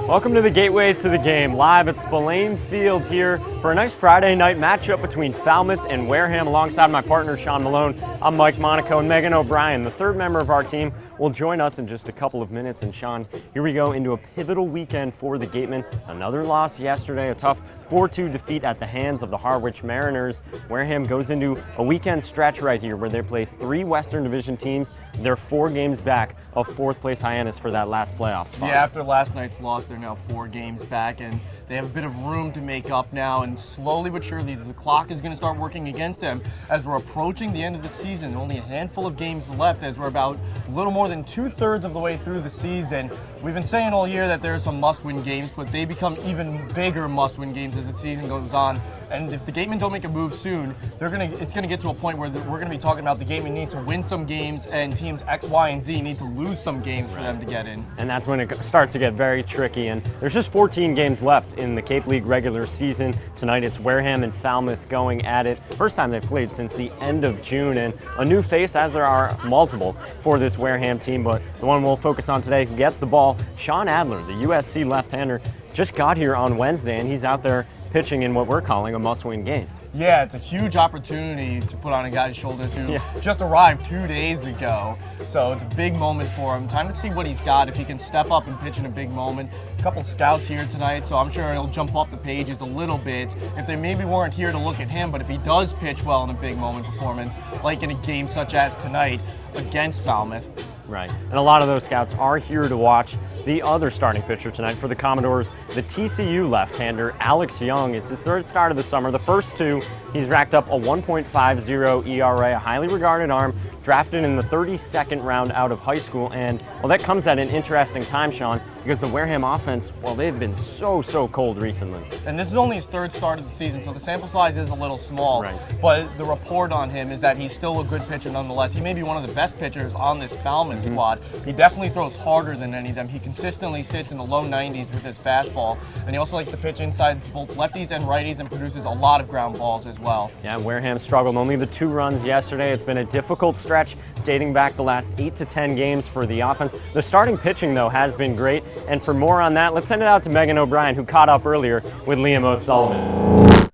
Welcome to the Gateway to the Game, live at Spillane Field here for a nice Friday night matchup between Falmouth and Wareham. Alongside my partner, Sean Malone, I'm Mike Monaco, and Megan O'Brien, the third member of our team, will join us in just a couple of minutes. And Sean, here we go into a pivotal weekend for the Gatemen. Another loss yesterday, a tough 4-2 defeat at the hands of the Harwich Mariners. Wareham goes into a weekend stretch right here where they play 3 Western Division teams. They're 4 games back of 4th place Hyannis for that last playoff spot. Yeah, after last night's loss, they're now 4 games back, and they have a bit of room to make up now, and slowly but surely the clock is going to start working against them as we're approaching the end of the season. Only a handful of games left as we're about a little more than 2/3 of the way through the season. We've been saying all year that there are some must-win games, but they become even bigger must-win games as the season goes on. And if the Gatemen don't make a move soon, it's going to get to a point where we're going to be talking about the Gatemen need to win some games and teams X, Y, and Z need to lose some games for them to get in. And that's when it starts to get very tricky. And there's just 14 games left in the Cape League regular season. Tonight it's Wareham and Falmouth going at it. First time they've played since the end of June, and a new face, as there are multiple for this Wareham team. But the one we'll focus on today who gets the ball, Sean Adler, the USC left-hander, just got here on Wednesday, and he's out there pitching in what we're calling a must-win game. Yeah, it's a huge opportunity to put on a guy's shoulders who just arrived 2 days ago. So it's a big moment for him. Time to see what he's got, if he can step up and pitch in a big moment. A couple scouts here tonight, so I'm sure he'll jump off the pages a little bit if they maybe weren't here to look at him, but if he does pitch well in a big moment performance, like in a game such as tonight against Falmouth. Right, and a lot of those scouts are here to watch the other starting pitcher tonight for the Commodores, the TCU left-hander, Alex Young. It's his 3rd start of the summer. The first 2, he's racked up a 1.50 ERA, a highly regarded arm, drafted in the 32nd round out of high school. And, well, that comes at an interesting time, Sean, because the Wareham offense, well, they've been so cold recently. And this is only his 3rd start of the season, so the sample size is a little small. Right. But the report on him is that he's still a good pitcher nonetheless. He may be one of the best pitchers on this Falmouth squad. He definitely throws harder than any of them. He consistently sits in the low 90s with his fastball. And he also likes to pitch inside to both lefties and righties and produces a lot of ground balls as well. Yeah, Wareham struggled only the 2 runs yesterday. It's been a difficult stretch dating back the last 8 to 10 games for the offense. The starting pitching, though, has been great. And for more on that, let's send it out to Megan O'Brien, who caught up earlier with Liam O'Sullivan.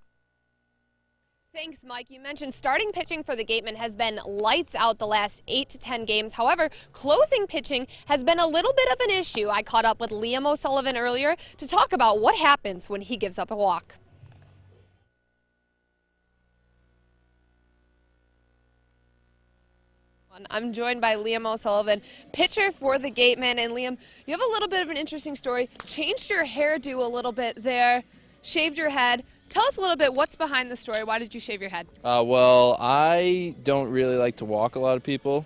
Thanks, Mike. You mentioned starting pitching for the Gatemen has been lights out the last 8 to 10 games. However, closing pitching has been a little bit of an issue. I caught up with Liam O'Sullivan earlier to talk about what happens when he gives up a walk. I'm joined by Liam O'Sullivan, pitcher for the Gatemen. And Liam, you have a little bit of an interesting story. Changed your hairdo a little bit there, shaved your head. Tell us a little bit what's behind the story. Why did you shave your head? Well, I don't really like to walk a lot of people,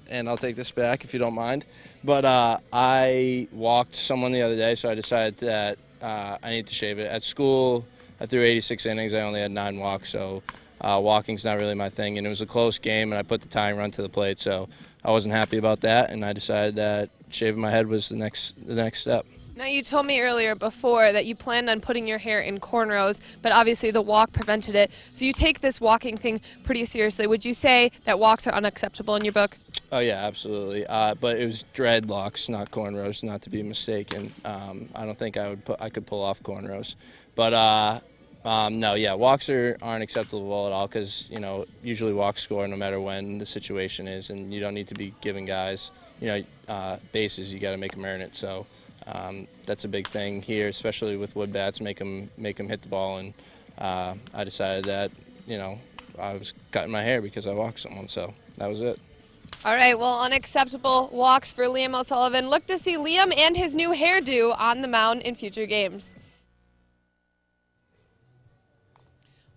and I'll take this back if you don't mind. But I walked someone the other day, so I decided that I need to shave it. At school, I threw 86 innings. I only had 9 walks, so walking's not really my thing. And it was a close game, and I put the tying run to the plate, so I wasn't happy about that, and I decided that shaving my head was the next step. Now, you told me earlier before that you planned on putting your hair in cornrows, but obviously the walk prevented it. So you take this walking thing pretty seriously. Would you say that walks are unacceptable in your book? Oh, yeah, absolutely. But it was dreadlocks, not cornrows, not to be mistaken. I don't think I could pull off cornrows. But no, yeah, walks aren't acceptable at all because, usually walks score no matter when the situation is, and you don't need to be giving guys, bases. You got to make them earn it. So that's a big thing here, especially with wood bats, make them hit the ball. And I decided that, I was cutting my hair because I walked someone, so that was it. All right, well, unacceptable walks for Liam O'Sullivan. Look to see Liam and his new hairdo on the mound in future games.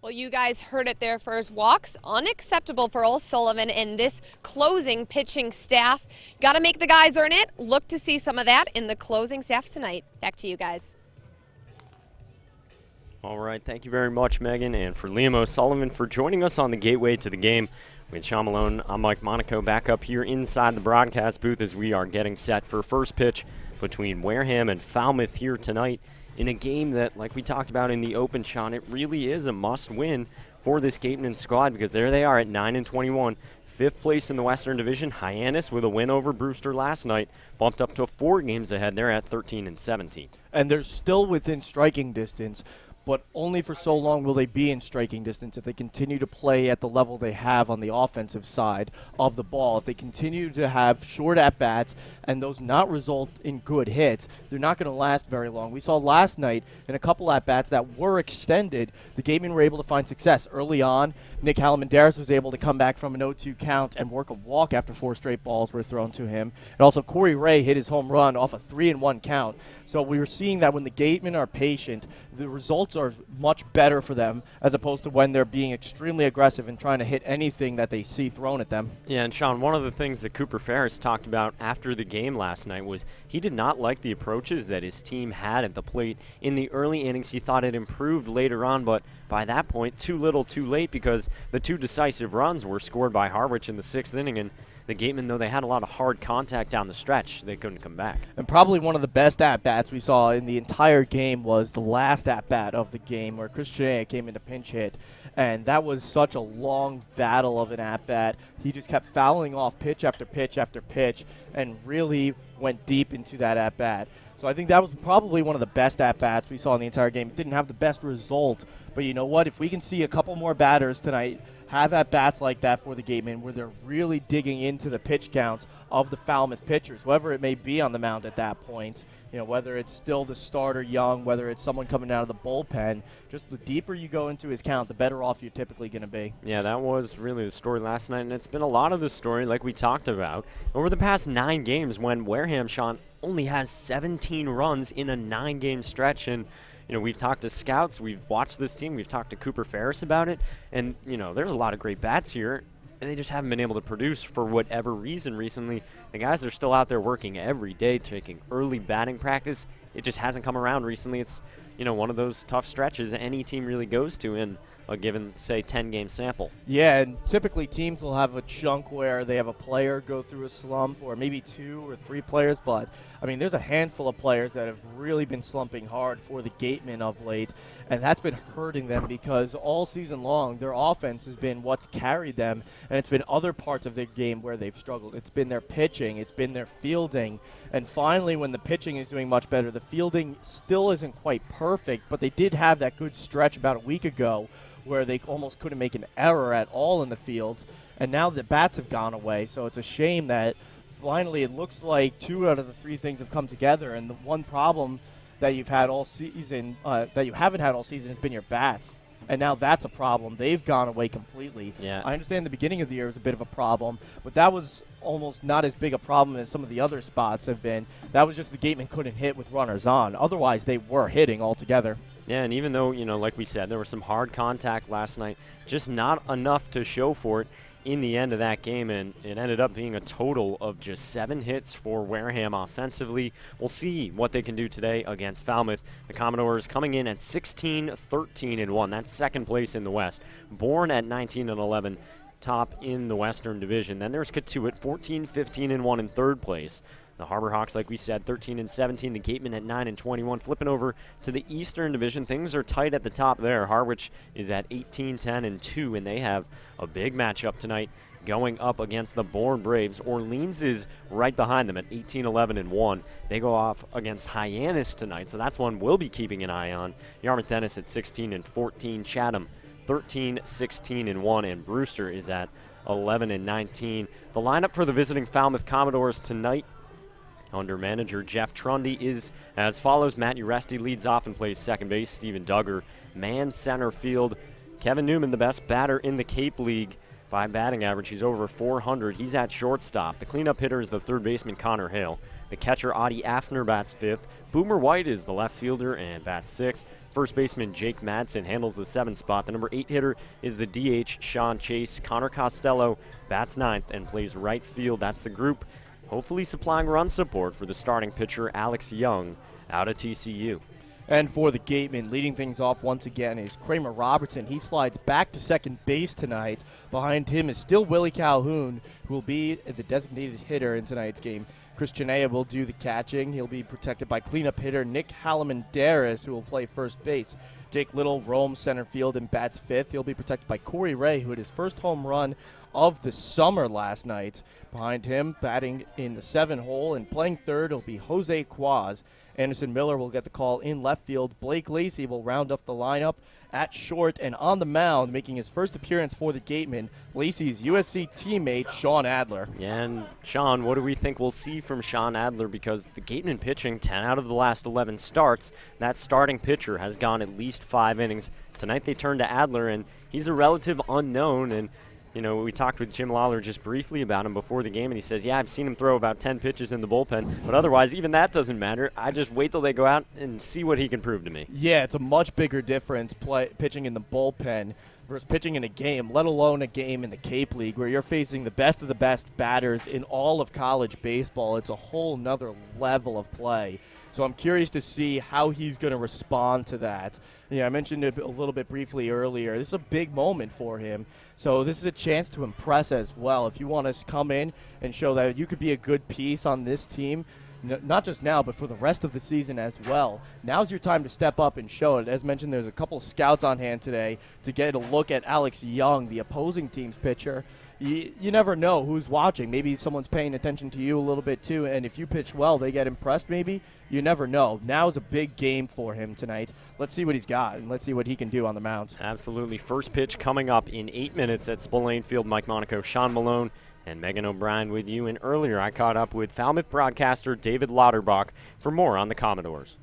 Well, you guys heard it there first. Walks unacceptable for O'Sullivan and this closing pitching staff. Got to make the guys earn it. Look to see some of that in the closing staff tonight. Back to you guys. All right, thank you very much, Megan, and for Liam O'Sullivan for joining us on the Gateway to the Game. With Sean Malone, I'm Mike Monaco, back up here inside the broadcast booth as we are getting set for first pitch between Wareham and Falmouth here tonight in a game that, like we talked about in the open, Sean, it really is a must-win for this Gatemen squad because there they are at 9-21, fifth place in the Western Division. Hyannis, with a win over Brewster last night, bumped up to 4 games ahead. They're at 13 and 17. And they're still within striking distance, but only for so long will they be in striking distance if they continue to play at the level they have on the offensive side of the ball. If they continue to have short at-bats and those not result in good hits, they're not going to last very long. We saw last night in a couple at-bats that were extended, the Gatemen were able to find success. Early on, Nick Halaman-Darris was able to come back from an 0-2 count and work a walk after 4 straight balls were thrown to him. And also Corey Ray hit his home run off a 3-1 count. So we were seeing that when the Gatemen are patient, the results are much better for them as opposed to when they're being extremely aggressive and trying to hit anything that they see thrown at them. Yeah, and Sean, one of the things that Cooper Ferris talked about after the game last night was he did not like the approaches that his team had at the plate. In the early innings, he thought it improved later on, but by that point, too little, too late, because the 2 decisive runs were scored by Harwich in the 6th inning, and the Gatemen, though they had a lot of hard contact down the stretch, they couldn't come back. And probably one of the best at-bats we saw in the entire game was the last at-bat of the game where Chris Chenea came in to pinch hit. And that was such a long battle of an at-bat. He just kept fouling off pitch after pitch after pitch and really went deep into that at-bat. So I think that was probably one of the best at-bats we saw in the entire game. It didn't have the best result, but you know what? If we can see a couple more batters tonight have at-bats like that for the Gatemen where they're really digging into the pitch counts of the Falmouth pitchers, whoever it may be on the mound at that point, you know, whether it's still the starter Young, whether it's someone coming out of the bullpen, just the deeper you go into his count, the better off you're typically going to be. Yeah, that was really the story last night, and it's been a lot of the story like we talked about over the past 9 games when Wareham, Sean, only has 17 runs in a 9-game stretch. And you know, we've talked to scouts, we've watched this team, we've talked to Cooper Ferris about it, and, you know, there's a lot of great bats here, and they just haven't been able to produce for whatever reason recently. The guys are still out there working every day, taking early batting practice. It just hasn't come around recently. It's, you know, one of those tough stretches any team really goes to in a given, say, 10-game sample. Yeah, and typically teams will have a chunk where they have a player go through a slump, or maybe 2 or 3 players, but I mean, there's a handful of players that have really been slumping hard for the Gatemen of late, and that's been hurting them because all season long their offense has been what's carried them, and it's been other parts of their game where they've struggled. It's been their pitching, it's been their fielding, and finally when the pitching is doing much better, the fielding still isn't quite perfect, but they did have that good stretch about a week ago where they almost couldn't make an error at all in the field, and now the bats have gone away, so it's a shame that finally it looks like 2 out of the 3 things have come together, and the one problem that you've had all season, that you haven't had all season, has been your bats, and now that's a problem. They've gone away completely. Yeah. I understand the beginning of the year was a bit of a problem, but that was almost not as big a problem as some of the other spots have been. That was just the Gatemen couldn't hit with runners on. Otherwise, they were hitting altogether. Yeah, and even though, you know, like we said, there was some hard contact last night, just not enough to show for it in the end of that game, and it ended up being a total of just 7 hits for Wareham offensively. We'll see what they can do today against Falmouth. The Commodores coming in at 16-13-1. That's second place in the West. Bourne at 19-11, top in the Western Division. Then there's Katuitt, 14-15-1 in third place. The Harbor Hawks, like we said, 13-17. The Gatemen at 9-21. Flipping over to the Eastern Division, things are tight at the top there. Harwich is at 18-10-2, and they have a big matchup tonight going up against the Bourne Braves. Orleans is right behind them at 18-11-1. They go off against Hyannis tonight, so that's one we'll be keeping an eye on. Yarmouth Dennis at 16-14. Chatham 13-16-1, and Brewster is at 11-19. The lineup for the visiting Falmouth Commodores tonight under manager Jeff Trundy is as follows. Matt Uresti leads off and plays second base. Steven Duggar, man center field. Kevin Newman, the best batter in the Cape League by batting average. He's over 400. He's at shortstop. The cleanup hitter is the third baseman Connor Hale. The catcher Audie Afner bats fifth. Boomer White is the left fielder and bats sixth. First baseman Jake Madsen handles the 7th spot. The number 8 hitter is the DH Sean Chase. Connor Costello bats 9th and plays right field. That's the group, hopefully supplying run support for the starting pitcher Alex Young out of TCU. And for the Gatemen, leading things off once again is Kramer Robertson. He slides back to second base tonight. Behind him is still Willie Calhoun, who will be the designated hitter in tonight's game. Chris Chenea will do the catching. He'll be protected by cleanup hitter Nick Halaman-Darris, who will play first base. Jake Little roams center field and bats fifth. He'll be protected by Corey Ray, who hit his first home run of the summer last night. Behind him, batting in the 7 hole and playing third will be Jose Quaz. Anderson Miller will get the call in left field. Blake Lacey will round up the lineup at short, and on the mound, making his first appearance for the Gatemen, Lacey's USC teammate, Sean Adler. Yeah, and Sean, what do we think we'll see from Sean Adler? Because the Gatemen pitching 10 out of the last 11 starts, that starting pitcher has gone at least 5 innings. Tonight they turned to Adler, and he's a relative unknown, and you know, we talked with Jim Lawler just briefly about him before the game, and he says, yeah, I've seen him throw about 10 pitches in the bullpen, but otherwise, even that doesn't matter. I just wait till they go out and see what he can prove to me. Yeah, it's a much bigger difference pitching in the bullpen versus pitching in a game, let alone a game in the Cape League where you're facing the best of the best batters in all of college baseball. It's a whole nother level of play. So I'm curious to see how he's going to respond to that. Yeah, I mentioned it a little bit briefly earlier. This is a big moment for him. So this is a chance to impress as well. If you want to come in and show that you could be a good piece on this team, not just now, but for the rest of the season as well, now's your time to step up and show it. As mentioned, there's a couple scouts on hand today to get a look at Alex Young, the opposing team's pitcher. You never know who's watching. Maybe someone's paying attention to you a little bit too, and if you pitch well, they get impressed maybe. You never know. Now is a big game for him tonight. Let's see what he's got, and let's see what he can do on the mound. Absolutely. First pitch coming up in 8 minutes at Spillane Field. Mike Monaco, Sean Malone, and Megan O'Brien with you. And earlier I caught up with Falmouth broadcaster David Lauterbach for more on the Commodores.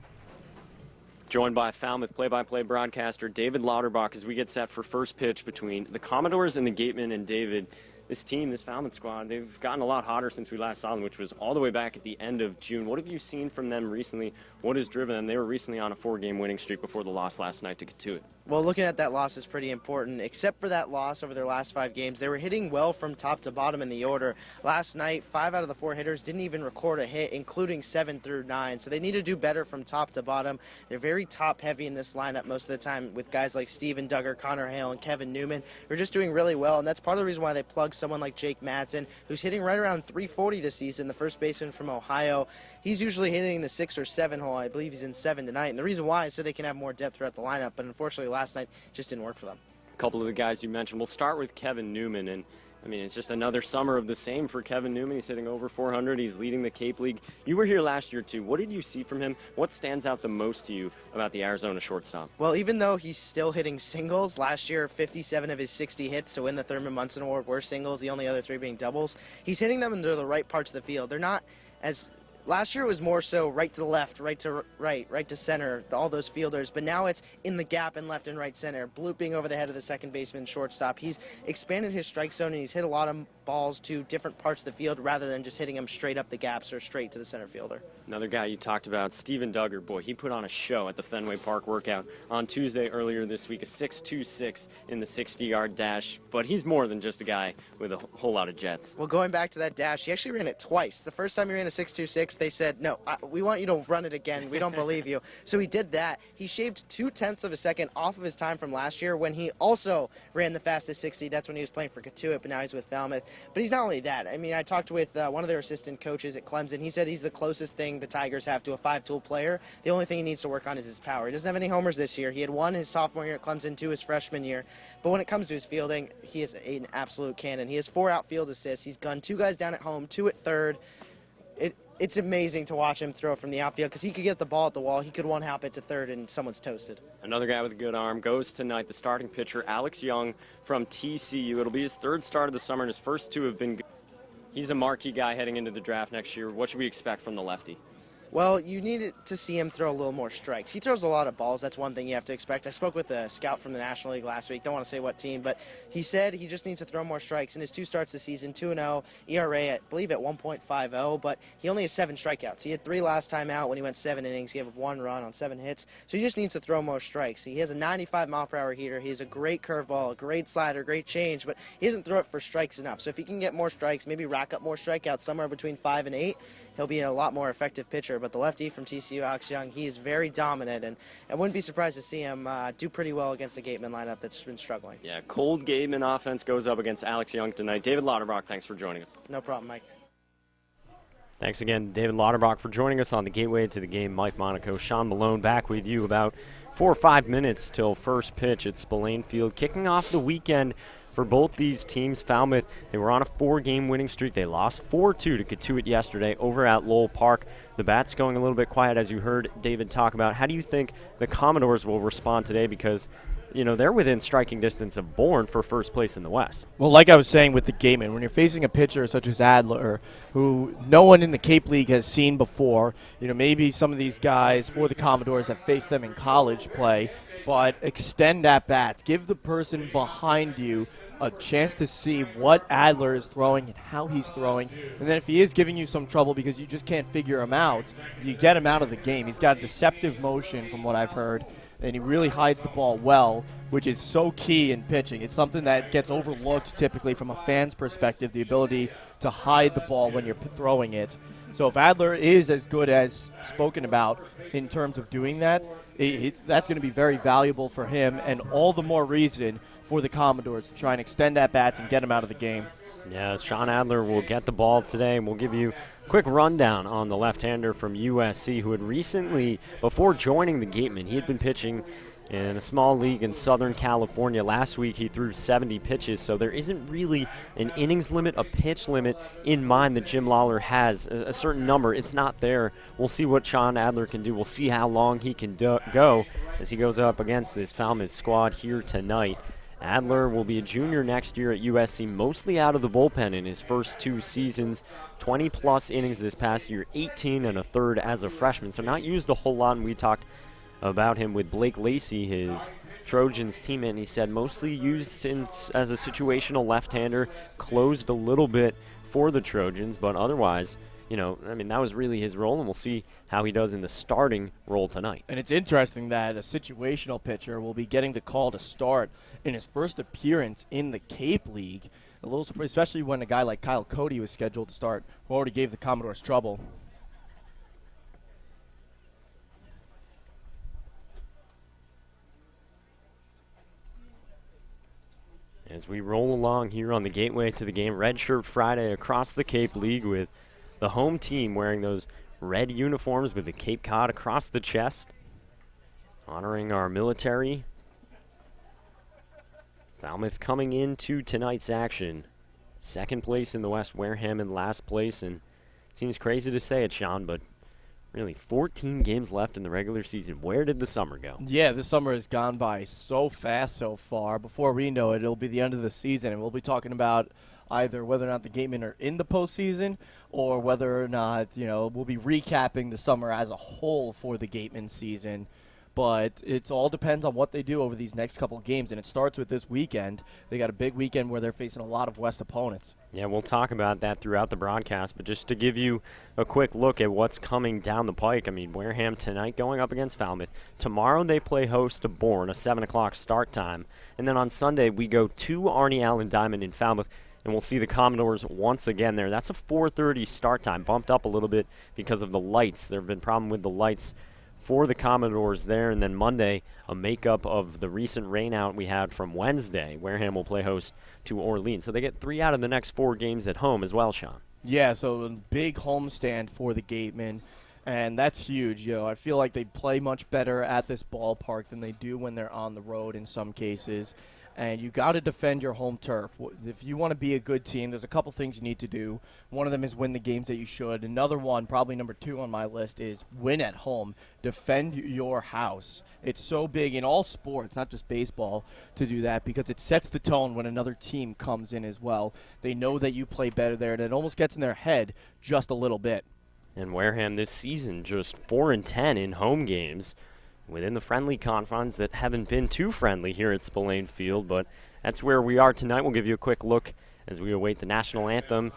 Joined by Falmouth play-by-play broadcaster David Lauterbach as we get set for first pitch between the Commodores and the Gatemen. And David, this team, this Falmouth squad, they've gotten a lot hotter since we last saw them, which was all the way back at the end of June. What have you seen from them recently? What has driven them? They were recently on a 4-game winning streak before the loss last night to Katuitt. Well, looking at that loss is pretty important. Except for that loss over their last 5 games, they were hitting well from top to bottom in the order. Last night, 5 out of the 4 hitters didn't even record a hit, including 7 through 9. So they need to do better from top to bottom. They're very top-heavy in this lineup most of the time with guys like Steven Duggar, Connor Hale, and Kevin Newman, who are just doing really well. And that's part of the reason why they plug someone like Jake Madsen, who's hitting right around 340 this season, the first baseman from Ohio. He's usually hitting the 6 or 7 hole. I believe he's in 7 tonight. And the reason why is so they can have more depth throughout the lineup. But unfortunately, last night just didn't work for them. A couple of the guys you mentioned. We'll start with Kevin Newman. And, I mean, it's just another summer of the same for Kevin Newman. He's hitting over 400. He's leading the Cape League. You were here last year, too. What did you see from him? What stands out the most to you about the Arizona shortstop? Well, even though he's still hitting singles, last year 57 of his 60 hits to win the Thurman Munson Award were singles, the only other 3 being doubles. He's hitting them into the right parts of the field. They're not as... Last year was more so right to left, right to right, right to center, all those fielders. But now it's in the gap in left and right center, blooping over the head of the second baseman, shortstop. He's expanded his strike zone, and he's hit a lot of balls to different parts of the field rather than just hitting them straight up the gaps or straight to the center fielder. Another guy you talked about, Steven Duggar. Boy, he put on a show at the Fenway Park workout on Tuesday earlier this week, a 6.26 in the 60-yard dash. But he's more than just a guy with a whole lot of jets. Well, going back to that dash, he actually ran it twice. The first time he ran a 6.26, they said, no, we want you to run it again. We don't believe you. So he did that. He shaved 0.2 of a second off of his time from last year when he also ran the fastest 60. That's when he was playing for Katuitt, but now he's with Falmouth. But he's not only that. I mean, I talked with one of their assistant coaches at Clemson. He said he's the closest thing the Tigers have to a 5-tool player. The only thing he needs to work on is his power. He doesn't have any homers this year. He had 1 his sophomore year at Clemson, 2 his freshman year. But when it comes to his fielding, he is an absolute cannon. He has 4 outfield assists. He's gunned 2 guys down at home, 2 at third. It's amazing to watch him throw from the outfield because he could get the ball at the wall. He could one-hop it to third, and someone's toasted. Another guy with a good arm goes tonight, the starting pitcher, Alex Young from TCU. It'll be his 3rd start of the summer, and his first 2 have been good. He's a marquee guy heading into the draft next year. What should we expect from the lefty? Well, you need to see him throw a little more strikes. He throws a lot of balls. That's one thing you have to expect. I spoke with a scout from the National League last week. Don't want to say what team, but he said he just needs to throw more strikes. In his 2 starts this season, 2-0, ERA, I believe, at 1.50, but he only has 7 strikeouts. He had 3 last time out when he went 7 innings. He gave up 1 run on 7 hits, so he just needs to throw more strikes. He has a 95-mile-per-hour heater. He has a great curveball, a great slider, great change, but he doesn't throw it for strikes enough. So if he can get more strikes, maybe rack up more strikeouts, somewhere between 5 and 8, he'll be a lot more effective pitcher. But the lefty from TCU, Alex Young, he is very dominant, and I wouldn't be surprised to see him do pretty well against the Gatemen lineup that's been struggling. Yeah, cold Gatemen offense goes up against Alex Young tonight. David Lauterbach, thanks for joining us. No problem, Mike. Thanks again, David Lauterbach, for joining us on the Gateway to the Game. Mike Monaco, Sean Malone back with you about 4 or 5 minutes till first pitch at Spillane Field, kicking off the weekend for both these teams. Falmouth, they were on a 4-game winning streak. They lost 4-2 to Katuitt yesterday over at Lowell Park. The bats going a little bit quiet, as you heard David talk about. How do you think the Commodores will respond today? Because, you know, they're within striking distance of Bourne for first place in the West. Well, like I was saying with the Gatemen, when you're facing a pitcher such as Adler, who no one in the Cape League has seen before, you know, maybe some of these guys for the Commodores have faced them in college play, but extend at bats. Give the person behind you a chance to see what Adler is throwing and how he's throwing. And then if he is giving you some trouble because you just can't figure him out, you get him out of the game. He's got a deceptive motion from what I've heard, and he really hides the ball well, which is so key in pitching. It's something that gets overlooked typically from a fan's perspective, the ability to hide the ball when you're throwing it. So if Adler is as good as spoken about in terms of doing that, that's going to be very valuable for him, and all the more reason for the Commodores to try and extend at bats and get him out of the game. Yeah, Sean Adler will get the ball today, and we'll give you a quick rundown on the left-hander from USC who had recently, before joining the Gatemen, he had been pitching in a small league in Southern California. Last week he threw 70 pitches, so there isn't really an innings limit, a pitch limit in mind that Jim Lawler has, a certain number. It's not there. We'll see what Sean Adler can do. We'll see how long he can go as he goes up against this Falmouth squad here tonight. Adler will be a junior next year at USC, mostly out of the bullpen in his first 2 seasons. 20-plus innings this past year, 18 and a third as a freshman, so not used a whole lot. And we talked about him with Blake Lacey, his Trojans teammate, and he said mostly used since as a situational left-hander, closed a little bit for the Trojans, but otherwise, you know, I mean, that was really his role, and we'll see how he does in the starting role tonight. And it's interesting that a situational pitcher will be getting the call to start in his first appearance in the Cape League. A little surprised, especially when a guy like Kyle Cody was scheduled to start, who already gave the Commodores trouble. As we roll along here on the gateway to the game, Red Shirt Friday across the Cape League with the home team wearing those red uniforms with the Cape Cod across the chest, honoring our military. Falmouth coming into tonight's action. Second place in the West, Wareham in last place, and it seems crazy to say it, Sean, but really 14 games left in the regular season. Where did the summer go? Yeah, this summer has gone by so fast so far. Before we know it, it'll be the end of the season, and we'll be talking about either whether or not the Gatemen are in the postseason or whether or not, you know, we'll be recapping the summer as a whole for the Gatemen season. But it all depends on what they do over these next couple of games, and it starts with this weekend. They got a big weekend where they're facing a lot of West opponents. Yeah, we'll talk about that throughout the broadcast, but just to give you a quick look at what's coming down the pike, I mean, Wareham tonight going up against Falmouth. Tomorrow they play host to Bourne, a 7 o'clock start time. And then on Sunday we go to Arnie Allen Diamond in Falmouth, and we'll see the Commodores once again there. That's a 4:30 start time, bumped up a little bit because of the lights. There have been problems with the lights for the Commodores there, and then Monday, a makeup of the recent rainout we had from Wednesday. Wareham will play host to Orleans. So they get 3 out of the next 4 games at home as well, Sean. Yeah, so a big homestand for the Gatemen, and that's huge. You know, I feel like they play much better at this ballpark than they do when they're on the road in some cases. And you got to defend your home turf. If you want to be a good team, there's a couple things you need to do. One of them is win the games that you should. Another one, probably number 2 on my list, is win at home. Defend your house. It's so big in all sports, not just baseball, to do that because it sets the tone when another team comes in as well. They know that you play better there, and it almost gets in their head just a little bit. And Wareham this season just 4-10 in home games, within the friendly confines that haven't been too friendly here at Spillane Field, but that's where we are tonight. We'll give you a quick look as we await the national anthem.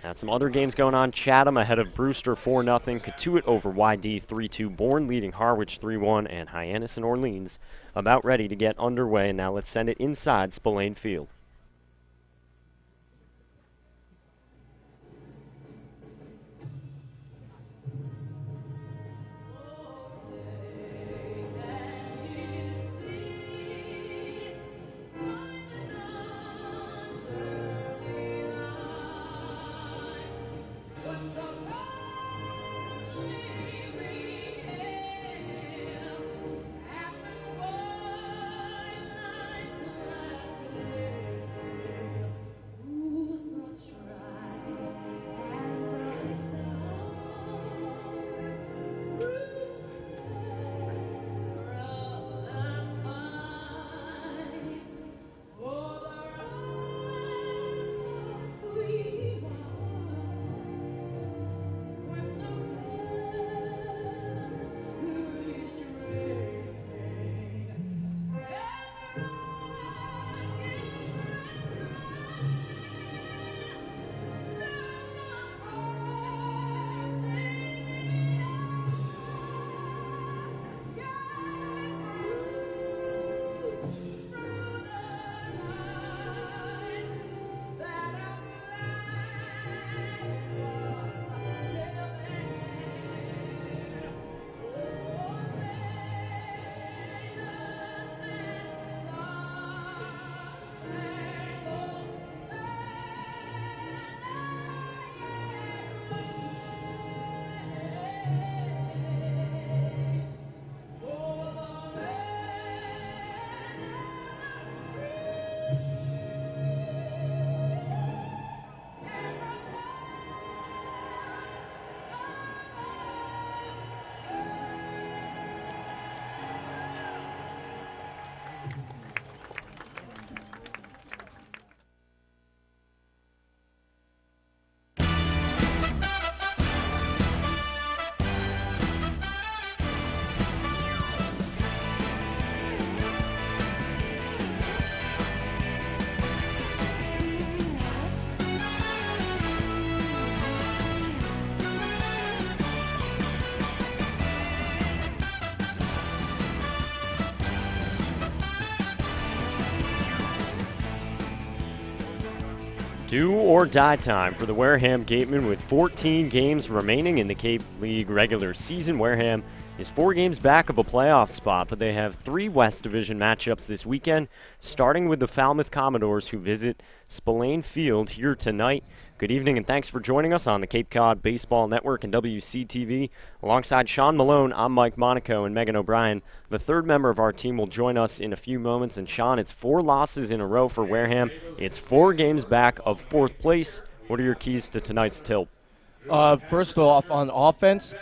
Got some other games going on. Chatham ahead of Brewster 4-0. Katuitt over YD 3-2. Bourne leading Harwich 3-1. And Hyannis and Orleans about ready to get underway. And now let's send it inside Spillane Field. Do or die time for the Wareham Gatemen with 14 games remaining in the Cape League regular season. Wareham is 4 games back of a playoff spot, but they have 3 West Division matchups this weekend, starting with the Falmouth Commodores, who visit Spillane Field here tonight. Good evening and thanks for joining us on the Cape Cod Baseball Network and WCTV. Alongside Sean Malone, I'm Mike Monaco and Megan O'Brien. The third member of our team will join us in a few moments. And Sean, it's 4 losses in a row for Wareham. It's 4 games back of 4th place. What are your keys to tonight's tilt? First off, on offense,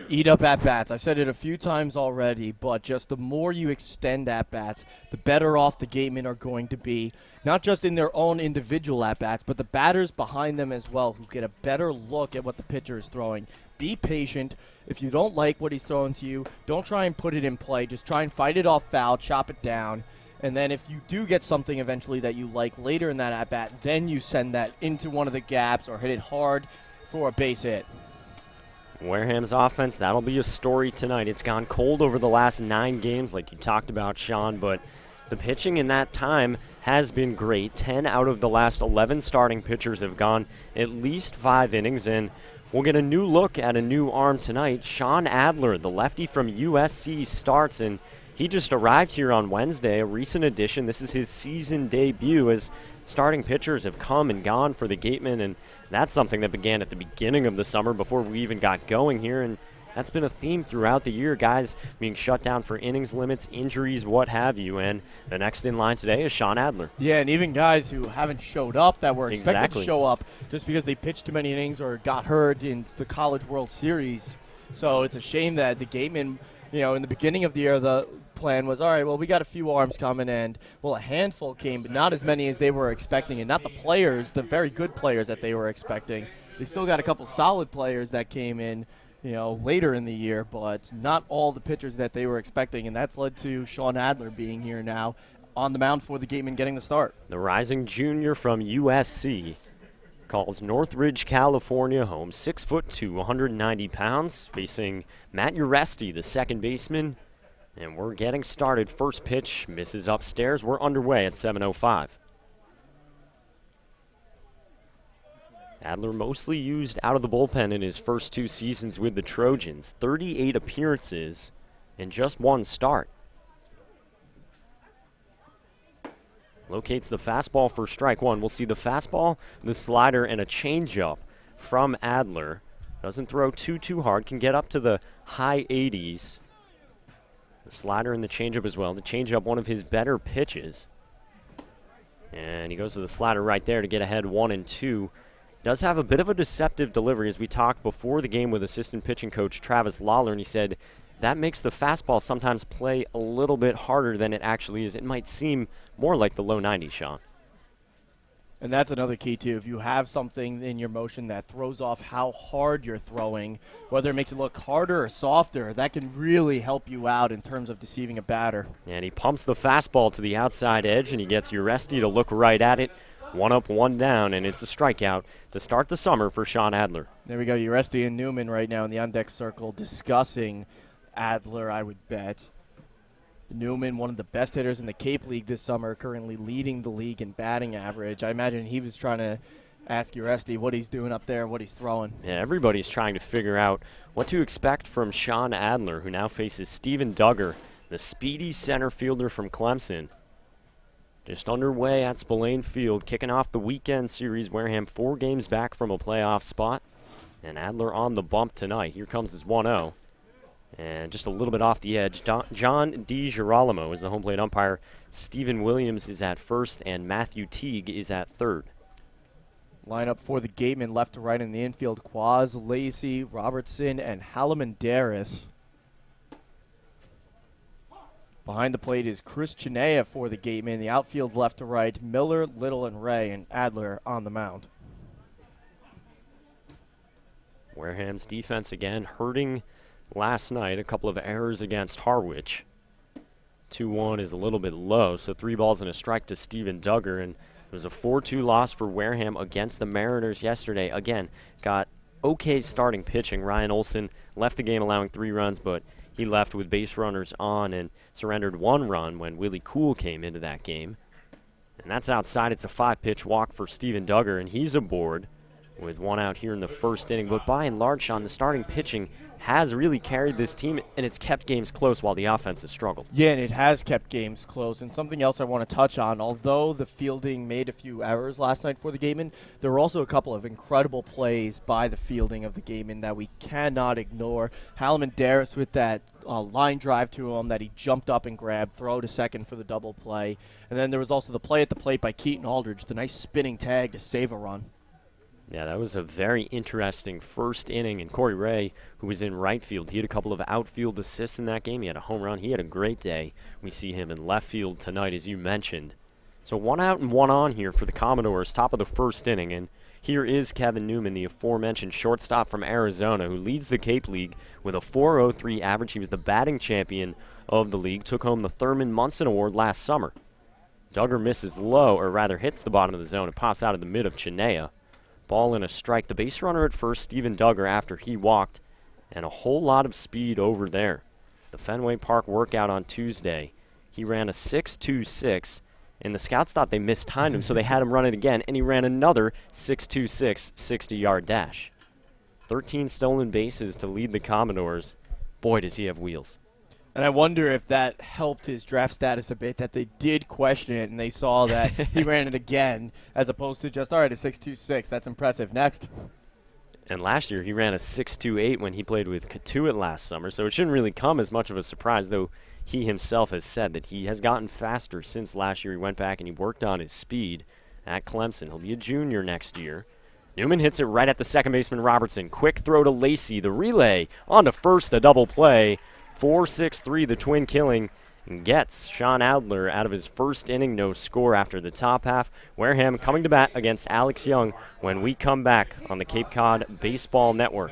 eat up at-bats. I've said it a few times already, but just the more you extend at-bats, the better off the Gatemen are going to be, not just in their own individual at-bats, but the batters behind them as well, who get a better look at what the pitcher is throwing. Be patient. If you don't like what he's throwing to you, don't try and put it in play. Just try and fight it off foul, chop it down. And then if you do get something eventually that you like later in that at-bat, then you send that into one of the gaps or hit it hard for a base hit. Wareham's offense, that'll be a story tonight. It's gone cold over the last 9 games, like you talked about, Sean, but the pitching in that time has been great. 10 out of the last 11 starting pitchers have gone at least 5 innings, and we'll get a new look at a new arm tonight. Sean Adler, the lefty from USC, starts, and he just arrived here on Wednesday, a recent addition. This is his season debut, as starting pitchers have come and gone for the Gatemen, and that's something that began at the beginning of the summer before we even got going here, and that's been a theme throughout the year, guys being shut down for innings limits, injuries, what have you, and the next in line today is Sean Adler. Yeah, and even guys who haven't showed up that were expected to show up just because they pitched too many innings or got hurt in the College World Series. So it's a shame that the Gatemen, in the beginning of the year, the plan was, all right, well, we got a few arms coming, and, well, a handful came, but not as many as they were expecting, and not the players, the very good players that they were expecting. They still got a couple solid players that came in, later in the year, but not all the pitchers that they were expecting, and that's led to Sean Adler being here now on the mound for the Gatemen getting the start. The rising junior from USC calls Northridge, California home, 6'2", 190 pounds, facing Matt Uresti, the second baseman. And we're getting started. First pitch misses upstairs. We're underway at 7:05. Adler mostly used out of the bullpen in his first 2 seasons with the Trojans. 38 appearances and just 1 start. Locates the fastball for strike 1. We'll see the fastball, the slider, and a changeup from Adler. Doesn't throw too hard. Can get up to the high 80s. The slider and the changeup as well. The changeup, one of his better pitches. And he goes to the slider right there to get ahead 1-2. Does have a bit of a deceptive delivery, as we talked before the game with assistant pitching coach Travis Lawler, and he said that makes the fastball sometimes play a little bit harder than it actually is. It might seem more like the low 90s, Sean. And that's another key, too. If you have something in your motion that throws off how hard you're throwing, whether it makes it look harder or softer, that can really help you out in terms of deceiving a batter. And he pumps the fastball to the outside edge, and he gets Uresti to look right at it. 1 up, 1 down, and it's a strikeout to start the summer for Sean Adler. There we go. Uresti and Newman right now in the on-deck circle discussing Adler, I would bet. Newman, one of the best hitters in the Cape League this summer, currently leading the league in batting average. I imagine he was trying to ask Uresti what he's doing up there, what he's throwing. Yeah, everybody's trying to figure out what to expect from Sean Adler, who now faces Steven Duggar, the speedy center fielder from Clemson. Just underway at Spillane Field, kicking off the weekend series. Wareham 4 games back from a playoff spot, and Adler on the bump tonight. Here comes his 1-0. And just a little bit off the edge, John DiGirolamo is the home plate umpire. Stephen Williams is at first, and Matthew Teague is at third. Lineup for the Gatemen left to right in the infield. Quaz, Lacey, Robertson, and Halamandaris. Behind the plate is Chris Chinea for the Gatemen. The outfield left to right, Miller, Little, and Ray, and Adler on the mound. Wareham's defense again hurting last night. A couple of errors against Harwich. 2-1 is a little bit low, so 3 balls and a strike to Steven Duggar, and it was a 4-2 loss for Wareham against the Mariners yesterday. Again, got okay starting pitching. Ryan Olson left the game allowing 3 runs, but he left with base runners on and surrendered 1 run when Willie Cool came into that game. And that's outside. It's a 5-pitch walk for Steven Duggar, and he's aboard with one out here in the first inning. But by and large, Sean, the starting pitching has really carried this team, and it's kept games close while the offense has struggled. Yeah, and it has kept games close. And something else I want to touch on, although the fielding made a few errors last night for the Gatemen, there were also a couple of incredible plays by the fielding of the Gatemen that we cannot ignore. Hallam Darris with that line drive to him that he jumped up and grabbed, throw to second for the double play. And then there was also the play at the plate by Keaton Aldridge, the nice spinning tag to save a run. Yeah, that was a very interesting first inning, and Corey Ray, who was in right field, he had a couple of outfield assists in that game. He had a home run. He had a great day. We see him in left field tonight, as you mentioned. So 1 out and 1 on here for the Commodores, top of the first inning, and here is Kevin Newman, the aforementioned shortstop from Arizona, who leads the Cape League with a .403 average. He was the batting champion of the league, took home the Thurman Munson Award last summer. Duggar misses low, or rather hits the bottom of the zone and pops out of the mid of Chinea. Ball and a strike. The base runner at first, Steven Duggar, after he walked, and a whole lot of speed over there. The Fenway Park workout on Tuesday, he ran a 6.26, and the scouts thought they mistimed him, so they had him run it again, and he ran another 6.26 60-yard dash. 13 stolen bases to lead the Commodores. Boy, does he have wheels. And I wonder if that helped his draft status a bit, that they did question it and they saw that he ran it again, as opposed to just, all right, a 6.26. That's impressive. Next. And last year he ran a 6.28 when he played with Katuitt last summer, so it shouldn't really come as much of a surprise, though he himself has said that he has gotten faster since last year. He went back and he worked on his speed at Clemson. He'll be a junior next year. Newman hits it right at the second baseman Robertson. Quick throw to Lacey. The relay on to first, a double play. 4-6-3, the twin killing, gets Sean Adler out of his first inning. No score after the top half. Wareham coming to bat against Alex Young when we come back on the Cape Cod Baseball Network.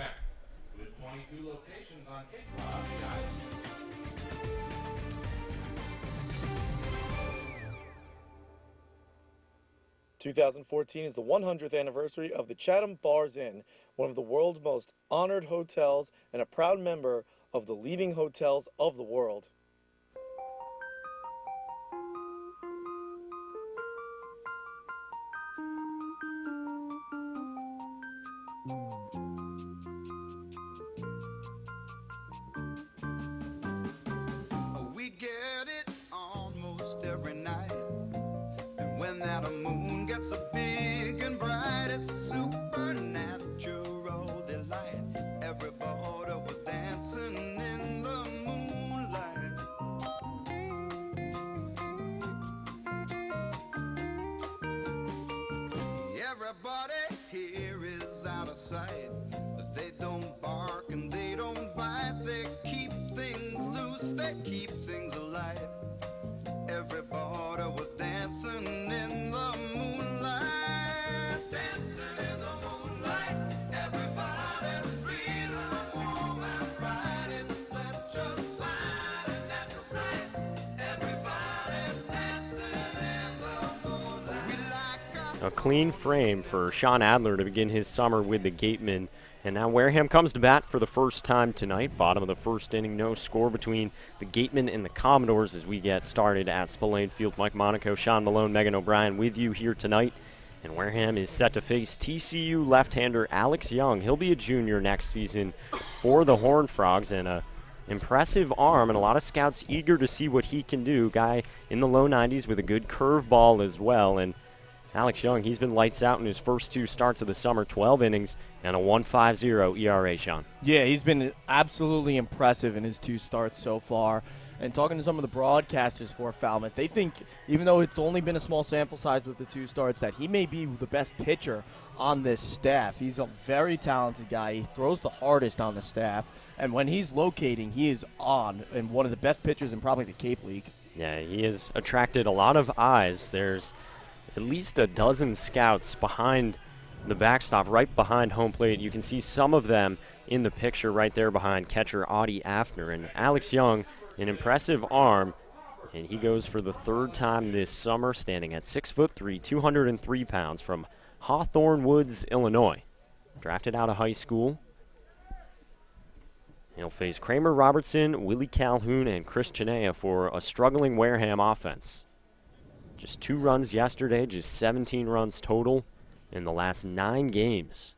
2014 is the 100th anniversary of the Chatham Bars Inn, one of the world's most honored hotels and a proud member of the leading hotels of the world. We get it almost every night, and when that moon gets so big and bright, it's supernatural delight. Everybody was dancing in the moonlight. Everybody here is out of sight. They don't bark and they don't bite. They keep things loose, they keep things alive. Everybody was dancing in the moonlight. Dancing in the moonlight. Everybody feeling warm and bright. It's such a fine and natural sight. Everybody dancing in the moonlight. We like A clean frame for Sean Adler to begin his summer with the Gatemen. And now Wareham comes to bat for the first time tonight. Bottom of the first inning, no score between the Gatemen and the Commodores as we get started at Spillane Field. Mike Monaco, Sean Malone, Megan O'Brien with you here tonight. And Wareham is set to face TCU left-hander Alex Young. He'll be a junior next season for the Horned Frogs, and a impressive arm, and a lot of scouts eager to see what he can do. Guy in the low 90s with a good curveball as well. And Alex Young, he's been lights out in his first 2 starts of the summer, 12 innings and a 1.50 ERA, Sean. Yeah, he's been absolutely impressive in his 2 starts so far. And talking to some of the broadcasters for Falmouth, they think, even though it's only been a small sample size with the 2 starts, that he may be the best pitcher on this staff. He's a very talented guy. He throws the hardest on the staff. And when he's locating, he is on, and one of the best pitchers in probably the Cape League. Yeah, he has attracted a lot of eyes. There's at least a dozen scouts behind the backstop, right behind home plate. You can see some of them in the picture right there behind catcher Audie Afner. And Alex Young, an impressive arm, and he goes for the 3rd time this summer, standing at 6'3", 203 pounds, from Hawthorne Woods, Illinois. Drafted out of high school. He'll face Kramer Robertson, Willie Calhoun, and Chris Chinea for a struggling Wareham offense. Just 2 runs yesterday, just 17 runs total in the last 9 games.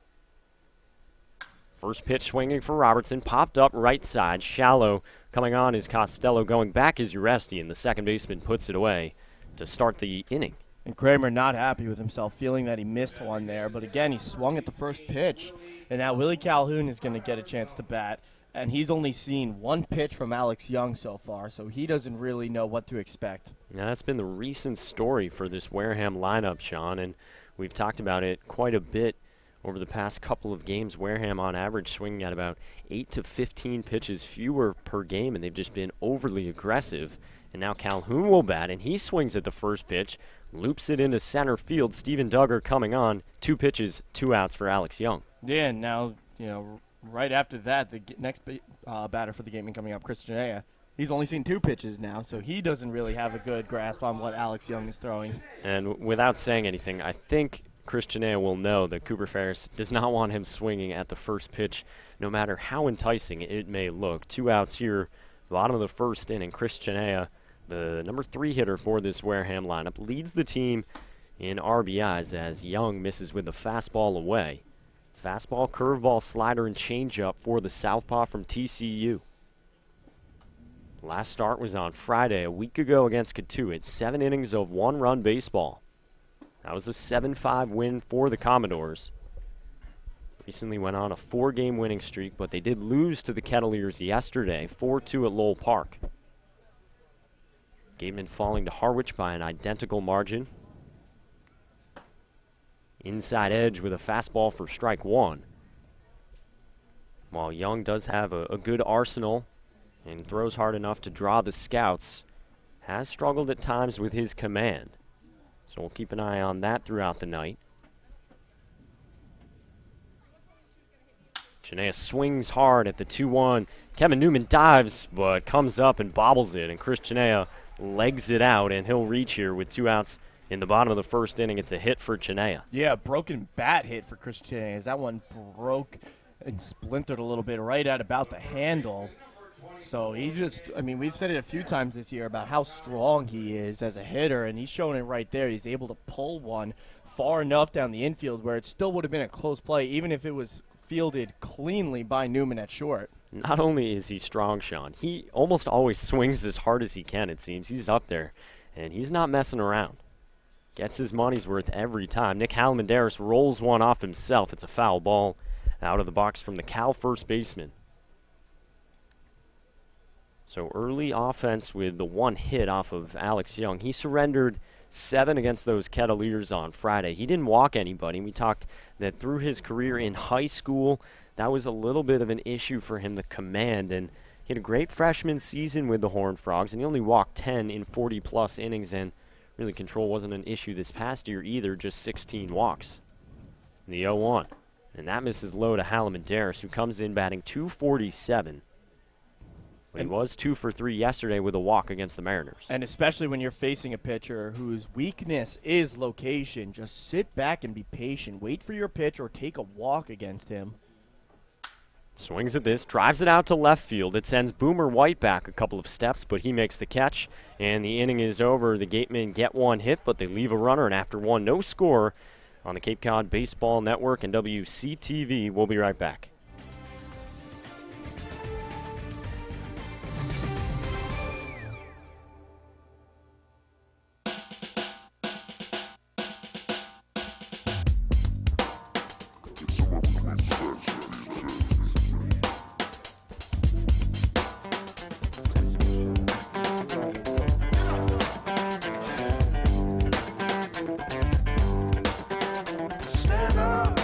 First pitch swinging for Robertson, popped up right side, shallow. Coming on is Costello, going back is Uresti, and the second baseman puts it away to start the inning. And Kramer not happy with himself, feeling that he missed one there. But again, he swung at the first pitch. And now Willie Calhoun is going to get a chance to bat. And he's only seen 1 pitch from Alex Young so far, so he doesn't really know what to expect. Now, that's been the recent story for this Wareham lineup, Sean, and we've talked about it quite a bit over the past couple of games. Wareham, on average, swinging at about 8 to 15 pitches fewer per game, and they've just been overly aggressive. And now Calhoun will bat, and he swings at the first pitch, loops it into center field. Steven Duggar coming on, 2 pitches, 2 outs for Alex Young. Yeah, and now, right after that, the next batter for the Gatemen coming up, Chris Janea, he's only seen 2 pitches now, so he doesn't really have a good grasp on what Alex Young is throwing. And without saying anything, I think Chris Janea will know that Cooper Ferris does not want him swinging at the first pitch, no matter how enticing it may look. 2 outs here, bottom of the first inning. Chris Janea, the number 3 hitter for this Wareham lineup, leads the team in RBIs as Young misses with the fastball away. Fastball, curveball, slider, and changeup for the southpaw from TCU. Last start was on Friday, a week ago against Catuit. 7 innings of 1-run baseball. That was a 7-5 win for the Commodores. Recently went on a 4-game winning streak, but they did lose to the Kettleers yesterday, 4-2 at Lowell Park. Gatemen falling to Harwich by an identical margin. Inside edge with a fastball for strike 1. While Young does have a good arsenal and throws hard enough to draw the scouts, has struggled at times with his command. So we'll keep an eye on that throughout the night. Janea swings hard at the 2-1. Kevin Newman dives, but comes up and bobbles it, and Chris Janea legs it out, and he'll reach here with 2 outs in the bottom of the first inning. It's a hit for Janea. Yeah, broken bat hit for Chris Janea. That one broke and splintered a little bit right at about the handle. So he just, we've said it a few times this year about how strong he is as a hitter, and he's showing it right there. He's able to pull one far enough down the infield where it still would have been a close play, even if it was fielded cleanly by Newman at short. Not only is he strong, Sean, he almost always swings as hard as he can, it seems. He's up there, and he's not messing around. Gets his money's worth every time. Nick Halamandaris rolls one off himself. It's a foul ball out of the box from the Cal first baseman. So early offense with the 1 hit off of Alex Young. He surrendered 7 against those Kettleers on Friday. He didn't walk anybody. We talked that through his career in high school, that was a little bit of an issue for him, the command. And he had a great freshman season with the Horned Frogs, and he only walked 10 in 40-plus innings, and really control wasn't an issue this past year either, just 16 walks. The 0-1. And that misses low to Halamandaris, who comes in batting .247. He was 2 for 3 yesterday with a walk against the Mariners. And especially when you're facing a pitcher whose weakness is location, just sit back and be patient. Wait for your pitch or take a walk against him. Swings at this, drives it out to left field. It sends Boomer White back a couple of steps, but he makes the catch, and the inning is over. The Gatemen get 1 hit, but they leave a runner, and after 1, no score on the Cape Cod Baseball Network and WCTV. We'll be right back. Stand up,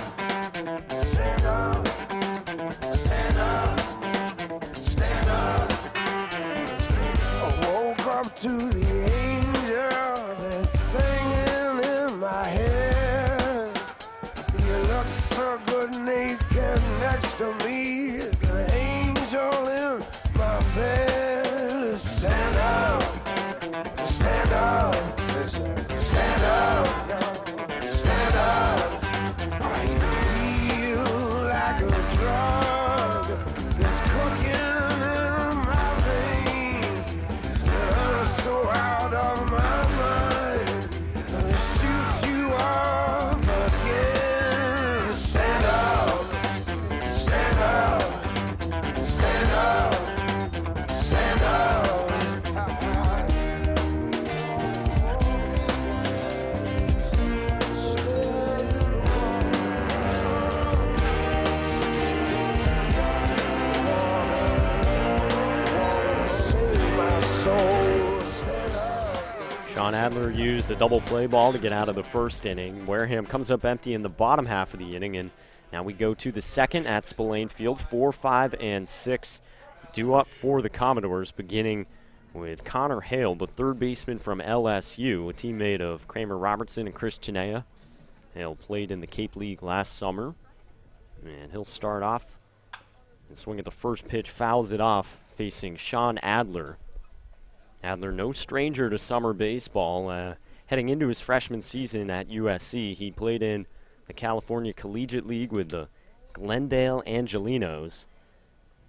Sean Adler used a double play ball to get out of the first inning. Wareham comes up empty in the bottom half of the inning, and now we go to the second at Spillane Field. 4, 5, and 6 due up for the Commodores, beginning with Connor Hale, the third baseman from LSU, a teammate of Kramer Robertson and Chris Chinea. Hale played in the Cape League last summer, and he'll start off and swing at the first pitch, fouls it off, facing Sean Adler. Adler, no stranger to summer baseball. Heading into his freshman season at USC, he played in the California Collegiate League with the Glendale Angelinos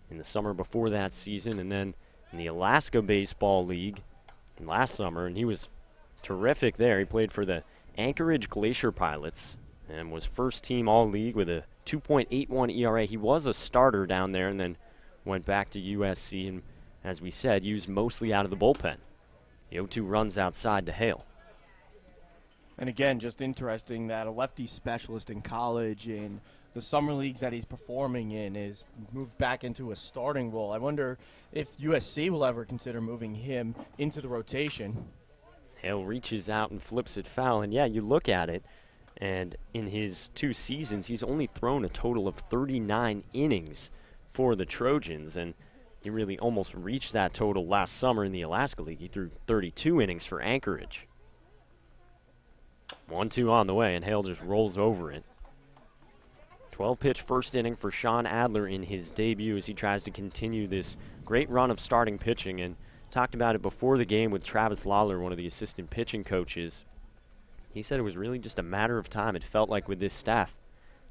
in the summer before that season, and then in the Alaska Baseball League last summer, and he was terrific there. He played for the Anchorage Glacier Pilots and was first team all-league with a 2.81 ERA. He was a starter down there and then went back to USC and, as we said, used mostly out of the bullpen. The 0-2 runs outside to Hale. And again, just interesting that a lefty specialist in college in the summer leagues that he's performing in is moved back into a starting role. I wonder if USC will ever consider moving him into the rotation. Hale reaches out and flips it foul, and yeah, you look at it, and in his 2 seasons, he's only thrown a total of 39 innings for the Trojans, and he really almost reached that total last summer in the Alaska League. He threw 32 innings for Anchorage. 1-2 on the way, and Hale just rolls over it. 12-pitch first inning for Sean Adler in his debut as he tries to continue this great run of starting pitching, and talked about it before the game with Travis Lawler, one of the assistant pitching coaches. He said it was really just a matter of time, it felt like, with this staff.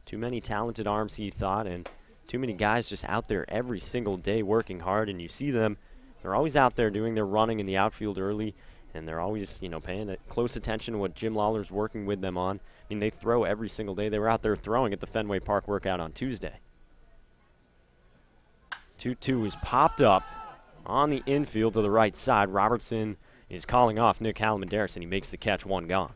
Too many talented arms, he thought, and too many guys just out there every single day working hard, and you see them, they're always out there doing their running in the outfield early, and they're always, paying close attention to what Jim Lawler's working with them on. I mean, they throw every single day. They were out there throwing at the Fenway Park workout on Tuesday. 2-2 is popped up on the infield to the right side. Robertson is calling off Nick Halamendaris, and he makes the catch, 1 gone.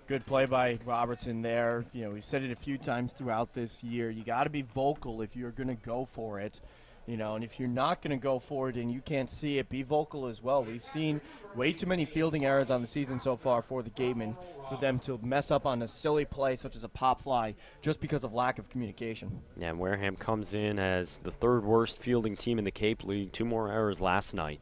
Good play by Robertson there. We said it a few times throughout this year. You got to be vocal if you're going to go for it. And if you're not going to go for it and you can't see it, be vocal as well. We've seen way too many fielding errors on the season so far for the Gatemen, for them to mess up on a silly play such as a pop fly just because of lack of communication. Yeah, and Wareham comes in as the 3rd worst fielding team in the Cape League. 2 more errors last night.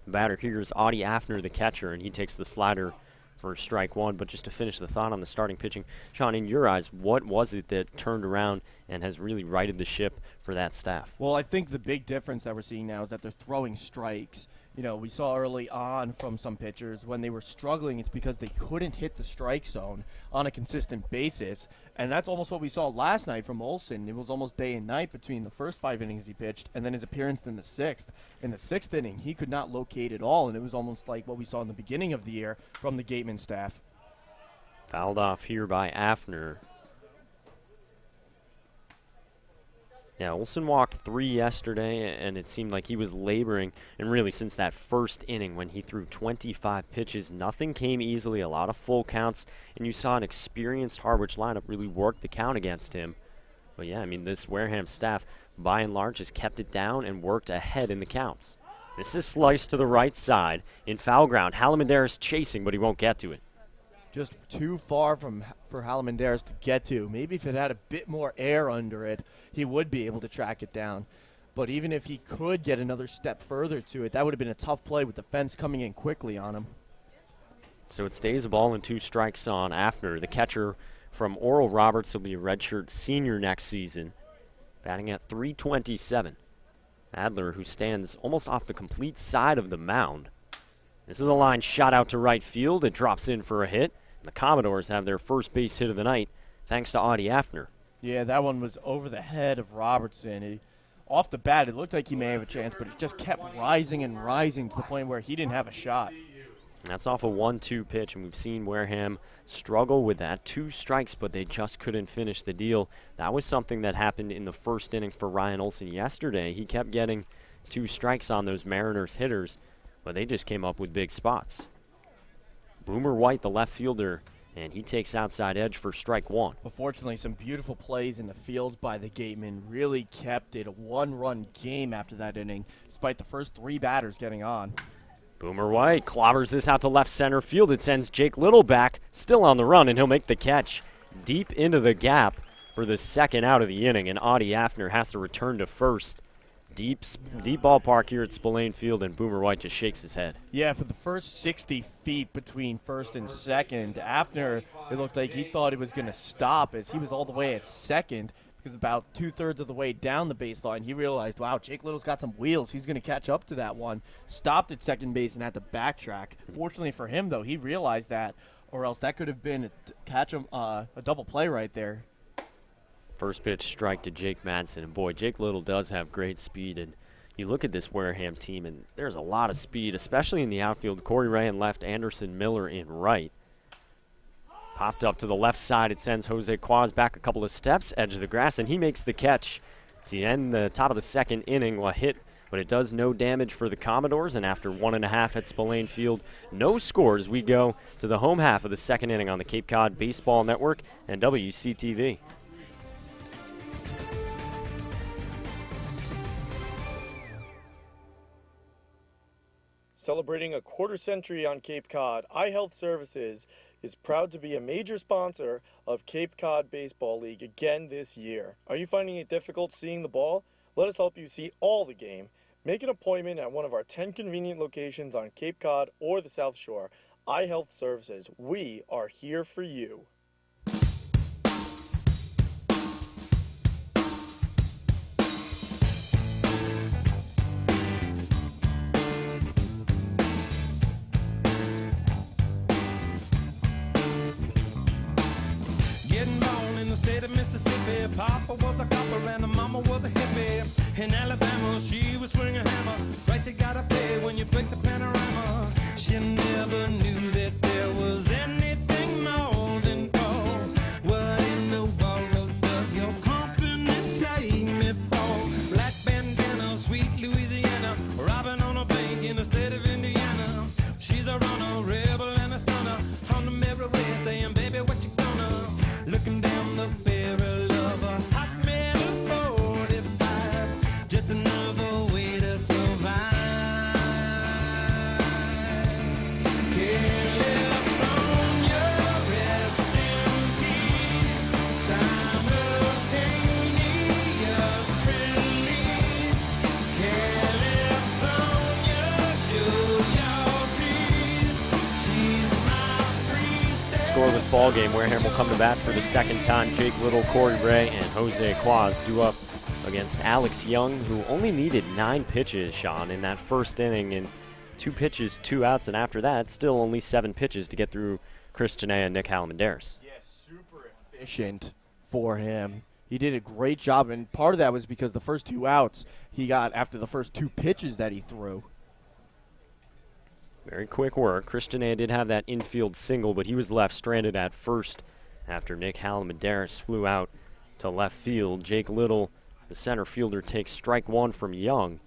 The batter here is Audie Afner, the catcher, and he takes the slider for strike 1. But just to finish the thought on the starting pitching, Sean, in your eyes, what was it that turned around and has really righted the ship for that staff? Well, I think the big difference that we're seeing now is that they're throwing strikes. We saw early on from some pitchers when they were struggling, it's because they couldn't hit the strike zone on a consistent basis. And that's almost what we saw last night from Olsen. It was almost day and night between the first 5 innings he pitched and then his appearance in the 6th. In the 6th inning, he could not locate at all, and it was almost like what we saw in the beginning of the year from the Gateman staff. Fouled off here by Afner. Yeah, Olsen walked 3 yesterday, and it seemed like he was laboring. And really, since that first inning when he threw 25 pitches, nothing came easily, a lot of full counts. And you saw an experienced Harwich lineup really work the count against him. But yeah, this Wareham staff, by and large, has kept it down and worked ahead in the counts. This is sliced to the right side in foul ground. Halamendaris chasing, but he won't get to it. Just too far for Halamendaris to get to. Maybe if it had a bit more air under it, he would be able to track it down. But even if he could get another step further to it, that would have been a tough play with the fence coming in quickly on him. So it stays a ball and 2 strikes on Afner. The catcher from Oral Roberts will be a redshirt senior next season, batting at .327. Adler, who stands almost off the complete side of the mound. This is a line shot out to right field. It drops in for a hit. The Commodores have their first base hit of the night, thanks to Audie Afner. Yeah, that one was over the head of Robertson. Off the bat, it looked like he may have a chance, but it just kept rising and rising to the point where he didn't have a shot. That's off a 1-2 pitch, and we've seen Wareham struggle with that. 2 strikes, but they just couldn't finish the deal. That was something that happened in the first inning for Ryan Olsen yesterday. He kept getting 2 strikes on those Mariners hitters, but they just came up with big spots. Boomer White, the left fielder, and he takes outside edge for strike 1. But fortunately, some beautiful plays in the field by the Gatemen really kept it a 1-run game after that inning, despite the first 3 batters getting on. Boomer White clobbers this out to left center field. It sends Jake Little back, still on the run, and he'll make the catch deep into the gap for the second out of the inning, and Audie Afner has to return to first. Deep ballpark here at Spillane Field, and Boomer White just shakes his head. Yeah, for the first 60 feet between first and second, Afner, it looked like he thought he was going to stop as he was all the way at second, because about two-thirds of the way down the baseline, he realized, wow, Jake Little's got some wheels. He's going to catch up to that one. Stopped at second base and had to backtrack. Fortunately for him, though, he realized that, or else that could have been a double play right there. First pitch strike to Jake Madsen, and boy, Jake Little does have great speed, and you look at this Wareham team, and there's a lot of speed, especially in the outfield. Corey Ray in left, Anderson Miller in right. Popped up to the left side, it sends Jose Quaz back a couple of steps, edge of the grass, and he makes the catch to end the top of the second inning. A hit, but it does no damage for the Commodores, and after 1.5 at Spillane Field, no scores. We go to the home half of the second inning on the Cape Cod Baseball Network and WCTV. Celebrating a quarter century on Cape Cod, iHealth Services is proud to be a major sponsor of Cape Cod Baseball League again this year. Are you finding it difficult seeing the ball? Let us help you see all the game. Make an appointment at one of our 10 convenient locations on Cape Cod or the South Shore. iHealth Services, we are here for you. Papa was a copper and the mama was a hippie. In Alabama, she was swinging a hammer. Price you gotta pay when you break the panorama. She never knew that there was anything more than gold. What in the world does your company take me for? Black bandana, sweet Louisiana, robbing on a bank in the state of Indiana. She's a runner, rebel and a stunner. On the merry way saying, baby, what you gonna? Looking down the barrel. Scoreless ball game. Wareham will come to bat for the second time. Jake Little, Corey Ray, and Jose Quaz due up against Alex Young, who only needed 9 pitches, Sean, in that first inning, and 2 pitches, 2 outs, and after that, still only 7 pitches to get through Chris Janae and Nick Halamandaris. Yeah, super efficient for him. He did a great job, and part of that was because the first 2 outs he got after the first 2 pitches that he threw. Very quick work. Christian A did have that infield single, but he was left stranded at first after Nick Halamandaris flew out to left field. Jake Little, the center fielder, takes strike 1 from Young.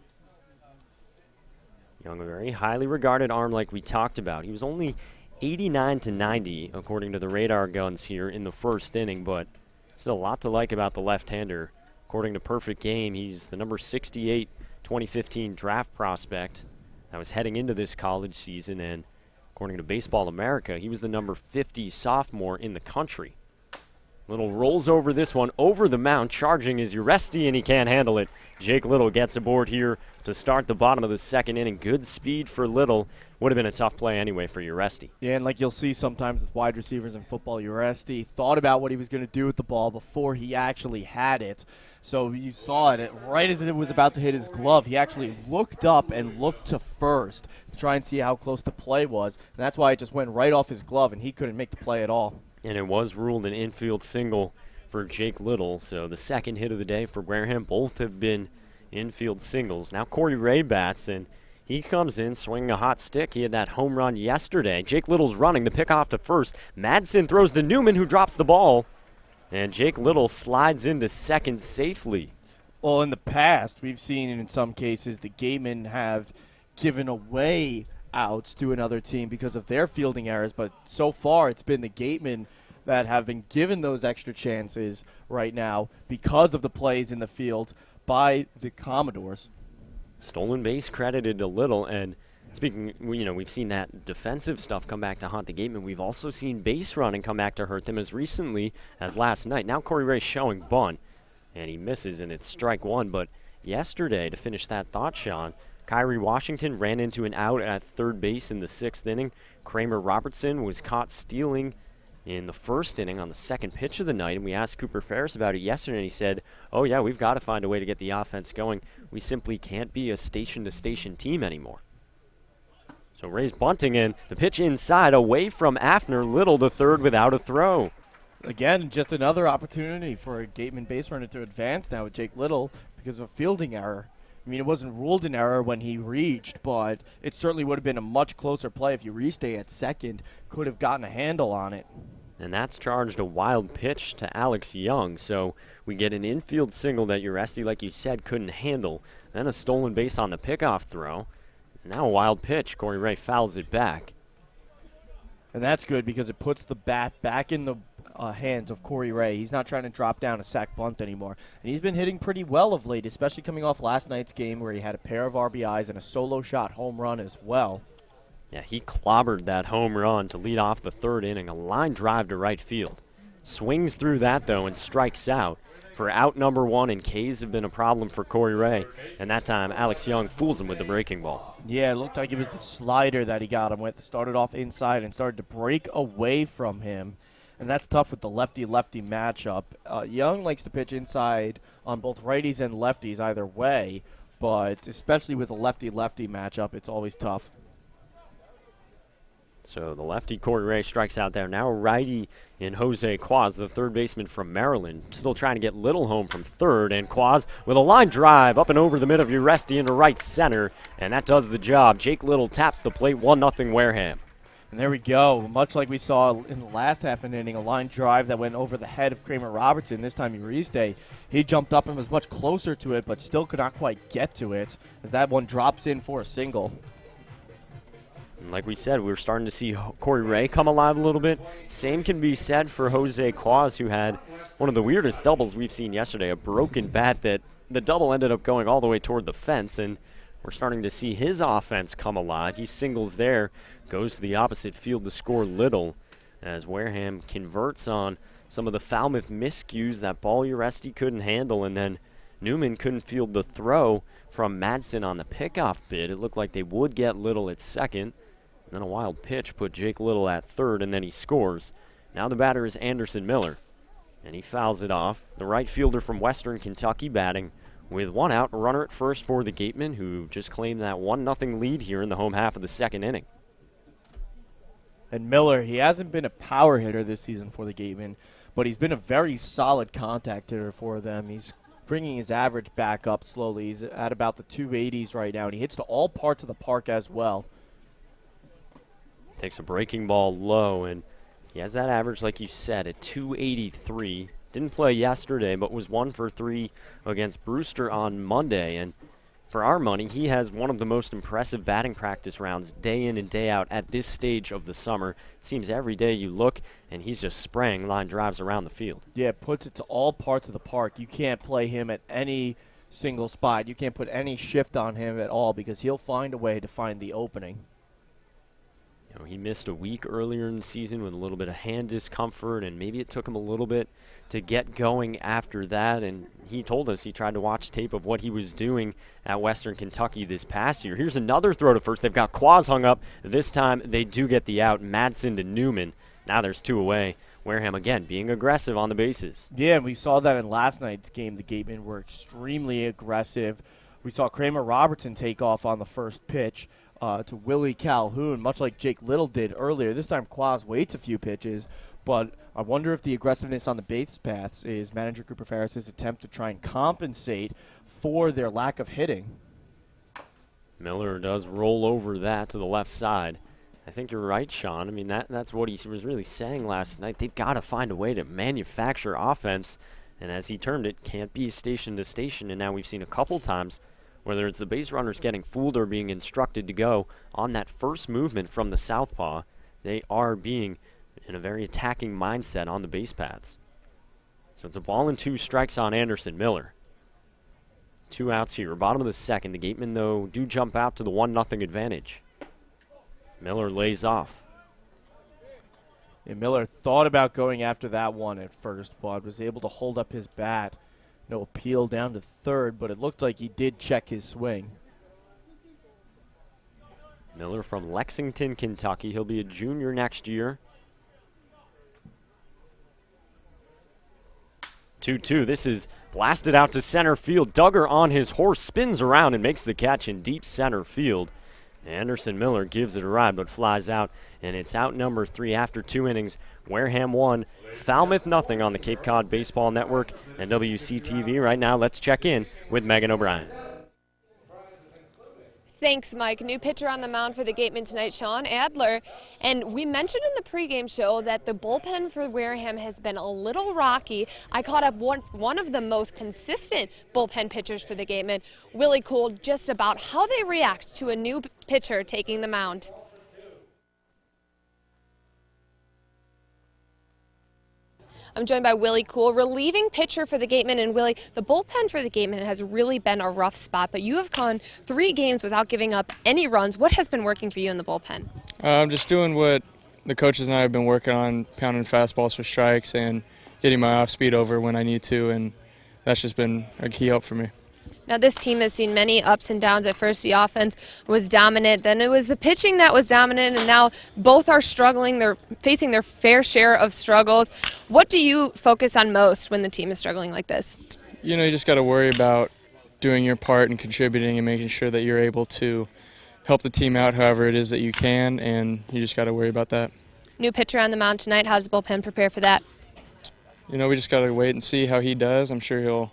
Young, a very highly regarded arm like we talked about. He was only 89 to 90, according to the radar guns here in the first inning, but still a lot to like about the left-hander. According to Perfect Game, he's the number 68 2015 draft prospect that was heading into this college season, and according to Baseball America, he was the number 50 sophomore in the country. Little rolls over this one, over the mound, charging is Uresti, and he can't handle it. Jake Little gets aboard here to start the bottom of the second inning. Good speed for Little. Would have been a tough play anyway for Uresti. Yeah, and like you'll see sometimes with wide receivers in football, Uresti thought about what he was going to do with the ball before he actually had it. So you saw it right as it was about to hit his glove. He actually looked up and looked to first to try and see how close the play was. And that's why it just went right off his glove, and he couldn't make the play at all. And it was ruled an infield single for Jake Little. So the second hit of the day for Wareham. Both have been infield singles. Now Corey Ray bats, and he comes in swinging a hot stick. He had that home run yesterday. Jake Little's running the pick off to first. Madsen throws to Newman, who drops the ball. And Jake Little slides into second safely. Well, in the past, we've seen in some cases the Gatemen have given away outs to another team because of their fielding errors, but so far it's been the Gatemen that have been given those extra chances right now because of the plays in the field by the Commodores. Stolen base credited to Little, and Speaking, we've seen that defensive stuff come back to haunt the Gatemen. We've also seen base running come back to hurt them as recently as last night. Now Corey Ray showing bunt, and he misses, and it's strike one. But yesterday, to finish that thought, Sean, Kyrie Washington ran into an out at third base in the 6th inning. Kramer Robertson was caught stealing in the 1st inning on the 2nd pitch of the night, and we asked Cooper Ferris about it yesterday, and he said, oh yeah, we've got to find a way to get the offense going. We simply can't be a station-to-station team anymore. So Ray's bunting in, the pitch inside, away from Afner, Little to third without a throw. Again, just another opportunity for a Gateman base runner to advance now with Jake Little because of a fielding error. I mean, it wasn't ruled an error when he reached, but it certainly would have been a much closer play if Uriste at second could have gotten a handle on it. And that's charged a wild pitch to Alex Young. So we get an infield single that Ureste, like you said, couldn't handle. Then a stolen base on the pickoff throw. Now a wild pitch. Corey Ray fouls it back. And that's good because it puts the bat back in the hands of Corey Ray. He's not trying to drop down a sac bunt anymore. And he's been hitting pretty well of late, especially coming off last night's game where he had a pair of RBIs and a solo shot home run as well. Yeah, he clobbered that home run to lead off the 3rd inning, a line drive to right field. Swings through that, though, and strikes out for out number 1, and Ks have been a problem for Corey Ray. And that time, Alex Young fools him with the breaking ball. Yeah, it looked like it was the slider that he got him with. Started off inside and started to break away from him. And that's tough with the lefty-lefty matchup. Young likes to pitch inside on both righties and lefties either way, but especially with a lefty-lefty matchup, it's always tough. So the lefty Corey Ray strikes out there. Now a righty in Jose Quaz, the third baseman from Maryland, still trying to get Little home from third. And Quaz with a line drive up and over the middle of Uresti into right center, and that does the job. Jake Little taps the plate, 1-0 Wareham. And there we go. Much like we saw in the last half an inning, a line drive that went over the head of Kramer Robertson. This time Uriste, he jumped up and was much closer to it, but still could not quite get to it as that one drops in for a single. And like we said, we're starting to see Corey Ray come alive a little bit. Same can be said for Jose Quaz, who had one of the weirdest doubles we've seen yesterday, a broken bat that the double ended up going all the way toward the fence, and we're starting to see his offense come alive. He singles there, goes to the opposite field to score Little, as Wareham converts on some of the Falmouth miscues. That ball Uresti couldn't handle, and then Newman couldn't field the throw from Madsen on the pickoff bid. It looked like they would get Little at second. Then a wild pitch put Jake Little at third, and then he scores. Now the batter is Anderson Miller, and he fouls it off. The right fielder from Western Kentucky batting with 1 out, a runner at first for the Gatemen, who just claimed that 1-0 lead here in the home half of the 2nd inning. And Miller, he hasn't been a power hitter this season for the Gatemen, but he's been a very solid contact hitter for them. He's bringing his average back up slowly. He's at about the 280s right now, and he hits to all parts of the park as well. Takes a breaking ball low, and he has that average, like you said, at 283. Didn't play yesterday, but was 1 for 3 against Brewster on Monday. And for our money, he has one of the most impressive batting practice rounds day in and day out at this stage of the summer. It seems every day you look, and he's just spraying line drives around the field. Yeah, puts it to all parts of the park. You can't play him at any single spot. You can't put any shift on him at all because he'll find a way to find the opening. You know, he missed a week earlier in the season with a little bit of hand discomfort, and maybe it took him a little bit to get going after that. And he told us he tried to watch tape of what he was doing at Western Kentucky this past year. Here's another throw to first. They've got Quaz hung up. This time they do get the out. Madsen to Newman. Now there's 2 away. Wareham again being aggressive on the bases. Yeah, and we saw that in last night's game. The Gatemen were extremely aggressive. We saw Kramer Robertson take off on the first pitch to Willie Calhoun, much like Jake Little did earlier. This time Quaz waits a few pitches, but I wonder if the aggressiveness on the base paths is manager Cooper Ferris' attempt to try and compensate for their lack of hitting. Miller does roll over that to the left side. I think you're right, Sean. I mean, that's what he was really saying last night. They've got to find a way to manufacture offense, and as he termed it, can't be station to station. And now we've seen a couple times, whether it's the base runners getting fooled or being instructed to go on that first movement from the southpaw, they are being in a very attacking mindset on the base paths. So it's a ball and 2 strikes on Anderson Miller. 2 outs here, bottom of the 2nd. The Gatemen, though, do jump out to the 1-0 advantage. Miller lays off. And Miller thought about going after that one at first, but was able to hold up his bat. No appeal down to third, but it looked like he did check his swing. Miller from Lexington, Kentucky. He'll be a junior next year. 2-2. This is blasted out to center field. Duggar on his horse spins around and makes the catch in deep center field. Anderson Miller gives it a ride but flies out, and it's out number 3 after 2 innings. Wareham 1, Falmouth nothing on the Cape Cod Baseball Network and WCTV. Right now, let's check in with Megan O'Brien. Thanks, Mike. New pitcher on the mound for the Gatemen tonight, Sean Adler. And we mentioned in the pregame show that the bullpen for Wareham has been a little rocky. I caught up one of the most consistent bullpen pitchers for the Gatemen, Willie Cool, just about how they react to a new pitcher taking the mound. I'm joined by Willie Cool, relieving pitcher for the Gatemen. And Willie, the bullpen for the Gatemen has really been a rough spot, but you have gone 3 games without giving up any runs. What has been working for you in the bullpen? I'm just doing what the coaches and I have been working on, pounding fastballs for strikes and getting my off speed over when I need to, and that's just been a key help for me. Now, this team has seen many ups and downs. At first, the offense was dominant. Then it was the pitching that was dominant, and now both are struggling. They're facing their fair share of struggles. What do you focus on most when the team is struggling like this? You know, you just got to worry about doing your part and contributing and making sure that you're able to help the team out however it is that you can, and you just got to worry about that. New pitcher on the mound tonight. How does the bullpen prepare for that? You know, we just got to wait and see how he does. I'm sure he'll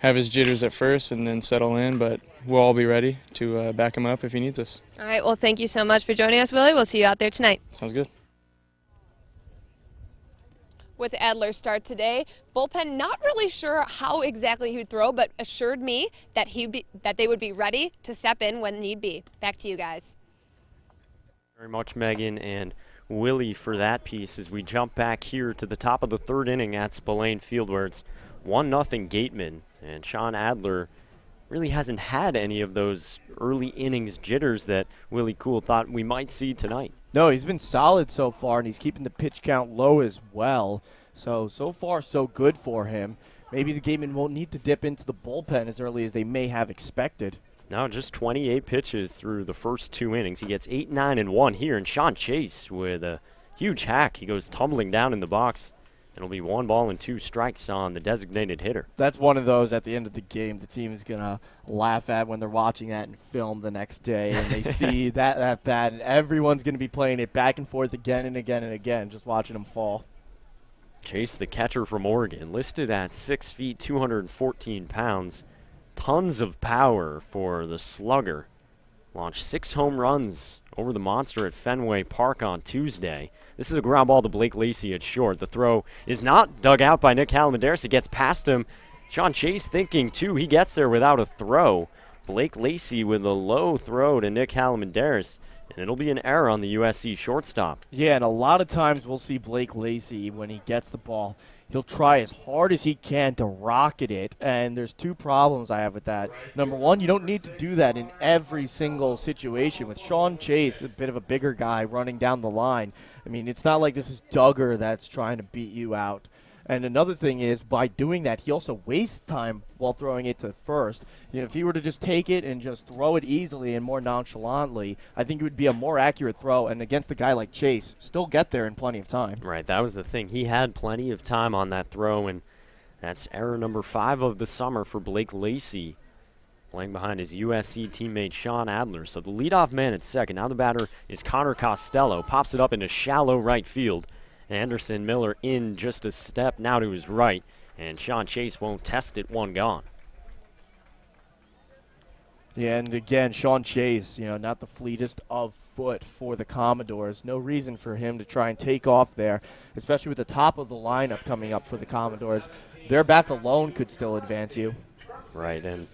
have his jitters at first and then settle in, but we'll all be ready to back him up if he needs us. All right, well, thank you so much for joining us, Willie. We'll see you out there tonight. Sounds good. With Adler's start today, bullpen not really sure how exactly he would throw, but assured me that they would be ready to step in when need be. Back to you guys. Very much, Megan and Willie, for that piece as we jump back here to the top of the 3rd inning at Spillane Field, where it's 1-0 Gatemen. And Sean Adler really hasn't had any of those early innings jitters that Willie Cool thought we might see tonight. No, he's been solid so far, and he's keeping the pitch count low as well. So far, so good for him. Maybe the Gatemen won't need to dip into the bullpen as early as they may have expected. Now just 28 pitches through the first 2 innings. He gets 8, 9, and 1 here, and Sean Chase with a huge hack. He goes tumbling down in the box. It'll be 1 ball and 2 strikes on the designated hitter. That's one of those at the end of the game the team is going to laugh at when they're watching that in film the next day and they see that bat, and everyone's going to be playing it back and forth again and again and again, just watching him fall. Chase, the catcher from Oregon, listed at 6 feet, 214 pounds. Tons of power for the slugger. Launched 6 home runs over the monster at Fenway Park on Tuesday. This is a ground ball to Blake Lacey at short. The throw is not dug out by Nick Calamandaris. It gets past him. Sean Chase thinking, too. He gets there without a throw. Blake Lacey with a low throw to Nick Calamandaris. And it'll be an error on the USC shortstop. Yeah, and a lot of times we'll see Blake Lacey, when he gets the ball, he'll try as hard as he can to rocket it, and there's 2 problems I have with that. Number one, you don't need to do that in every single situation. With Sean Chase, a bit of a bigger guy running down the line, I mean, it's not like this is Duggar that's trying to beat you out. And another thing is, by doing that, he also wastes time while throwing it to first. You know, if he were to just take it and just throw it easily and more nonchalantly, I think it would be a more accurate throw, and against a guy like Chase, still get there in plenty of time. Right, that was the thing. He had plenty of time on that throw, and that's error number 5 of the summer for Blake Lacey, playing behind his USC teammate Sean Adler. So the leadoff man at second. Now the batter is Connor Costello. Pops it up into shallow right field. Anderson Miller in just a step now to his right, and Sean Chase won't test it. 1 gone. Yeah, and again, Sean Chase, not the fleetest of foot for the Commodores. No reason for him to try and take off there, especially with the top of the lineup coming up for the Commodores. Their bats alone could still advance you. Right, and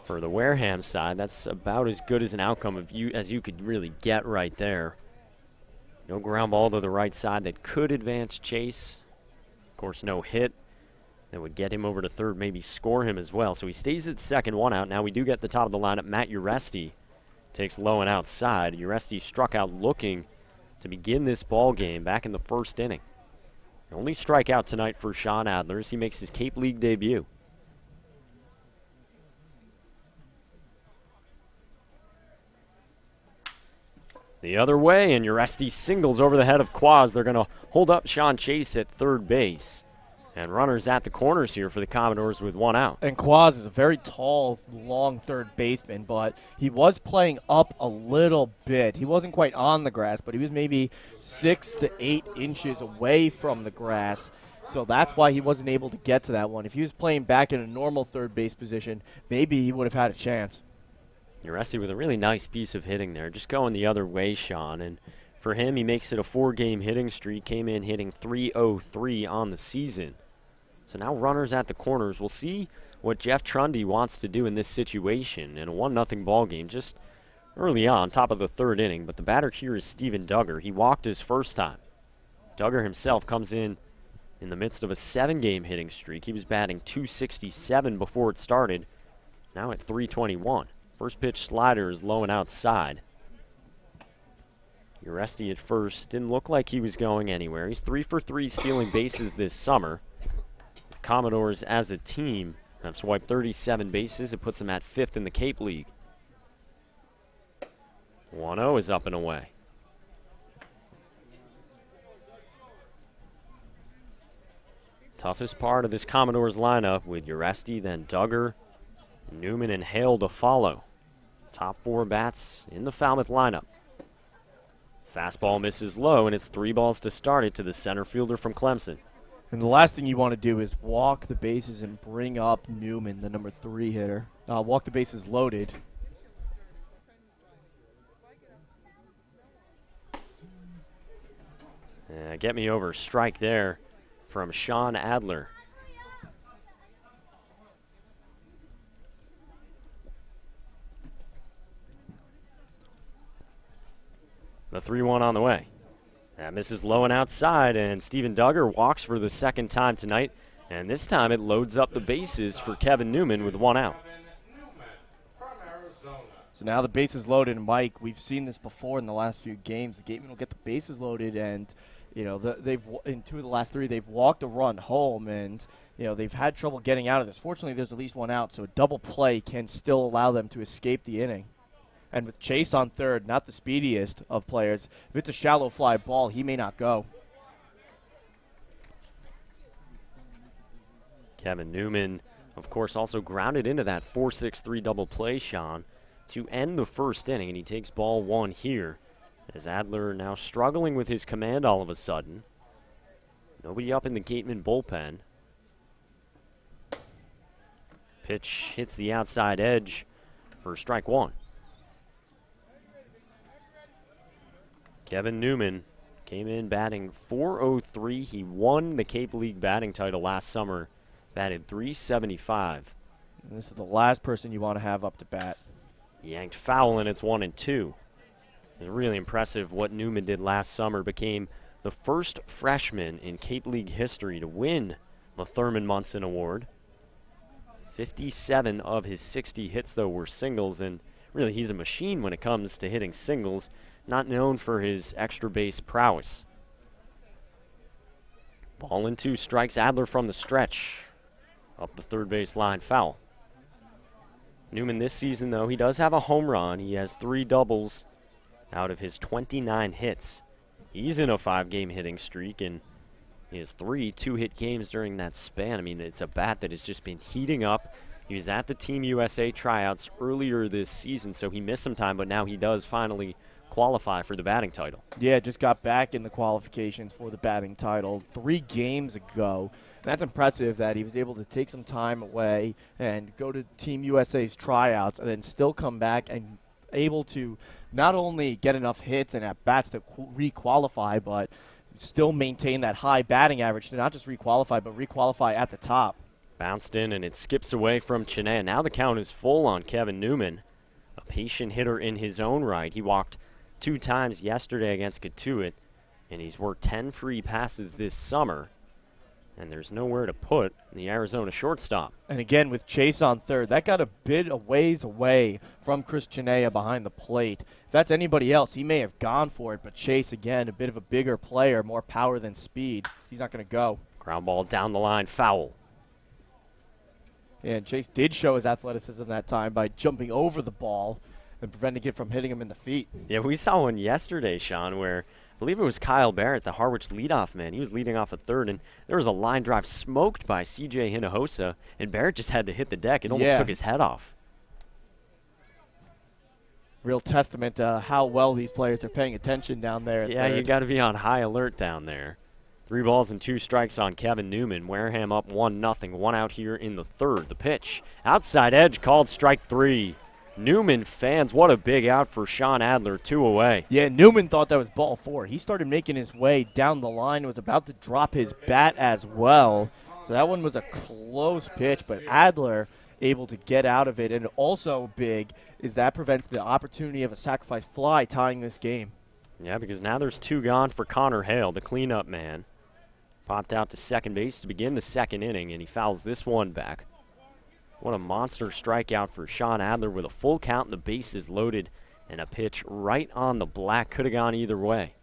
for the Wareham side, that's about as good as an outcome as you could really get right there. No ground ball to the right side that could advance Chase. Of course, no hit that would get him over to third, maybe score him as well. So he stays at second, 1 out. Now we do get the top of the lineup, Matt Uresti, Takes low and outside. Uresti struck out looking to begin this ball game back in the first inning. The only strikeout tonight for Sean Adler as he makes his Cape League debut. The other way, and Uresti singles over the head of Quaz. They're going to hold up Sean Chase at third base. And runners at the corners here for the Commodores with one out. And Quaz is a very tall, long third baseman, but he was playing up a little bit. He wasn't quite on the grass, but he was maybe 6 to 8 inches away from the grass. So that's why he wasn't able to get to that one. If he was playing back in a normal third base position, maybe he would have had a chance. Uresti with a really nice piece of hitting there. Just going the other way, Sean. And for him, he makes it a 4-game hitting streak. Came in hitting .303 on the season. So now runners at the corners. We'll see what Jeff Trundy wants to do in this situation in a 1-0 ball game just early on, top of the third inning. But the batter here is Steven Duggar. He walked his first time. Duggar himself comes in the midst of a 7-game hitting streak. He was batting .267 before it started, now at .321. First pitch slider is low and outside. Uresti at first didn't look like he was going anywhere. He's 3 for 3 stealing bases this summer. The Commodores as a team have swiped 37 bases. It puts them at 5th in the Cape League. 1-0 is up and away. Toughest part of this Commodores lineup with Uresti, then Duggar, Newman, and Hale to follow. Top 4 bats in the Falmouth lineup. Fastball misses low, and it's 3 balls to start it to the center fielder from Clemson. And the last thing you want to do is walk the bases and bring up Newman, the number 3 hitter. Walk the bases loaded. Get me over strike there from Sean Adler. The 3-1 on the way. That misses low and outside, and Steven Duggar walks for the second time tonight, and this time it loads up the bases for Kevin Newman with 1 out. So now the bases loaded, and Mike, we've seen this before in the last few games. The Gatemen will get the bases loaded, and you know they've in 2 of the last 3 they've walked a run home, and you know they've had trouble getting out of this. Fortunately, there's at least 1 out, so a double play can still allow them to escape the inning. And with Chase on third, not the speediest of players, if it's a shallow fly ball, he may not go. Kevin Newman, of course, also grounded into that 4-6-3 double play, Sean, to end the first inning, and he takes ball 1 here. As Adler now struggling with his command all of a sudden. Nobody up in the Gatemen bullpen. Pitch hits the outside edge for strike 1. Kevin Newman came in batting .403. He won the Cape League batting title last summer, batted .375. And this is the last person you want to have up to bat. Yanked foul, and it's 1-2. It's really impressive what Newman did last summer. Became the first freshman in Cape League history to win the Thurman Munson Award. 57 of his 60 hits, though, were singles, and really he's a machine when it comes to hitting singles. Not known for his extra base prowess. Ball and 2 strikes. Adler from the stretch. Up the third base line, foul. Newman this season, though, he does have a home run. He has 3 doubles out of his 29 hits. He's in a 5-game hitting streak, and he has 3 2-hit games during that span. I mean, it's a bat that has just been heating up. He was at the Team USA tryouts earlier this season, so he missed some time, but now he does finally qualify for the batting title. Yeah, just got back in the qualifications for the batting title 3 games ago. That's impressive that he was able to take some time away and go to Team USA's tryouts and then still come back and able to not only get enough hits and at-bats to re-qualify, but still maintain that high batting average to not just re-qualify, but re-qualify at the top. Bounced in, and it skips away from Chinea. Now the count is full on Kevin Newman, a patient hitter in his own right. He walked 2 times yesterday against Katuitt, and he's worked 10 free passes this summer. And there's nowhere to put the Arizona shortstop. And again, with Chase on third, that got a bit a ways away from Chris Chinea behind the plate. If that's anybody else, he may have gone for it, but Chase, again, a bit of a bigger player, more power than speed. He's not going to go. Ground ball down the line, foul. Yeah, and Chase did show his athleticism that time by jumping over the ball and preventing it from hitting him in the feet. Yeah, we saw one yesterday, Sean, where I believe it was Kyle Barrett, the Harwich leadoff man. He was leading off at third, and there was a line drive smoked by C.J. Hinojosa, and Barrett just had to hit the deck. It almost took his head off. Real testament to how well these players are paying attention down there. Yeah, you got to be on high alert down there. 3 balls and 2 strikes on Kevin Newman. Wareham up 1-0. 1 out here in the third. The pitch. Outside edge called strike 3. Newman fans, what a big out for Sean Adler, 2 away. Yeah, Newman thought that was ball 4. He started making his way down the line, was about to drop his bat as well. So that one was a close pitch, but Adler able to get out of it. And also big is that prevents the opportunity of a sacrifice fly tying this game. Yeah, because now there's 2 gone for Connor Hale, the cleanup man. Popped out to second base to begin the second inning, and he fouls this one back. What a monster strikeout for Sean Adler with a full count and the bases loaded, and a pitch right on the black. Could have gone either way.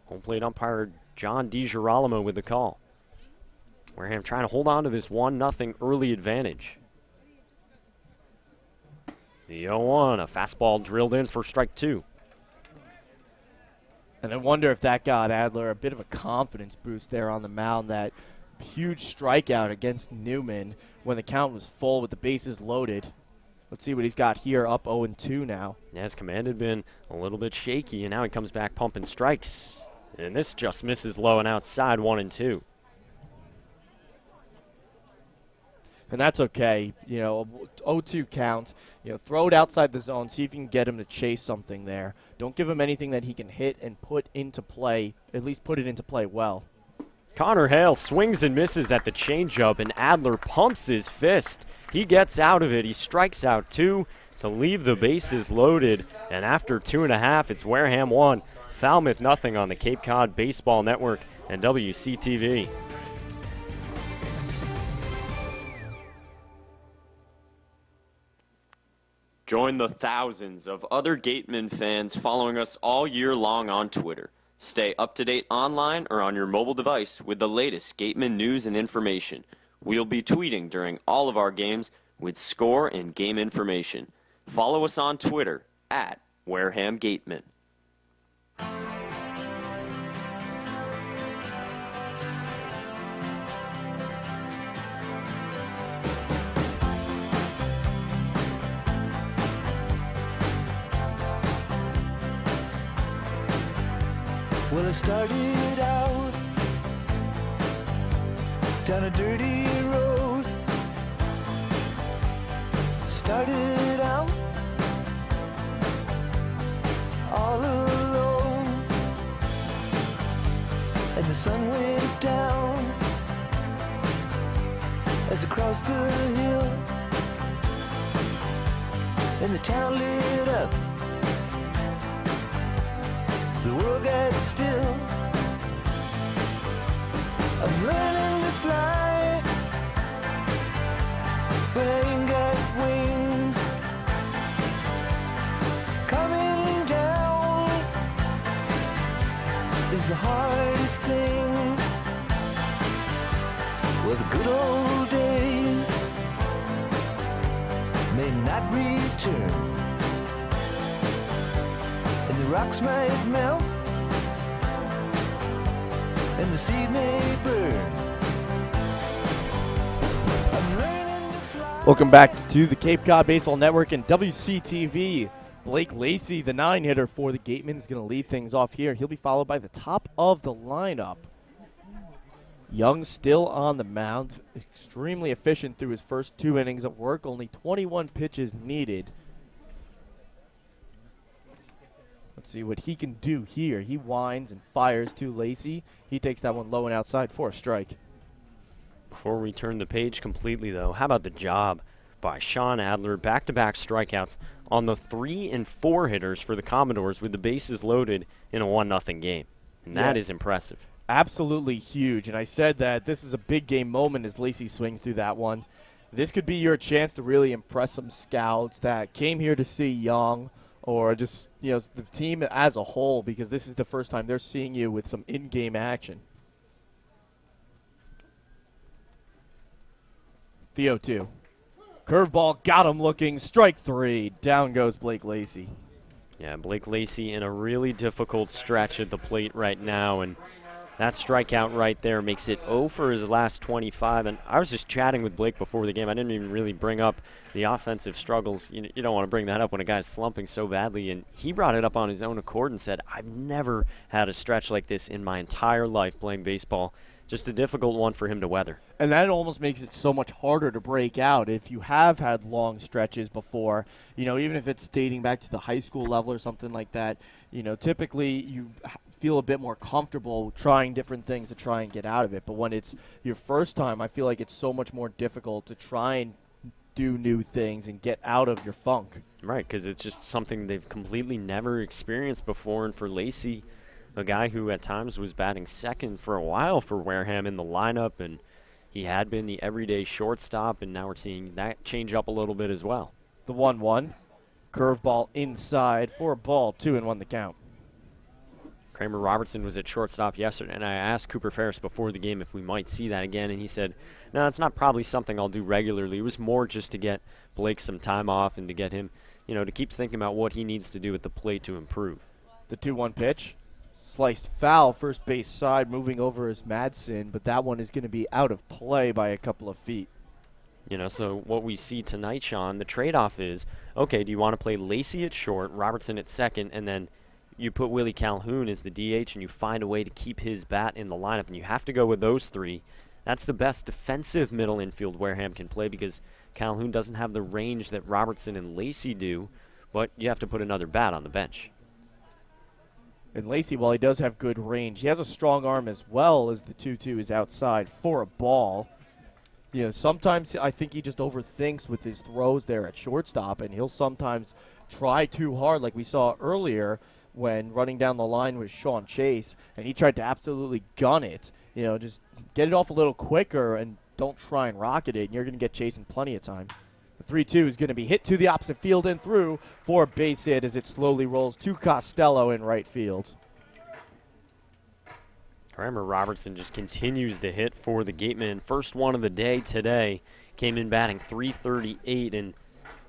Home plate umpire John DiGirolamo with the call. Wareham trying to hold on to this 1-0 early advantage. The 0-1, a fastball drilled in for strike 2. And I wonder if that got Adler a bit of a confidence boost there on the mound. That huge strikeout against Newman when the count was full with the bases loaded. Let's see what he's got here, up 0-2 now. Yeah, his command had been a little bit shaky, and now he comes back pumping strikes. And this just misses low and outside, 1-2. And that's okay. You know, 0-2 count. You know, throw it outside the zone, see if you can get him to chase something there. Don't give him anything that he can hit and put into play, at least put it into play well. Connor Hale swings and misses at the changeup, and Adler pumps his fist. He gets out of it. He strikes out 2 to leave the bases loaded. And after 2.5, it's Wareham 1, Falmouth 0 on the Cape Cod Baseball Network and WCTV. Join the thousands of other Gatemen fans following us all year long on Twitter. Stay up to date online or on your mobile device with the latest Gatemen news and information. We'll be tweeting during all of our games with score and game information. Follow us on Twitter at Wareham Gatemen. Well, I started out down a dirty road. Started out all alone, and the sun went down as I crossed the hill, and the town lit up. The world got still. I'm learning to fly, but I ain't got wings. Coming down is the hardest thing. Well, the good old days may not return, and the rocks might melt, and the seed may burn. I'm learning to fly. Welcome back to the Cape Cod Baseball Network and WCTV. Blake Lacey, the 9-hitter for the Gatemen, is going to lead things off here. He'll be followed by the top of the lineup. Young still on the mound, extremely efficient through his first 2 innings of work, only 21 pitches needed. Let's see what he can do here. He winds and fires to Lacey. He takes that one low and outside for a strike. Before we turn the page completely, though, how about the job by Sean Adler? Back-to-back strikeouts on the 3 and 4 hitters for the Commodores with the bases loaded in a 1-0 game. And that is impressive. Absolutely huge, and I said that this is a big game moment as Lacey swings through that one. This could be your chance to really impress some scouts that came here to see Young, or just, the team as a whole, because this is the first time they're seeing you with some in-game action. The 0-2. Curveball got him looking. Strike 3. Down goes Blake Lacey. Yeah, Blake Lacey in a really difficult stretch at the plate right now, and that strikeout right there makes it 0 for his last 25. And I was just chatting with Blake before the game. I didn't even really bring up the offensive struggles. You don't want to bring that up when a guy's slumping so badly. And he brought it up on his own accord and said, I've never had a stretch like this in my entire life playing baseball. Just a difficult one for him to weather. And that almost makes it so much harder to break out if you have had long stretches before, even if it's dating back to the high school level or something like that. Typically you feel a bit more comfortable trying different things to try and get out of it. But when it's your first time, I feel like it's so much more difficult to try and do new things and get out of your funk. Right, because it's just something they've completely never experienced before. And for Lacey, a guy who at times was batting second for a while for Wareham in the lineup, and he had been the everyday shortstop, and now we're seeing that change up a little bit as well. The 1-1. Curveball inside for a ball, 2-1 the count. Kramer Robertson was at shortstop yesterday, and I asked Cooper Ferris before the game if we might see that again, and he said, no, it's not probably something I'll do regularly. It was more just to get Blake some time off and to get him, to keep thinking about what he needs to do at the plate to improve. The 2-1 pitch. Sliced foul, first base side, moving over is Madsen, but that one is going to be out of play by a couple of feet. So what we see tonight, Sean, the trade-off is, okay, do you want to play Lacey at short, Robertson at second, and then you put Willie Calhoun as the DH and you find a way to keep his bat in the lineup, and you have to go with those three. That's the best defensive middle infield Wareham can play because Calhoun doesn't have the range that Robertson and Lacey do, but you have to put another bat on the bench. And Lacey, while he does have good range, he has a strong arm as well as the 2-2 is outside for a ball. Sometimes I think he just overthinks with his throws there at shortstop, and he'll sometimes try too hard like we saw earlier when running down the line with Sean Chase, and he tried to absolutely gun it. Just get it off a little quicker and don't try and rocket it, and you're going to get Chase in plenty of time. The 3-2 is going to be hit to the opposite field and through for a base hit as it slowly rolls to Costello in right field. Kramer Robertson just continues to hit for the Gatemen. First one of the day today. Came in batting .338, and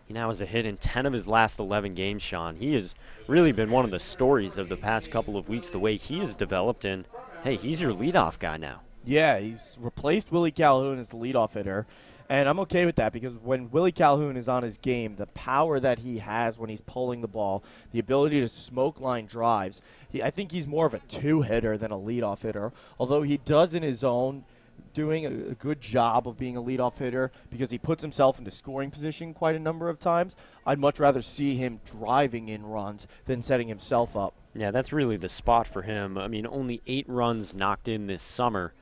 he now has a hit in 10 of his last 11 games, Sean. He has really been one of the stories of the past couple of weeks, the way he has developed, and, hey, he's your leadoff guy now. Yeah, he's replaced Willie Calhoun as the leadoff hitter. And I'm okay with that because when Willie Calhoun is on his game, the power that he has when he's pulling the ball, the ability to smoke line drives, I think he's more of a two-hitter than a leadoff hitter, although he does in his own doing a good job of being a leadoff hitter because he puts himself into scoring position quite a number of times. I'd much rather see him driving in runs than setting himself up. Yeah, that's really the spot for him. I mean, only 8 runs knocked in this summer.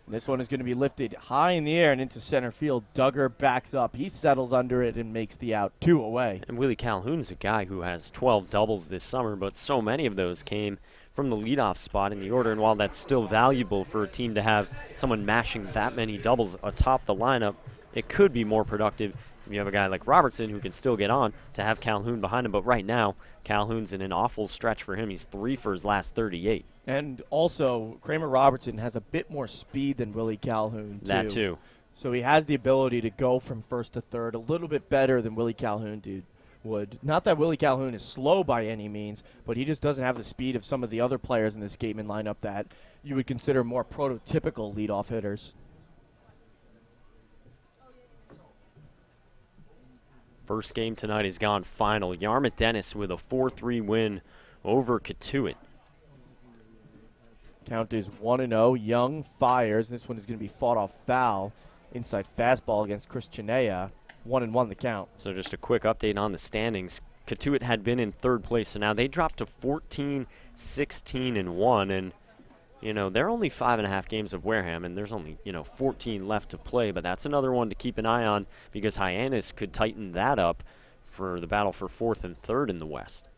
This one is going to be lifted high in the air and into center field. Duggar backs up. He settles under it and makes the out, 2 away. And Willie Calhoun's a guy who has 12 doubles this summer, but so many of those came from the leadoff spot in the order. And while that's still valuable for a team to have someone mashing that many doubles atop the lineup, it could be more productive if you have a guy like Robertson who can still get on to have Calhoun behind him. But right now, Calhoun's in an awful stretch for him. He's 3 for his last 38. And also, Kramer Robertson has a bit more speed than Willie Calhoun, too. That, too. So he has the ability to go from first to third a little bit better than Willie Calhoun would. Not that Willie Calhoun is slow by any means, but he just doesn't have the speed of some of the other players in this Gatemen lineup that you would consider more prototypical leadoff hitters. First game tonight has gone final. Yarmouth Dennis with a 4-3 win over Catuit. Count is 1-0. Young fires. This one is going to be fought off foul. Inside fastball against Chris Chinea. 1-1 the count. So just a quick update on the standings. Catuit had been in third place, so now they dropped to 14, 16, and 1. And, they're only 5.5 games of Wareham, and there's only, 14 left to play. But that's another one to keep an eye on because Hyannis could tighten that up for the battle for 4th and 3rd in the West.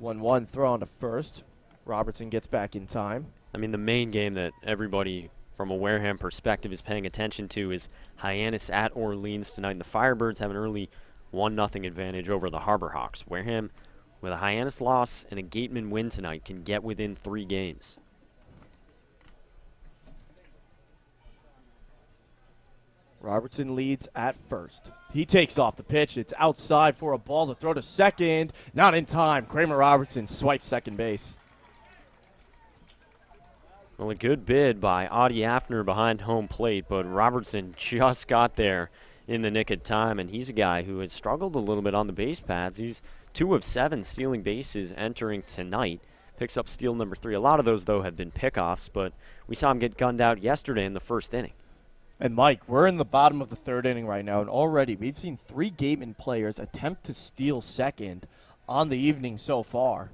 1-1 throw on to first. Robertson gets back in time. I mean, the main game that everybody from a Wareham perspective is paying attention to is Hyannis at Orleans tonight. And the Firebirds have an early 1-0 advantage over the Harbor Hawks. Wareham, with a Hyannis loss and a Gatemen win tonight, can get within 3 games. Robertson leads at first. He takes off the pitch. It's outside for a ball to throw to second. Not in time. Kramer Robertson swipes second base. Well, a good bid by Audie Afner behind home plate, but Robertson just got there in the nick of time, and he's a guy who has struggled a little bit on the base paths. He's 2 of 7 stealing bases entering tonight. Picks up steal number 3. A lot of those, though, have been pickoffs, but we saw him get gunned out yesterday in the first inning. And Mike, we're in the bottom of the 3rd inning right now, and already we've seen 3 Gatemen players attempt to steal second on the evening so far.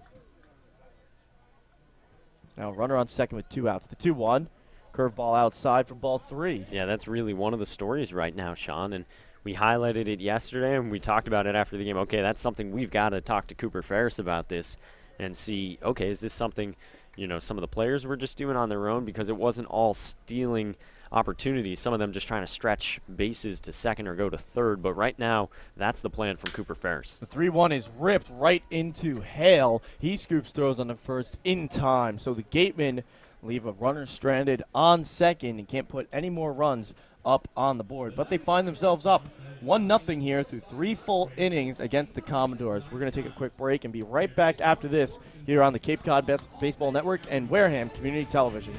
Now runner on second with 2 outs. The 2-1, curveball outside for ball 3. Yeah, that's really one of the stories right now, Sean, and we highlighted it yesterday, and we talked about it after the game. Okay, that's something we've got to talk to Cooper Ferris about this and see, okay, is this something, you know, some of the players were just doing on their own, because it wasn't all stealing opportunities, some of them just trying to stretch bases to second or go to third, but right now that's the plan from Cooper Ferris. The 3-1 is ripped right into Hale. He scoops throws on the first in time, so the Gatemen leave a runner stranded on second and can't put any more runs up on the board, but they find themselves up 1-0 here through 3 full innings against the Commodores. We're going to take a quick break and be right back after this here on the Cape Cod Baseball Network and Wareham Community Television.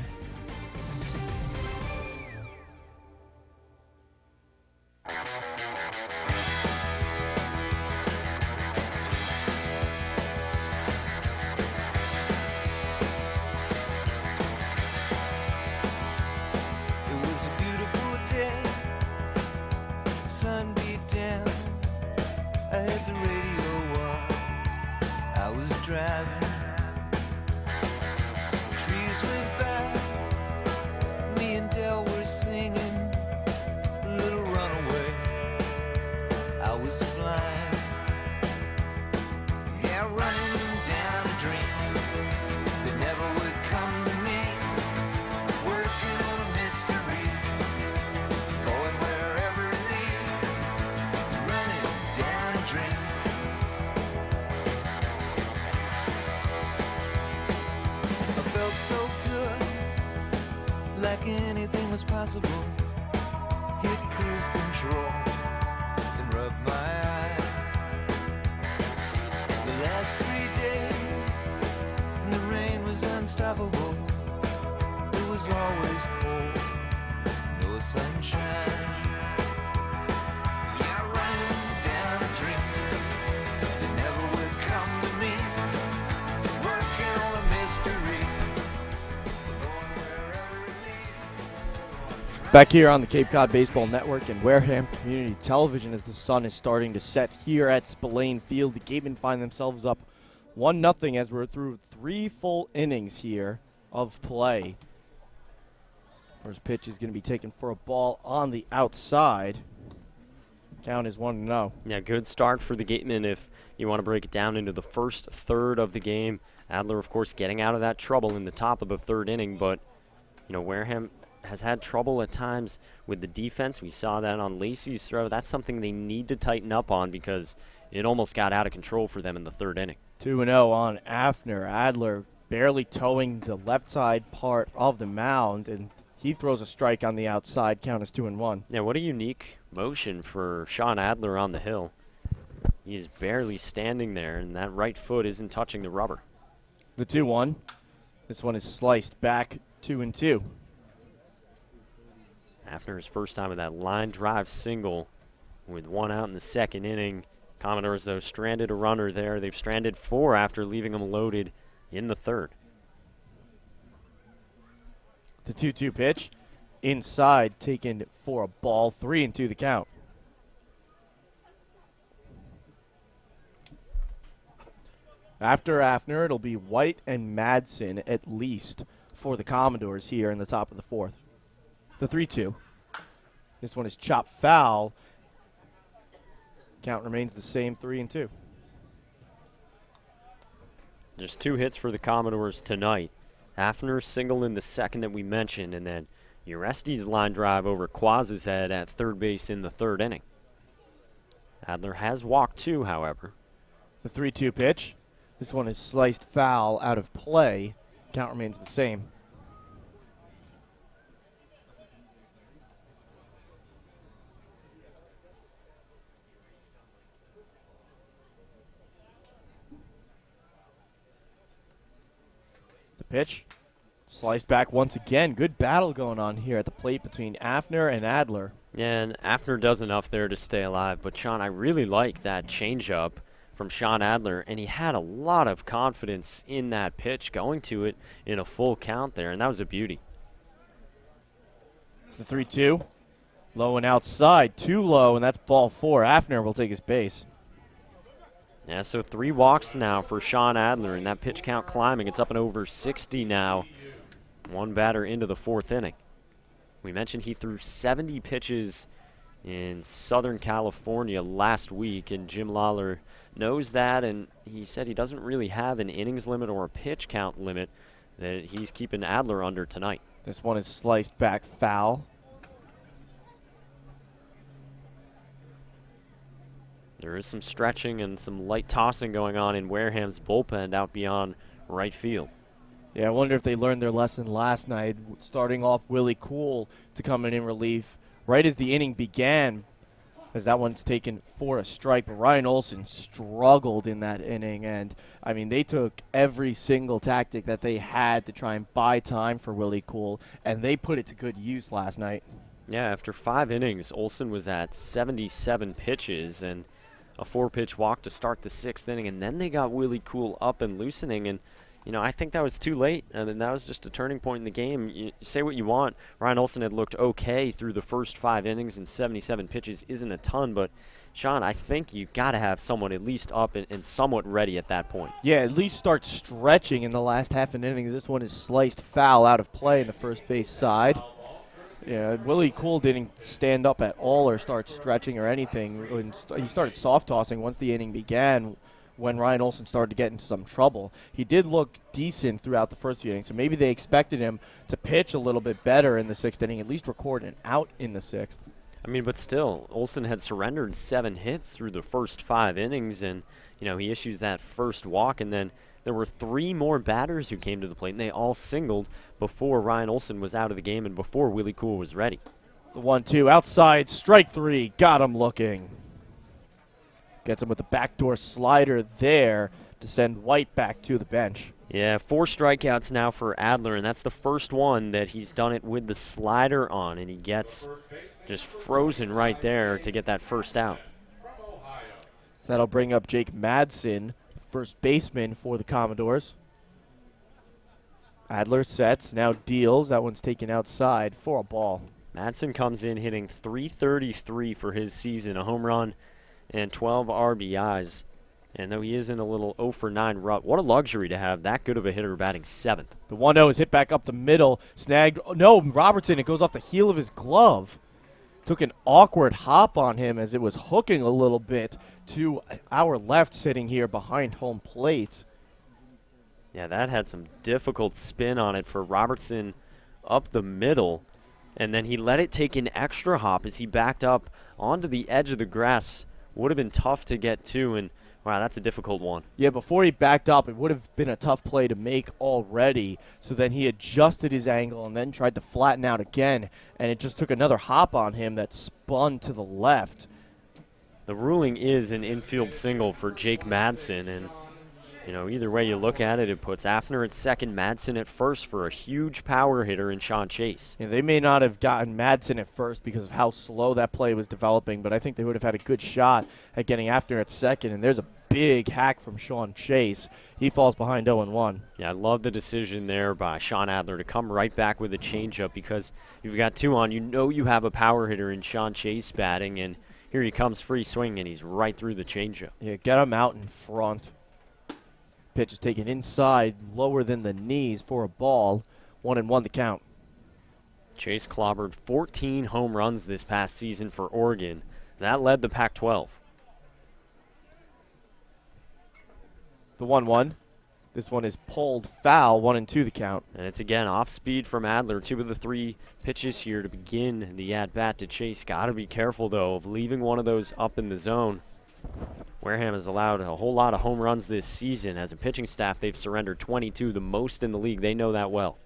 Back here on the Cape Cod Baseball Network and Wareham Community Television as the sun is starting to set here at Spillane Field. The Gatemen find themselves up 1-0 as we're through 3 full innings here of play. First pitch is going to be taken for a ball on the outside. Count is 1-0. Yeah, good start for the Gatemen if you want to break it down into the first third of the game. Adler, of course, getting out of that trouble in the top of the 3rd inning, but, you know, Wareham has had trouble at times with the defense. We saw that on Lacey's throw. That's something they need to tighten up on because it almost got out of control for them in the 3rd inning. 2-0 on Afner. Adler barely towing the left side part of the mound, and he throws a strike on the outside. Count is 2-1. Yeah, what a unique motion for Sean Adler on the hill. He's barely standing there, and that right foot isn't touching the rubber. The 2-1. This one is sliced back 2-2. After his first time with that line drive single with 1 out in the 2nd inning. Commodores, though, stranded a runner there. They've stranded 4 after leaving them loaded in the 3rd. The 2-2 pitch inside, taken for a ball. 3-2 the count. After Afner, it'll be White and Madsen at least for the Commodores here in the top of the 4th. The 3-2. This one is chopped foul. Count remains the same, 3-2. Just 2 hits for the Commodores tonight. Hafner single in the second that we mentioned, and then Uresti's line drive over Quaz's head at third base in the 3rd inning. Adler has walked 2, however. The 3-2 pitch. This one is sliced foul out of play. Count remains the same. The pitch. Sliced back once again. Good battle going on here at the plate between Hafner and Adler. Yeah, and Hafner does enough there to stay alive. But, Sean, I really like that changeup from Sean Adler, and he had a lot of confidence in that pitch, going to it in a full count there, and that was a beauty. The 3-2. Low and outside. Too low, and that's ball 4. Hafner will take his base. Yeah, so 3 walks now for Sean Adler, and that pitch count climbing. It's up and over 60 now. 1 batter into the 4th inning. We mentioned he threw 70 pitches in Southern California last week, and Jim Lawler knows that, and he said he doesn't really have an innings limit or a pitch count limit that he's keeping Adler under tonight. This one is sliced back foul. There is some stretching and some light tossing going on in Wareham's bullpen out beyond right field. Yeah, I wonder if they learned their lesson last night, starting off Willie Cool to come in relief right as the inning began, as that one's taken for a strike. But Ryan Olson struggled in that inning, and, I mean, they took every single tactic that they had to try and buy time for Willie Cool, and they put it to good use last night. Yeah, after 5 innings, Olson was at 77 pitches and a 4-pitch walk to start the 6th inning, and then they got Willie Cool up and loosening, and you know, I think that was too late, and that was just a turning point in the game. You say what you want. Ryan Olson had looked okay through the first 5 innings, and 77 pitches isn't a ton, but, Sean, I think you've got to have someone at least up and somewhat ready at that point. Yeah, at least start stretching in the last half an inning. This one is sliced foul out of play in the first base side. Yeah, Willie Cool didn't stand up at all or start stretching or anything. He started soft tossing once the inning began, when Ryan Olson started to get into some trouble. He did look decent throughout the first few innings, so maybe they expected him to pitch a little bit better in the 6th inning, at least record an out in the 6th. I mean, but still, Olson had surrendered 7 hits through the first 5 innings, and, you know, he issues that first walk, and then there were 3 more batters who came to the plate, and they all singled before Ryan Olson was out of the game and before Willie Cool was ready. The 1-2 outside, strike 3, got him looking. Gets him with the backdoor slider there to send White back to the bench. Yeah, 4 strikeouts now for Adler, and that's the first one that he's done it with the slider on, and he gets just frozen right there to get that first out. So that'll bring up Jake Madsen, first baseman for the Commodores. Adler sets, now deals. That one's taken outside for a ball. Madsen comes in hitting .333 for his season, a home run and 12 RBIs. And though he is in a little 0 for 9 rut, what a luxury to have that good of a hitter batting 7th. The 1-0 is hit back up the middle, snagged. Oh, no, Robertson, it goes off the heel of his glove. Took an awkward hop on him as it was hooking a little bit to our left, sitting here behind home plate. Yeah, that had some difficult spin on it for Robertson up the middle. And then he let it take an extra hop as he backed up onto the edge of the grass. Would have been tough to get to, and wow, that's a difficult one. Yeah, before he backed up, it would have been a tough play to make already. So then he adjusted his angle and then tried to flatten out again, and it just took another hop on him that spun to the left. The ruling is an infield single for Jake Madsen, and you know, either way you look at it, it puts Hafner at second, Madsen at first for a huge power hitter in Sean Chase. Yeah, they may not have gotten Madsen at first because of how slow that play was developing, but I think they would have had a good shot at getting Hafner at second, and there's a big hack from Sean Chase. He falls behind 0-1. Yeah, I love the decision there by Sean Adler to come right back with a changeup, because you've got 2 on, you know you have a power hitter in Sean Chase batting, and here he comes free swing, and he's right through the changeup. Yeah, get him out in front. Pitch is taken inside, lower than the knees for a ball. 1-1 the count. Chase clobbered 14 home runs this past season for Oregon. That led the Pac-12. The 1-1. This one is pulled foul, 1-2 the count. And it's again off speed from Adler. 2 of the 3 pitches here to begin the at-bat to Chase. Got to be careful, though, of leaving one of those up in the zone. Wareham has allowed a whole lot of home runs this season. As a pitching staff, they've surrendered 22, the most in the league. They know that well.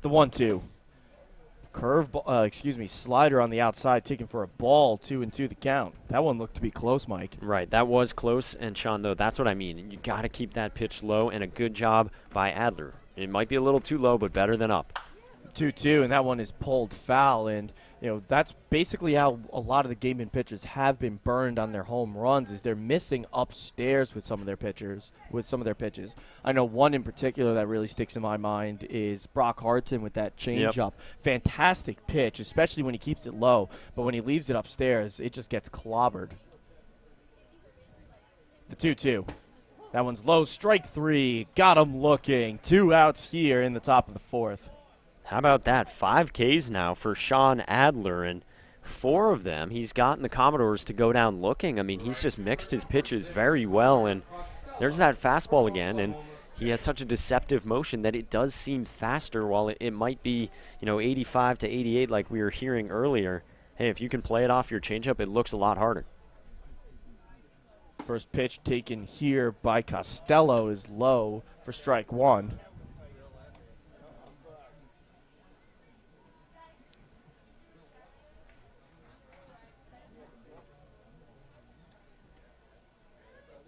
The 1-2. Slider on the outside, taken for a ball, 2-2 the count. That one looked to be close, Mike. Right, that was close, and Sean, though, that's what I mean. You got to keep that pitch low, and a good job by Adler. It might be a little too low, but better than up. 2-2, and that one is pulled foul, and that's basically how a lot of the Gatemen pitchers have been burned on their home runs, is they're missing upstairs with some of their pitches. I know one in particular that really sticks in my mind is Brock Harton with that changeup. Yep. Fantastic pitch, especially when he keeps it low, but when he leaves it upstairs, it just gets clobbered. The 2-2. That one's low, strike 3. Got him looking. 2 outs here in the top of the 4th. How about that? 5 Ks now for Sean Adler, and 4 of them he's gotten the Commodores to go down looking. I mean, he's just mixed his pitches very well, and there's that fastball again, and he has such a deceptive motion that it does seem faster while it might be, 85 to 88 like we were hearing earlier. Hey, if you can play it off your changeup, it looks a lot harder. First pitch taken here by Costello is low for strike 1.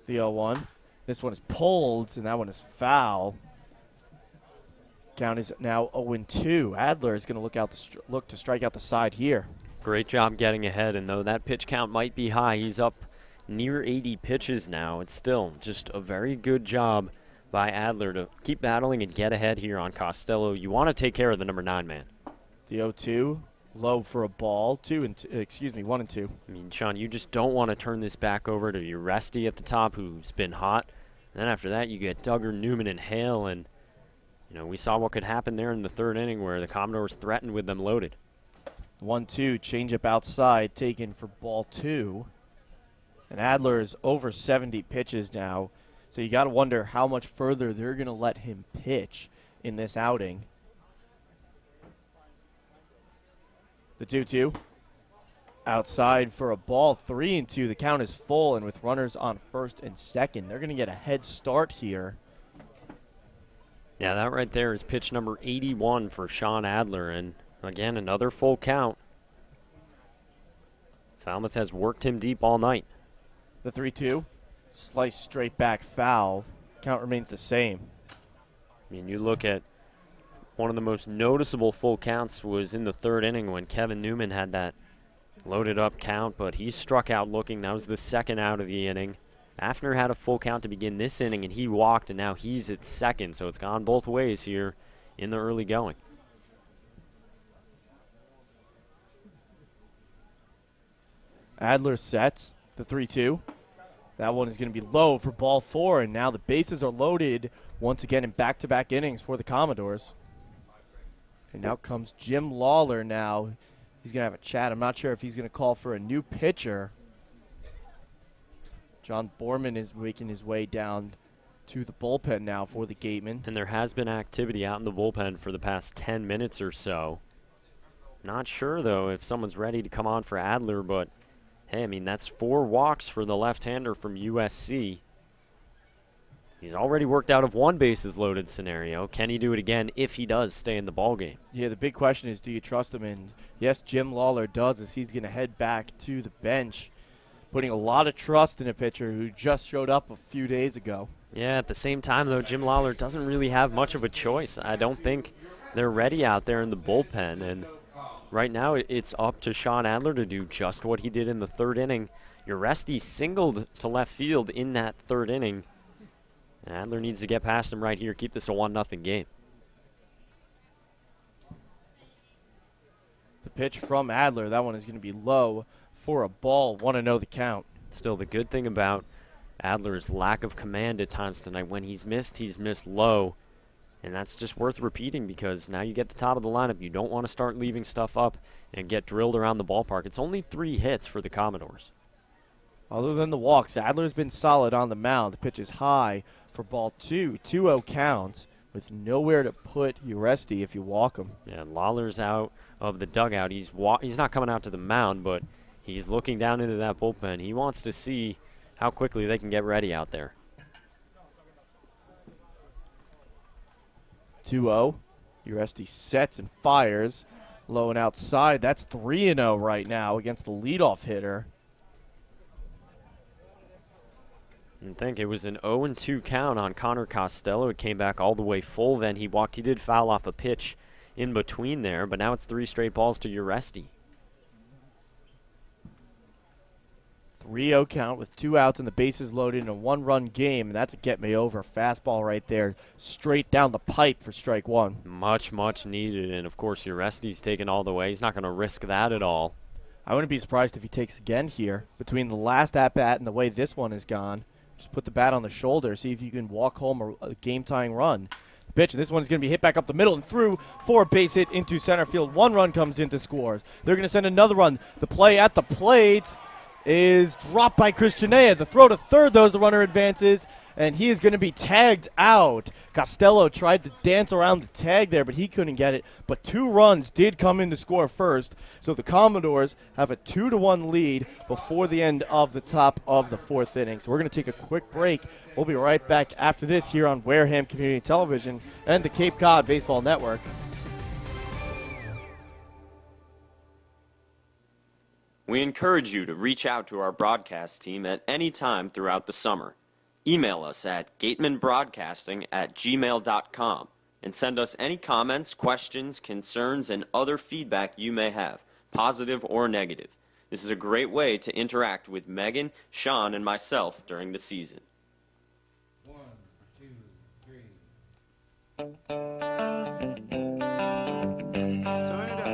The 0-1. This one is pulled, and that one is foul. Count is now 0-2. Adler is going to look to strike out the side here. Great job getting ahead, and though that pitch count might be high, he's up near 80 pitches now. It's still just a very good job by Adler to keep battling and get ahead here on Costello. You want to take care of the number 9 man. The 0-2. Low for a ball, 1-2. I mean, Sean, you just don't want to turn this back over to your Resty at the top, who's been hot. And then after that, you get Duggar, Newman, and Hale, and we saw what could happen there in the 3rd inning where the Commodores threatened with them loaded. 1-2, changeup outside, taken for ball 2. And Adler is over 70 pitches now, so you got to wonder how much further they're going to let him pitch in this outing. The 2-2. Outside for a ball, 3-2. The count is full, and with runners on first and second, they're going to get a head start here. Yeah, that right there is pitch number 81 for Sean Adler, and again, another full count. Falmouth has worked him deep all night. The 3-2. Slice straight back foul. Count remains the same. I mean, you look at one of the most noticeable full counts was in the 3rd inning when Kevin Newman had that loaded up count, but he struck out looking. That was the 2nd out of the inning. Afner had a full count to begin this inning, and he walked, and now he's at 2nd, so it's gone both ways here in the early going. Adler sets the 3-2. That one is going to be low for ball 4, and now the bases are loaded once again in back-to-back innings for the Commodores. And now comes Jim Lawler now. He's going to have a chat. I'm not sure if he's going to call for a new pitcher. John Borman is making his way down to the bullpen now for the Gatemen. And there has been activity out in the bullpen for the past 10 minutes or so. Not sure, though, if someone's ready to come on for Adler, but, hey, I mean, that's 4 walks for the left-hander from USC. He's already worked out of 1 bases loaded scenario. Can he do it again if he does stay in the ballgame? Yeah, the big question is, do you trust him? And yes, Jim Lawler does, as he's going to head back to the bench, putting a lot of trust in a pitcher who just showed up a few days ago. Yeah, at the same time, though, Jim Lawler doesn't really have much of a choice. I don't think they're ready out there in the bullpen, and right now it's up to Sean Adler to do just what he did in the 3rd inning. Uresti singled to left field in that 3rd inning. Adler needs to get past him right here, keep this a 1-0 game. The pitch from Adler, that one is going to be low for a ball, 1-0 the count. Still, the good thing about Adler's lack of command at times tonight, when he's missed low. And that's just worth repeating because now you get the top of the lineup. You don't want to start leaving stuff up and get drilled around the ballpark. It's only 3 hits for the Commodores. Other than the walks, Adler's been solid on the mound. The pitch is high for ball 2. 2-0 count with nowhere to put Uresti if you walk him. Yeah, Lawler's out of the dugout. He's not coming out to the mound, but he's looking down into that bullpen. He wants to see how quickly they can get ready out there. 2-0. Uresti sets and fires. Low and outside. That's 3-0 right now against the leadoff hitter. I think it was an 0-2 count on Connor Costello. It came back all the way full. Then he walked. He did foul off a pitch in between there, but now it's 3 straight balls to Uresti. 3-0 count with 2 outs and the bases loaded in a 1-run game. And that's a get-me-over fastball right there, straight down the pipe for strike 1. Much, much needed, and of course Uresti's taken all the way. He's not going to risk that at all. I wouldn't be surprised if he takes again here. Between the last at-bat and the way this one has gone, just put the bat on the shoulder, see if you can walk home a game-tying run. The pitch, and this one's going to be hit back up the middle and through for a base hit into center field. 1 run comes in to scores. They're going to send another run. The play at the plate is dropped by Chris Chinea. The throw to third, though, as the runner advances, and he is going to be tagged out. Costello tried to dance around the tag there, but he couldn't get it. But 2 runs did come in to score first, so the Commodores have a 2-1 lead before the end of the top of the 4th inning. So we're going to take a quick break. We'll be right back after this here on Wareham Community Television and the Cape Cod Baseball Network. We encourage you to reach out to our broadcast team at any time throughout the summer. Email us at gatemanbroadcasting@gmail.com and send us any comments, questions, concerns, and other feedback you may have, positive or negative. This is a great way to interact with Megan, Sean, and myself during the season. 1, 2, 3. Turn it up.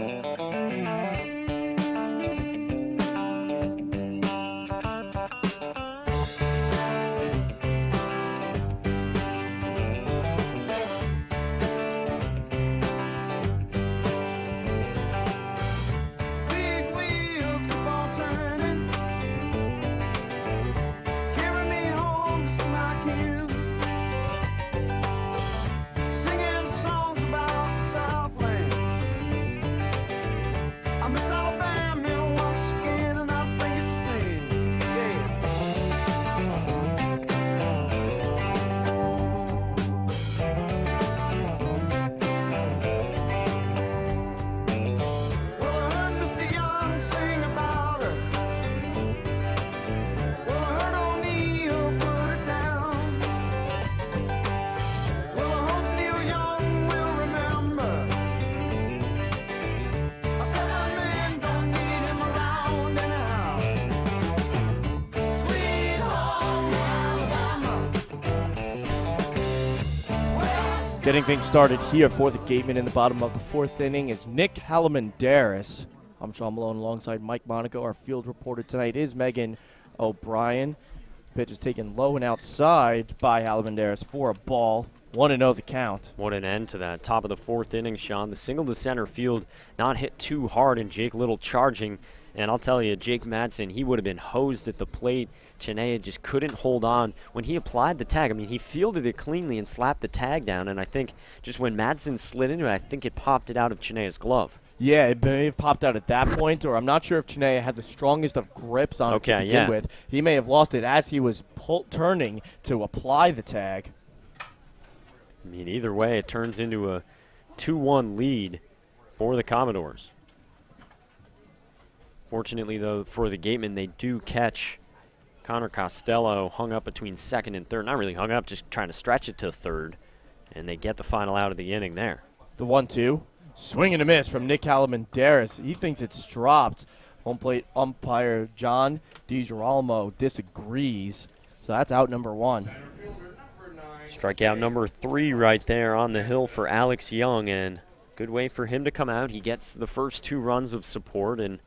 Getting things started here for the Gatemen in the bottom of the 4th inning is Nick Halamandaris. I'm Sean Malone alongside Mike Monaco. Our field reporter tonight is Megan O'Brien. Pitch is taken low and outside by Halamandaris for a ball. 1-0 the count. What an end to that. Top of the 4th inning, Sean. The single to center field not hit too hard, and Jake Little charging. And I'll tell you, Jake Madsen, he would have been hosed at the plate. Chinea just couldn't hold on. When he applied the tag, I mean, he fielded it cleanly and slapped the tag down. And I think just when Madsen slid into it, I think it popped it out of Chinea's glove. Yeah, it may have popped out at that point, or I'm not sure if Chinea had the strongest of grips on it to begin with. He may have lost it as he was turning to apply the tag. I mean, either way, it turns into a 2-1 lead for the Commodores. Fortunately, though, for the Gatemen, they do catch Connor Costello hung up between second and third. Not really hung up, just trying to stretch it to third. And they get the final out of the inning there. The 1-2. Swing and a miss from Nick Halamandaris. He thinks it's dropped. Home plate umpire John DiGirolamo disagrees. So that's out number 1. Strikeout number 3 right there on the hill for Alex Young. And good way for him to come out. He gets the first 2 runs of support, and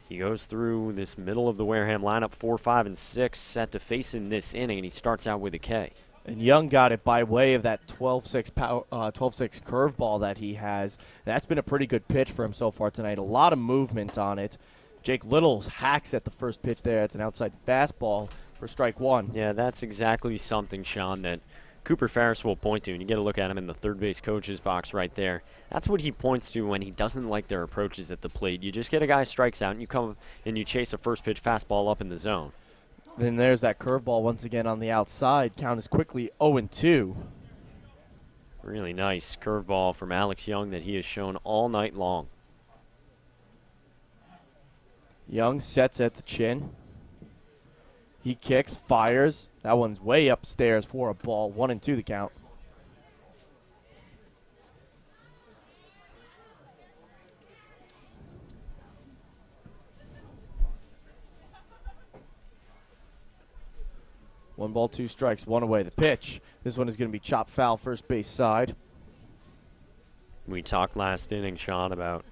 he goes through this middle of the Wareham lineup, 4, 5, and 6, set to face in this inning, and he starts out with a K. And Young got it by way of that 12-6 curveball that he has. That's been a pretty good pitch for him so far tonight. A lot of movement on it. Jake Little hacks at the first pitch there. It's an outside fastball for strike 1. Yeah, that's exactly something, Sean, that Cooper Ferris will point to, and you get a look at him in the third base coach's box right there. That's what he points to when he doesn't like their approaches at the plate. You just get a guy strikes out, and you come and you chase a first pitch fastball up in the zone. Then there's that curveball once again on the outside. Count is quickly 0-2. Really nice curveball from Alex Young that he has shown all night long. Young sets at the chin. He kicks, fires. That one's way upstairs for a ball. 1-2 the count. One ball, two strikes, one away. The pitch. This one is going to be chopped foul, first base side. We talked last inning, Sean, about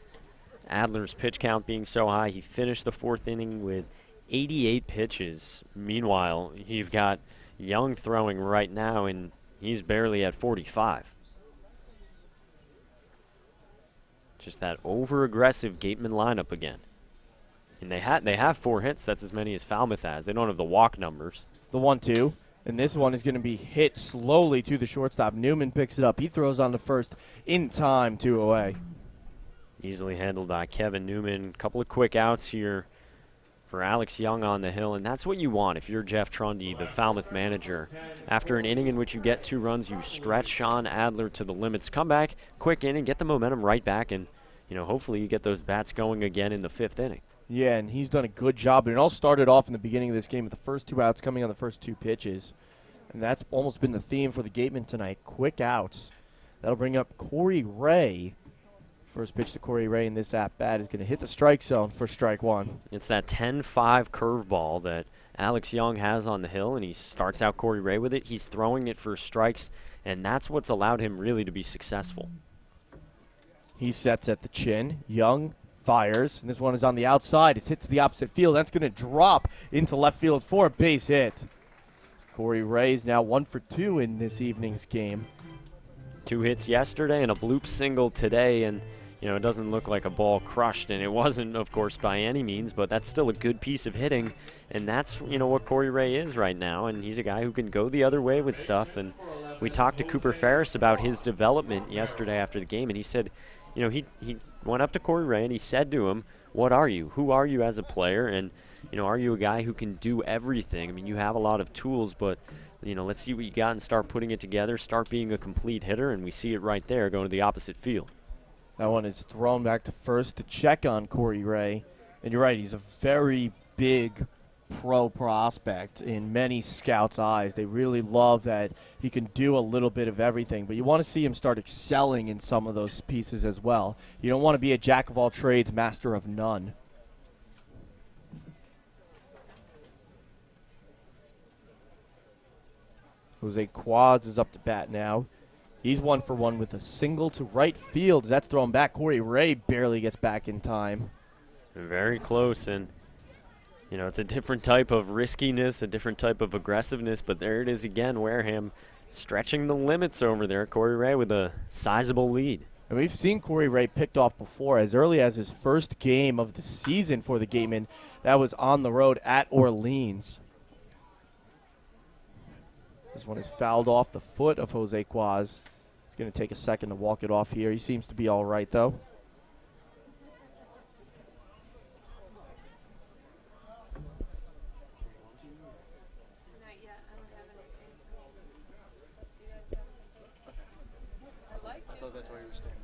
Adler's pitch count being so high. He finished the fourth inning with 88 pitches. Meanwhile, you've got Young throwing right now, and he's barely at 45. Just that over-aggressive Gatemen lineup again. And they have 4 hits. That's as many as Falmouth has. They don't have the walk numbers. The 1-2. And this one is going to be hit slowly to the shortstop. Newman picks it up. He throws on the first in time, 2 away. Easily handled by Kevin Newman. A couple of quick outs here for Alex Young on the hill, and that's what you want if you're Jeff Trundy, the Falmouth manager. After an inning in which you get 2 runs, you stretch Sean Adler to the limits. Come back, quick inning, get the momentum right back, and hopefully you get those bats going again in the 5th inning. Yeah, and he's done a good job. And it all started off in the beginning of this game with the first 2 outs coming on the first 2 pitches. And that's almost been the theme for the Gatemen tonight, quick outs. That'll bring up Corey Ray. First pitch to Corey Ray in this at-bat is going to hit the strike zone for strike 1. It's that 10-5 curveball that Alex Young has on the hill, and he starts out Corey Ray with it. He's throwing it for strikes, and that's what's allowed him really to be successful. He sets at the chin. Young fires, and this one is on the outside. It's hit to the opposite field. That's going to drop into left field for a base hit. Corey Ray is now 1 for 2 in this evening's game. 2 hits yesterday and a bloop single today, and it doesn't look like a ball crushed, and it wasn't, of course, by any means, but that's still a good piece of hitting, and that's what Corey Ray is right now, and he's a guy who can go the other way with stuff. And we talked to Cooper Ferris about his development yesterday after the game, and he said, he went up to Corey Ray and he said to him, "What are you? Who are you as a player? And are you a guy who can do everything? I mean, you have a lot of tools, but let's see what you got and start putting it together, start being a complete hitter," and we see it right there going to the opposite field. That one is thrown back to first to check on Corey Ray. And you're right, he's a very big pro prospect in many scouts' eyes. They really love that he can do a little bit of everything, but you want to see him start excelling in some of those pieces as well. You don't want to be a jack of all trades, master of none. Jose Quaz is up to bat now. He's 1 for 1 with a single to right field. As that's thrown back, Corey Ray barely gets back in time. Very close, and it's a different type of riskiness, a different type of aggressiveness, but there it is again, Wareham stretching the limits over there. Corey Ray with a sizable lead. And we've seen Corey Ray picked off before, as early as his first game of the season for the Gatemen. That was on the road at Orleans. This one is fouled off the foot of Jose Quaz. He's going to take a second to walk it off here. He seems to be all right, though. I thought that's why you were standing.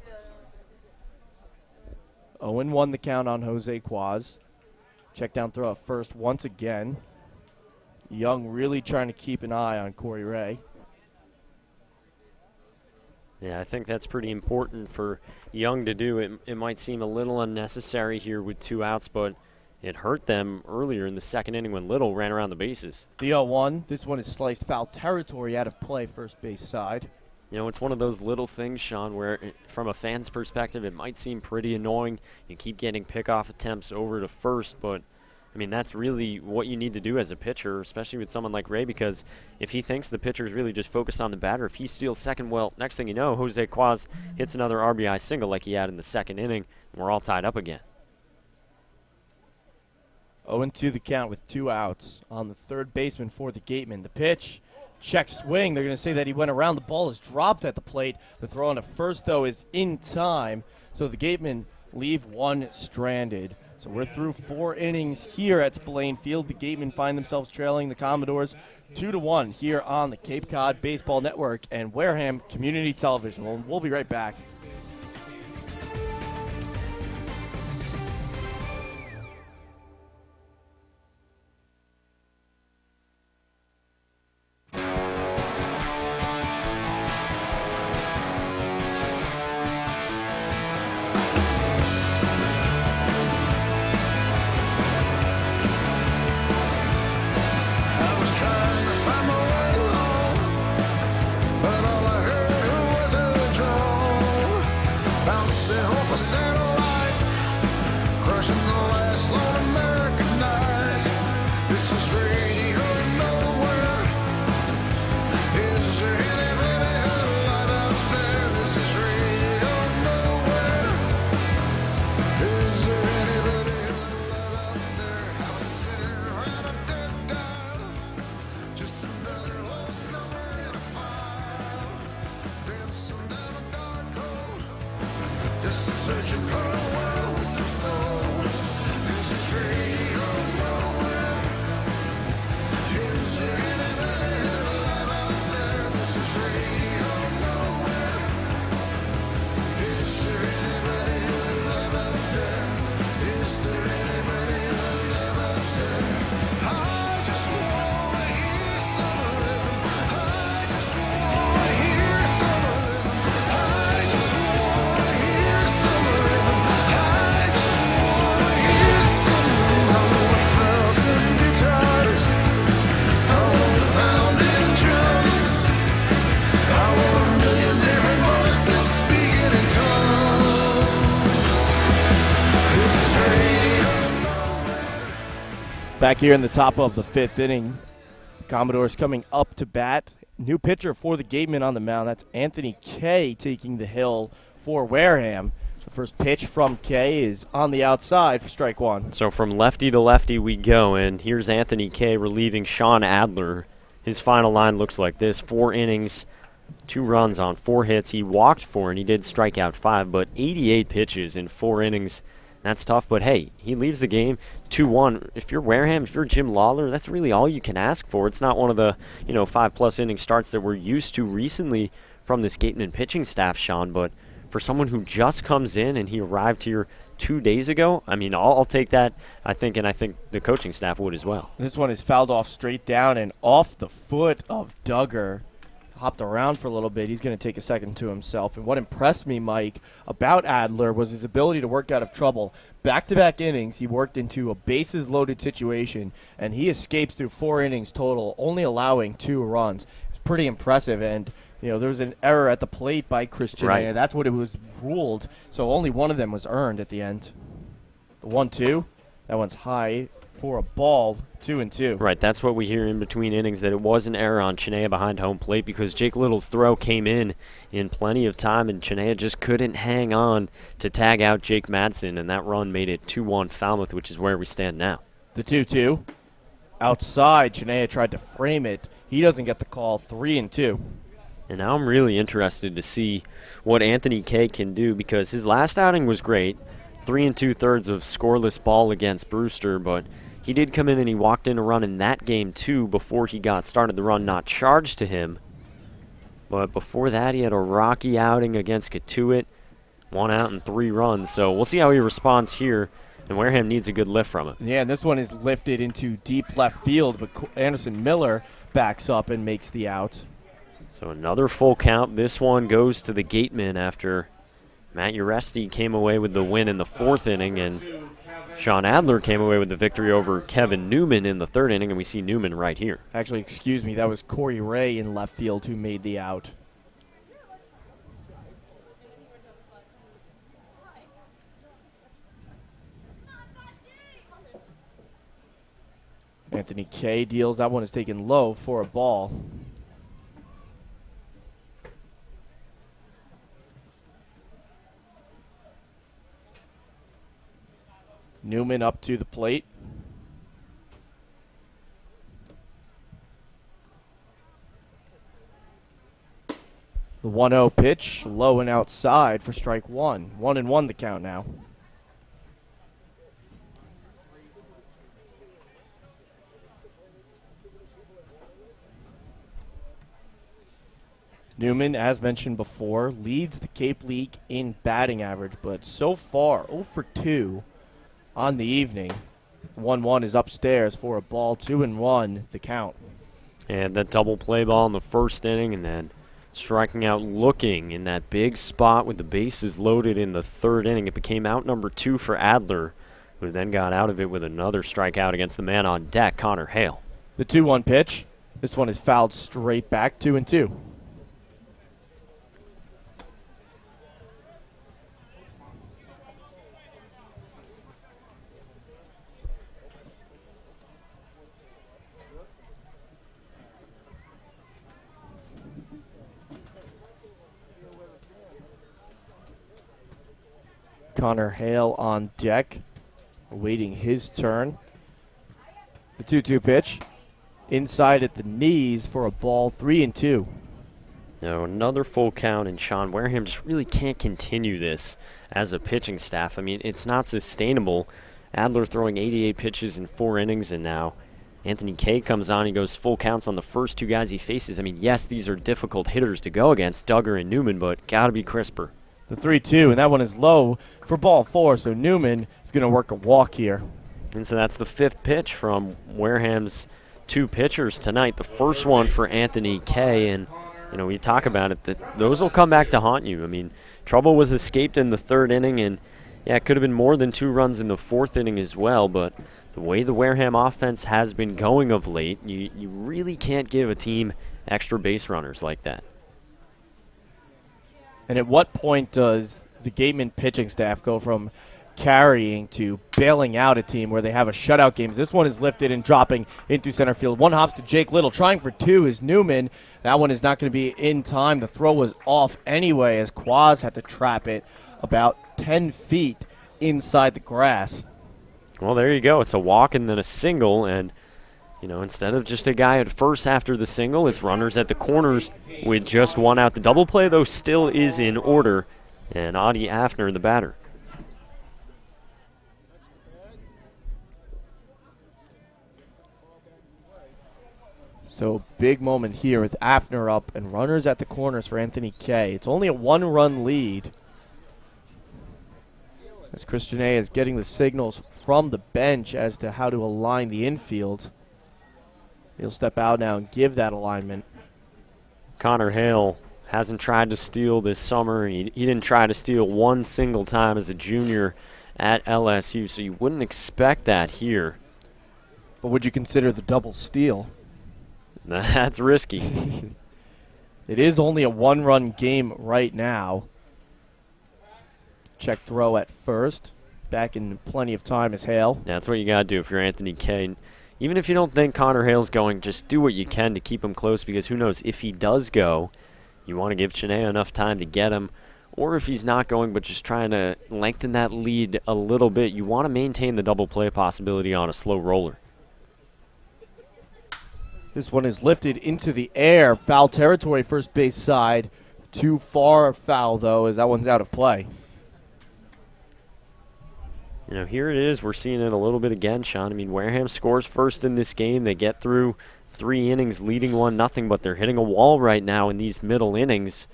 0-1 the count on Jose Quaz. Check down throw at first once again. Young really trying to keep an eye on Corey Ray. Yeah, I think that's pretty important for Young to do. It might seem a little unnecessary here with 2 outs, but it hurt them earlier in the second inning when Little ran around the bases. The 0-1. This one is sliced foul territory out of play, first base side. It's one of those little things, Sean, where from a fan's perspective, it might seem pretty annoying. You keep getting pickoff attempts over to first, but I mean, that's really what you need to do as a pitcher, especially with someone like Ray, because if he thinks the pitcher is really just focused on the batter, if he steals second, well, next thing you know, Jose Quaz hits another RBI single like he had in the second inning, and we're all tied up again. 0-2 the count with 2 outs on the third baseman for the Gatemen. The pitch, check swing. They're going to say that he went around. The ball is dropped at the plate. The throw on to first, though, is in time. So the Gatemen leave one stranded. So we're through 4 innings here at Spillane Field. The Gatemen find themselves trailing the Commodores 2-1 here on the Cape Cod Baseball Network and Wareham Community Television. We'll be right back. Back here in the top of the 5th inning, Commodores coming up to bat. New pitcher for the Gatemen on the mound. That's Anthony Kay taking the hill for Wareham. The first pitch from Kay is on the outside for strike one. So from lefty to lefty we go, and here's Anthony Kay relieving Sean Adler. His final line looks like this: 4 innings, 2 runs on 4 hits. He walked 4 and he did strike out 5, but 88 pitches in 4 innings. That's tough, but hey, he leaves the game 2-1. If you're Wareham, if you're Jim Lawler, that's really all you can ask for. It's not one of the 5+ inning starts that we're used to recently from this Gateman pitching staff, Sean. But for someone who just comes in and he arrived here 2 days ago, I mean, I'll take that. I think the coaching staff would as well. This one is fouled off straight down and off the foot of Duggar. Hopped around for a little bit. He's going to take a second to himself. And what impressed me, Mike, about Adler was his ability to work out of trouble. Back-to-back innings, he worked into a bases-loaded situation, and he escapes through 4 innings total, only allowing 2 runs. It's pretty impressive, and there was an error at the plate by Christian. Right. That's what it was ruled, so only one of them was earned at the end. The 1-2, that one's high for a ball, 2-2. Right, that's what we hear in between innings, that it was an error on Chinea behind home plate because Jake Little's throw came in plenty of time, and Chinea just couldn't hang on to tag out Jake Madsen, and that run made it 2-1 Falmouth, which is where we stand now. The 2-2. Outside, Chinea tried to frame it. He doesn't get the call, 3-2. And now I'm really interested to see what Anthony Kay can do, because his last outing was great, 3 2/3 of scoreless ball against Brewster, but he did come in and he walked in a run in that game too before he got started. The run not charged to him, but before that he had a rocky outing against Katuitt, 1 out and 3 runs. So we'll see how he responds here, and Wareham needs a good lift from him. Yeah, and this one is lifted into deep left field, but Anderson Miller backs up and makes the out. So another full count. This one goes to the Gatemen after Matt Uresti came away with the win in the 4th inning, and Sean Adler came away with the victory over Kevin Newman in the 3rd inning, and we see Newman right here. Actually, excuse me, that was Corey Ray in left field who made the out. Anthony Kay deals. That one is taken low for a ball. Newman up to the plate. The 1-0 pitch, low and outside for strike one. 1-1 the count now. Newman, as mentioned before, leads the Cape League in batting average, but so far 0 for 2 on the evening. 1-1 is upstairs for a ball, 2-1 the count. And that double play ball in the first inning, and then striking out looking in that big spot with the bases loaded in the third inning. It became out number 2 for Adler, who then got out of it with another strikeout against the man on deck, Connor Hale. The 2-1 pitch. This one is fouled straight back, 2-2. Connor Hale on deck, awaiting his turn. The 2-2 pitch, inside at the knees for a ball, 3-2. No, another full count, and Sean, Wareham just really can't continue this as a pitching staff. I mean, it's not sustainable. Adler throwing 88 pitches in 4 innings, and now Anthony Kay comes on. He goes full counts on the first 2 guys he faces. I mean, yes, these are difficult hitters to go against, Duggar and Newman, but got to be crisper. The 3-2, and that one is low for ball 4, so Newman is going to work a walk here. And so that's the 5th pitch from Wareham's 2 pitchers tonight. The first one for Anthony Kay, and you know, we talk about it, that those will come back to haunt you. I mean, trouble was escaped in the 3rd inning, and yeah, it could have been more than 2 runs in the 4th inning as well, but the way the Wareham offense has been going of late, you really can't give a team extra base runners like that. And at what point does the Gatemen pitching staff go from carrying to bailing out a team where they have a shutout game? This one is lifted and dropping into center field. One hops to Jake Little. Trying for 2 is Newman. That one is not going to be in time. The throw was off anyway as Quaz had to trap it about 10 feet inside the grass. Well, there you go. It's a walk and then a single, and you know, instead of just a guy at first after the single, it's runners at the corners with just 1 out. The double play, though, still is in order, and Audie Afner, the batter. So big moment here with Afner up and runners at the corners for Anthony Kay. It's only a 1-run lead, as Christian A is getting the signals from the bench as to how to align the infield. He'll step out now and give that alignment. Connor Hale hasn't tried to steal this summer. He didn't try to steal 1 single time as a junior at LSU, so you wouldn't expect that here. But would you consider the double steal? That's risky. It is only a 1-run game right now. Check throw at first. Back in plenty of time is Hale. That's what you got to do if you're Anthony Kay. Even if you don't think Connor Hale's going, just do what you can to keep him close, because who knows, if he does go, you want to give Chinea enough time to get him, or if he's not going but just trying to lengthen that lead a little bit, you want to maintain the double play possibility on a slow roller. This one is lifted into the air. Foul territory, first base side. Too far foul, though, as that one's out of play. You know, here it is. We're seeing it a little bit again, Sean. I mean, Wareham scores first in this game. They get through 3 innings leading 1-0, but they're hitting a wall right now in these middle innings,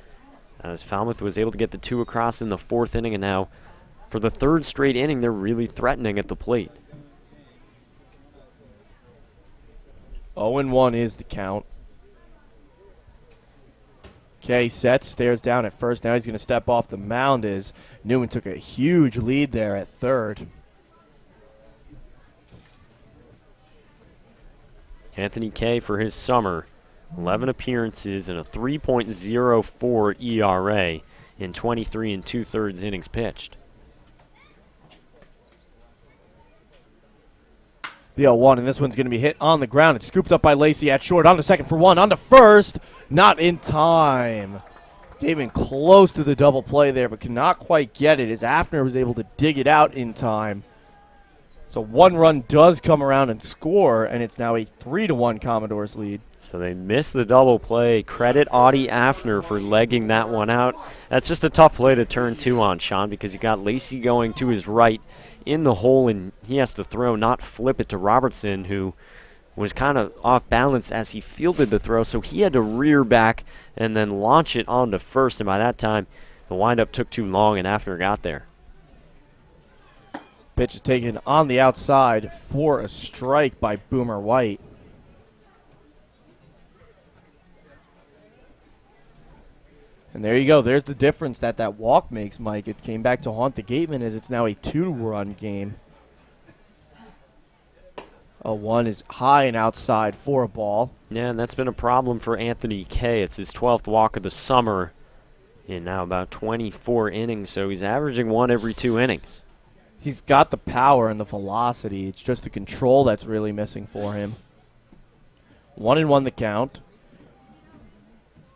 as Falmouth was able to get the 2 across in the 4th inning, and now for the 3rd straight inning, they're really threatening at the plate. 0-1 is the count. Kay sets, stares down at first. Now he's going to step off the mound as Newman took a huge lead there at 3rd. Anthony Kay for his summer, 11 appearances and a 3.04 ERA in 23 2/3 innings pitched. The 0-1, and this one's going to be hit on the ground. It's scooped up by Lacey at short. On to second for 1. On to first. Not in time. Came in close to the double play there, but could not quite get it as Afner was able to dig it out in time. So one run does come around and score, and it's now a 3-1 Commodores lead. So they missed the double play. Credit Audie Afner for legging that one out. That's just a tough play to turn 2 on, Sean, because you got Lacey going to his right in the hole, and he has to throw, not flip it to Robertson, who was kind of off balance as he fielded the throw, so he had to rear back and then launch it onto first, and by that time, the windup took too long and Afner got there. Pitch is taken on the outside for a strike by Boomer White. And there you go. There's the difference that walk makes, Mike. It came back to haunt the Gatemen as it's now a 2-run game. A 1 is high and outside for a ball. Yeah, and that's been a problem for Anthony Kay. It's his 12th walk of the summer in now about 24 innings, so he's averaging 1 every 2 innings. He's got the power and the velocity. It's just the control that's really missing for him. 1-1 the count.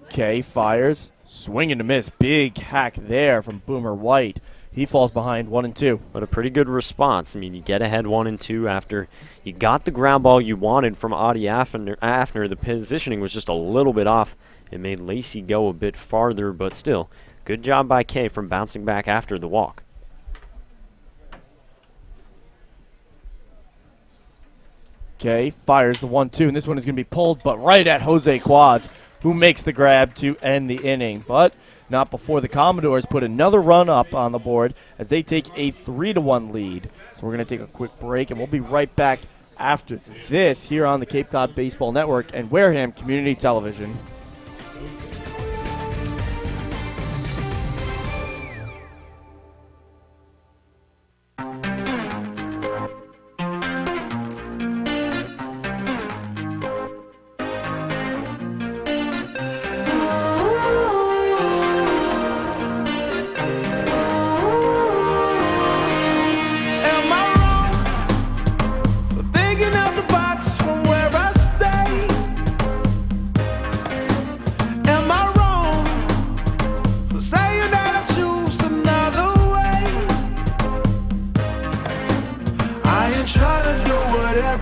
Kay fires. Swing and a miss. Big hack there from Boomer White. He falls behind 1-2. But a pretty good response. I mean, you get ahead 1-2 after you got the ground ball you wanted from Audie Afner. The positioning was just a little bit off. It made Lacey go a bit farther, but still, good job by Kay from bouncing back after the walk. Kay fires the 1-2, and this one is going to be pulled, but right at Jose Quads, who makes the grab to end the inning. But not before the Commodores put another run up on the board as they take a 3-1 lead. So we're going to take a quick break, and we'll be right back after this here on the Cape Cod Baseball Network and Wareham Community Television.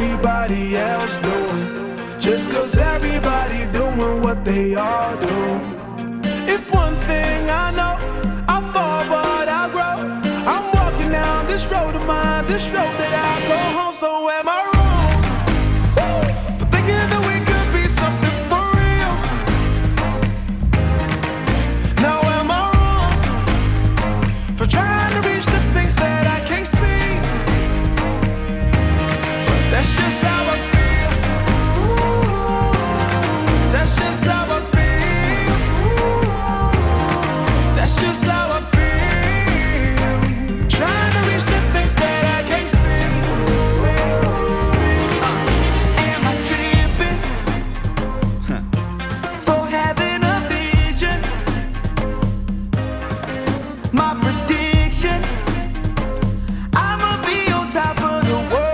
everybody else doing, just cause everybody doing what they all do. If one thing I know, I fall but I grow. I'm walking down this road of mine, this road that I go home. So am I wrong for thinking that we could be something for real? Now am I wrong for trying to reach the things that I can't see? But that's just how I feel. That's just how I feel. That's just how I feel. Trying to reach the things that I can't see. Am I tripping for having a vision? My prediction, I'ma be on top of the world.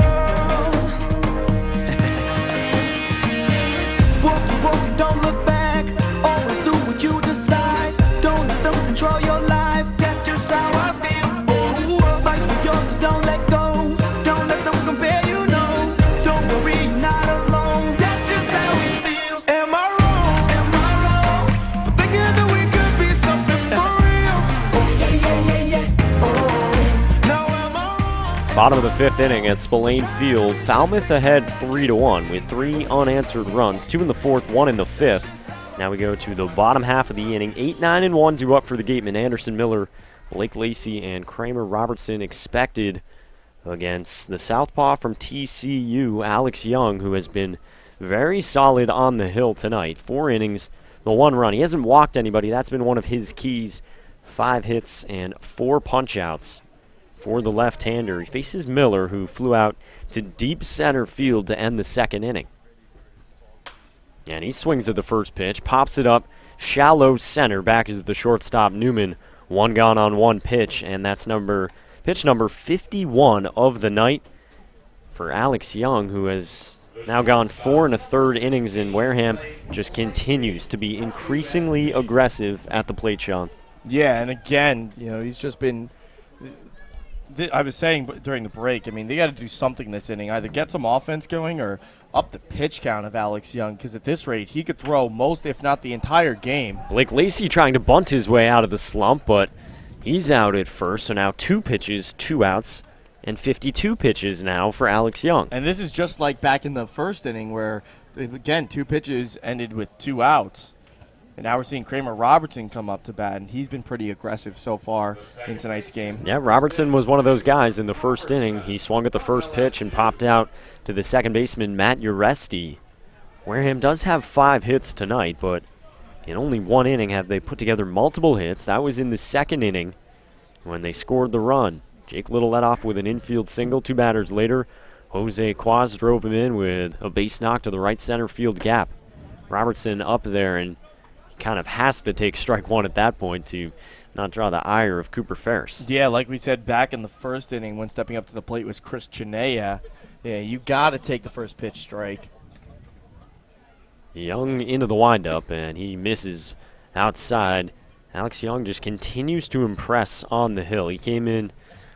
Walk, don't look back. Always do what you decide. Don't let them control your life. That's just how I feel. Oh, fight for yours, so don't let go. Don't let them compare you, no. Don't worry, you're not alone. That's just how we feel. Am I wrong? Am I wrong for thinking that we could be something for real? Oh, yeah. Oh, now am I wrong? Bottom of the fifth inning at Spillane Field. Falmouth ahead 3-1 with 3 unanswered runs, 2 in the fourth, 1 in the fifth. Now we go to the bottom half of the inning. 8, 9, and 1 due up for the Gatemen. Anderson Miller, Blake Lacey, and Kramer Robertson expected against the southpaw from TCU, Alex Young, who has been very solid on the hill tonight. 4 innings, the 1 run. He hasn't walked anybody. That's been one of his keys. 5 hits and 4 punch-outs for the left-hander. He faces Miller, who flew out to deep center field to end the second inning. And he swings at the first pitch, pops it up, shallow center. Back is the shortstop Newman. 1 gone on 1 pitch, and that's pitch number 51 of the night for Alex Young, who has now gone 4 1/3 innings in Wareham. Just continues to be increasingly aggressive at the plate, Sean. Yeah, and again, he's just been I was saying during the break, I mean, they got to do something this inning. Either get some offense going or up the pitch count of Alex Young, because at this rate, he could throw most, if not the entire game. Blake Lacey trying to bunt his way out of the slump, but he's out at first, so now 2 pitches, 2 outs, and 52 pitches now for Alex Young. And this is just like back in the first inning where, again, 2 pitches ended with 2 outs. And now we're seeing Kramer Robertson come up to bat, and he's been pretty aggressive so far in tonight's game. Yeah, Robertson was one of those guys in the first inning. He swung at the first pitch and popped out to the second baseman, Matt Uresti. Wareham does have 5 hits tonight, but in only 1 inning have they put together multiple hits. That was in the second inning when they scored the run. Jake Little led off with an infield single. 2 batters later, Jose Quaz drove him in with a base knock to the right center field gap. Robertson up there, and kind of has to take strike 1 at that point to not draw the ire of Cooper Ferris. Yeah, like we said back in the first inning when stepping up to the plate was Chris Chinea. Yeah, you got to take the first pitch strike. Young into the windup, and he misses outside. Alex Young just continues to impress on the hill. He came in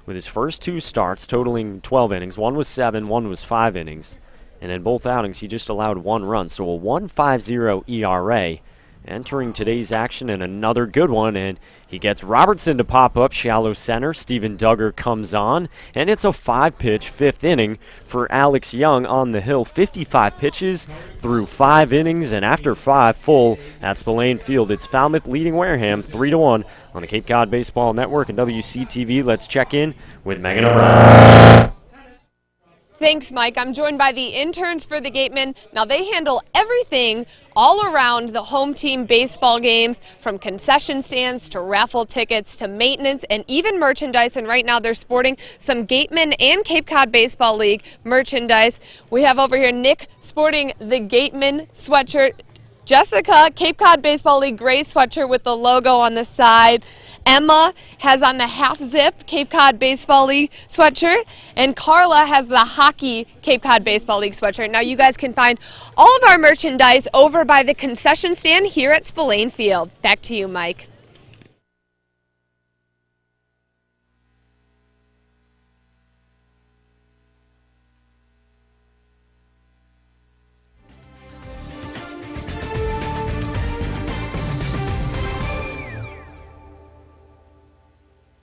with his first 2 starts, totaling 12 innings. 1 was 7, 1 was 5 innings. And in both outings, he just allowed 1 run. So a 1.50 ERA. Entering today's action, and another good one, and he gets Robertson to pop up shallow center. Steven Duggar comes on, and it's a 5-pitch 5th inning for Alex Young on the hill. 55 pitches through 5 innings, and after 5 full at Spillane Field, it's Falmouth leading Wareham 3-1 on the Cape Cod Baseball Network and WCTV. Let's check in with Megan O'Brien. Thanks, Mike. I'm joined by the interns for the Gatemen. Now, they handle everything all around the home team baseball games, from concession stands to raffle tickets to maintenance and even merchandise. And right now they're sporting some Gatemen and Cape Cod Baseball League merchandise. We have over here Nick sporting the Gatemen sweatshirt. Jessica, Cape Cod Baseball League gray sweatshirt with the logo on the side. Emma has on the half-zip Cape Cod Baseball League sweatshirt. And Carla has the hockey Cape Cod Baseball League sweatshirt. Now you guys can find all of our merchandise over by the concession stand here at Spillane Field. Back to you, Mike.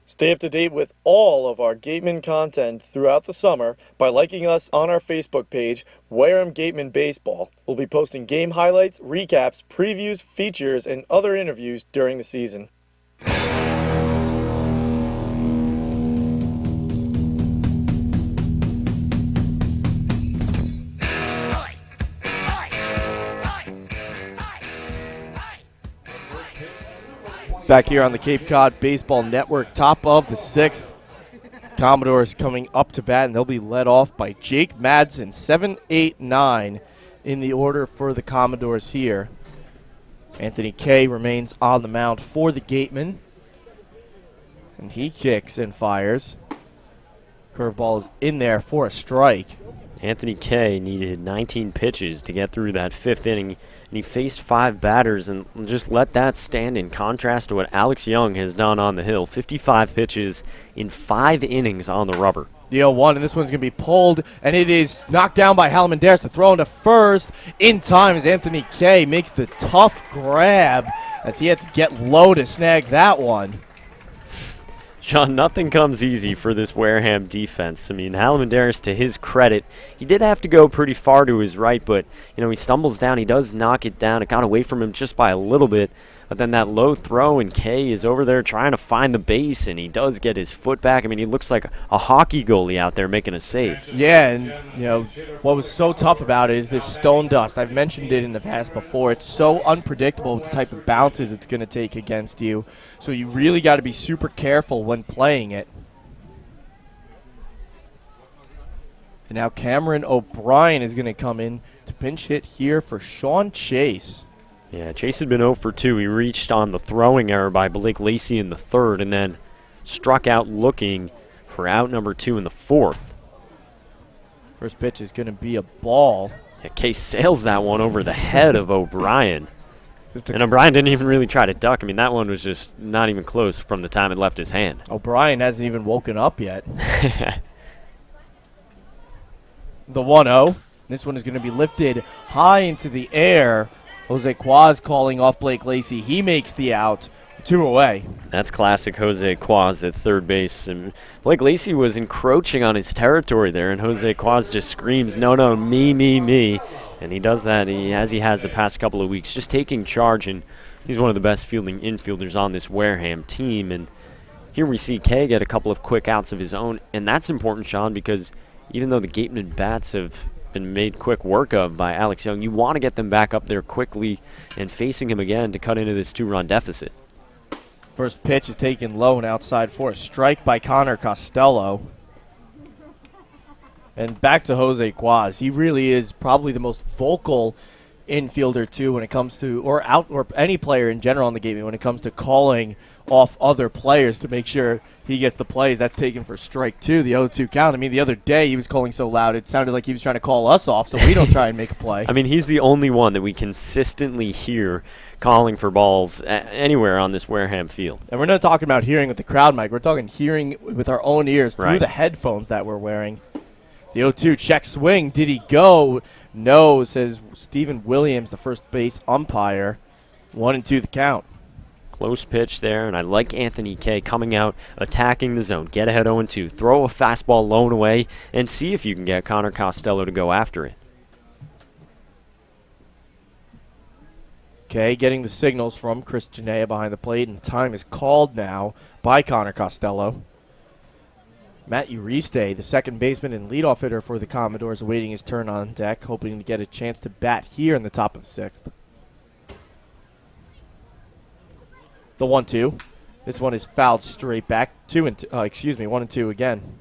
Stay up to date with all of our Gatemen content throughout the summer by liking us on our Facebook page, Wareham Gatemen Baseball. We'll be posting game highlights, recaps, previews, features, and other interviews during the season. Back here on the Cape Cod Baseball Network, top of the 6th. Commodores coming up to bat, and they'll be led off by Jake Madsen. 7, 8, 9 in the order for the Commodores here. Anthony Kay remains on the mound for the Gatemen. And he kicks and fires. Curveball is in there for a strike. Anthony Kay needed 19 pitches to get through that 5th inning, and he faced 5 batters, and just let that stand in contrast to what Alex Young has done on the hill. 55 pitches in 5 innings on the rubber. The 0-1, and this one's going to be pulled, and it is knocked down by Halmandaris to throw into first in time as Anthony Kay makes the tough grab as he had to get low to snag that one. Sean, nothing comes easy for this Wareham defense. I mean, Halmandaris, to his credit, he did have to go pretty far to his right, but, you know, he stumbles down. He does knock it down. It got away from him just by a little bit. But then that low throw, and Kay is over there trying to find the base, and he does get his foot back. I mean, he looks like a hockey goalie out there making a save. Yeah, and, you know, what was so tough about it is this stone dust. I've mentioned it in the past before. It's so unpredictable with the type of bounces it's going to take against you. So you really got to be super careful when playing it. And now Cameron O'Brien is going to come in to pinch hit here for Sean Chase. Yeah, Chase had been 0 for 2. He reached on the throwing error by Blake Lacey in the 3rd and then struck out looking for out number 2 in the 4th. First pitch is going to be a ball. Yeah, Case sails that one over the head of O'Brien. And O'Brien didn't even really try to duck. I mean, that one was just not even close from the time it left his hand. O'Brien hasn't even woken up yet. The 1-0. This one is going to be lifted high into the air. Jose Quaz calling off Blake Lacey. He makes the out. 2 away. That's classic Jose Quaz at third base. And Blake Lacey was encroaching on his territory there, and Jose Quaz just screams, no, no, me, me, me. And he does that as he has the past couple of weeks, just taking charge, and he's one of the best fielding infielders on this Wareham team. And here we see Kay get a couple of quick outs of his own, and that's important, Sean, because even though the Gatemen bats have been made quick work of by Alex Young, you want to get them back up there quickly and facing him again to cut into this 2-run deficit. First pitch is taken low and outside for a strike by Connor Costello. And back to Jose Quaz. He really is probably the most vocal infielder too when it comes to, or any player in general on the game when it comes to calling off other players to make sure he gets the plays. That's taken for strike 2, the 0-2 count. I mean, the other day he was calling so loud it sounded like he was trying to call us off so we don't try and make a play. I mean, he's the only one that we consistently hear calling for balls anywhere on this Wareham field. And we're not talking about hearing with the crowd mic. We're talking hearing with our own ears through Right. the headphones that we're wearing. The 0-2 check swing. Did he go? No, says Stephen Williams, the first base umpire. 1-2 the count. Close pitch there, and I like Anthony Kay coming out, attacking the zone. Get ahead 0-2. Throw a fastball low and away, and see if you can get Connor Costello to go after it. Kay getting the signals from Chris Janea behind the plate, and time is called now by Connor Costello. Matt Uriste, the second baseman and leadoff hitter for the Commodores, awaiting his turn on deck, hoping to get a chance to bat here in the top of the 6th. The 1-2. This one is fouled straight back. 1-2 again.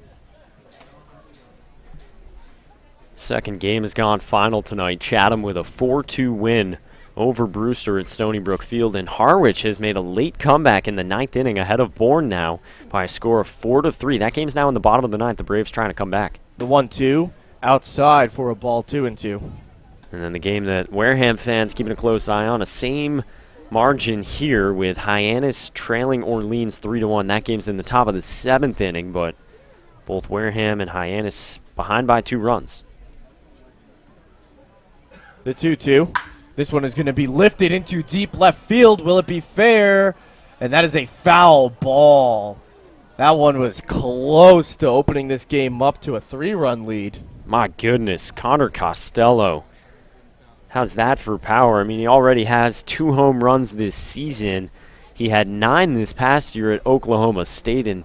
Second game has gone final tonight. Chatham with a 4-2 win over Brewster at Stony Brook Field, and Harwich has made a late comeback in the 9th inning ahead of Bourne now by a score of 4-3. That game's now in the bottom of the 9th. The Braves trying to come back. The 1-2 outside for a ball. 2-2. And then the game that Wareham fans keeping a close eye on, a same margin here with Hyannis trailing Orleans 3-1. That game's in the top of the 7th inning, but both Wareham and Hyannis behind by 2 runs. The 2-2. This one is going to be lifted into deep left field. Will it be fair? And that is a foul ball. That one was close to opening this game up to a 3-run lead. My goodness, Connor Costello. How's that for power? I mean, he already has 2 home runs this season. He had 9 this past year at Oklahoma State, and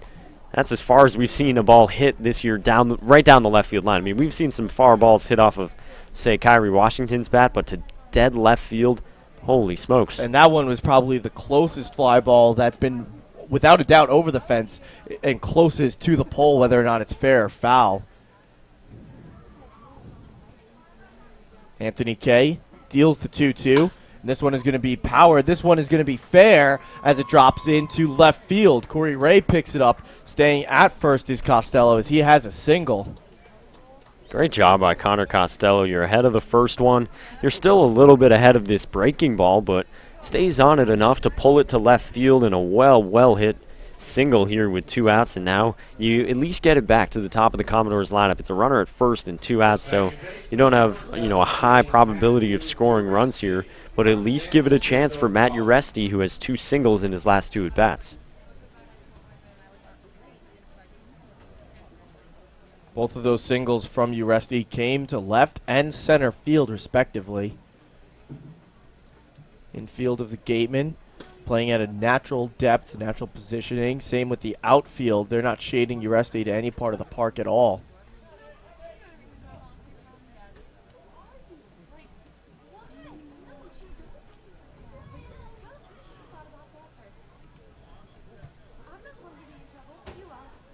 that's as far as we've seen a ball hit this year, right down the left field line. I mean, we've seen some far balls hit off of, say, Kyrie Washington's bat, but to dead left field, holy smokes. And that one was probably the closest fly ball that's been, without a doubt, over the fence and closest to the pole, whether or not it's fair or foul. Anthony Kay deals the 2-2. And this one is going to be powered. This one is going to be fair as it drops into left field. Corey Ray picks it up. Staying at first is Costello as he has a single. Great job by Connor Costello. You're ahead of the first one. You're still a little bit ahead of this breaking ball, but stays on it enough to pull it to left field in a well hit single here with 2 outs, and now you at least get it back to the top of the Commodores lineup. It's a runner at first and 2 outs, so you don't have a high probability of scoring runs here, but at least give it a chance for Matt Uresti, who has 2 singles in his last 2 at bats. Both of those singles from Uresti came to left and center field, respectively. Infield of the Gatemen, playing at a natural depth, natural positioning. Same with the outfield. They're not shading Uresti to any part of the park at all.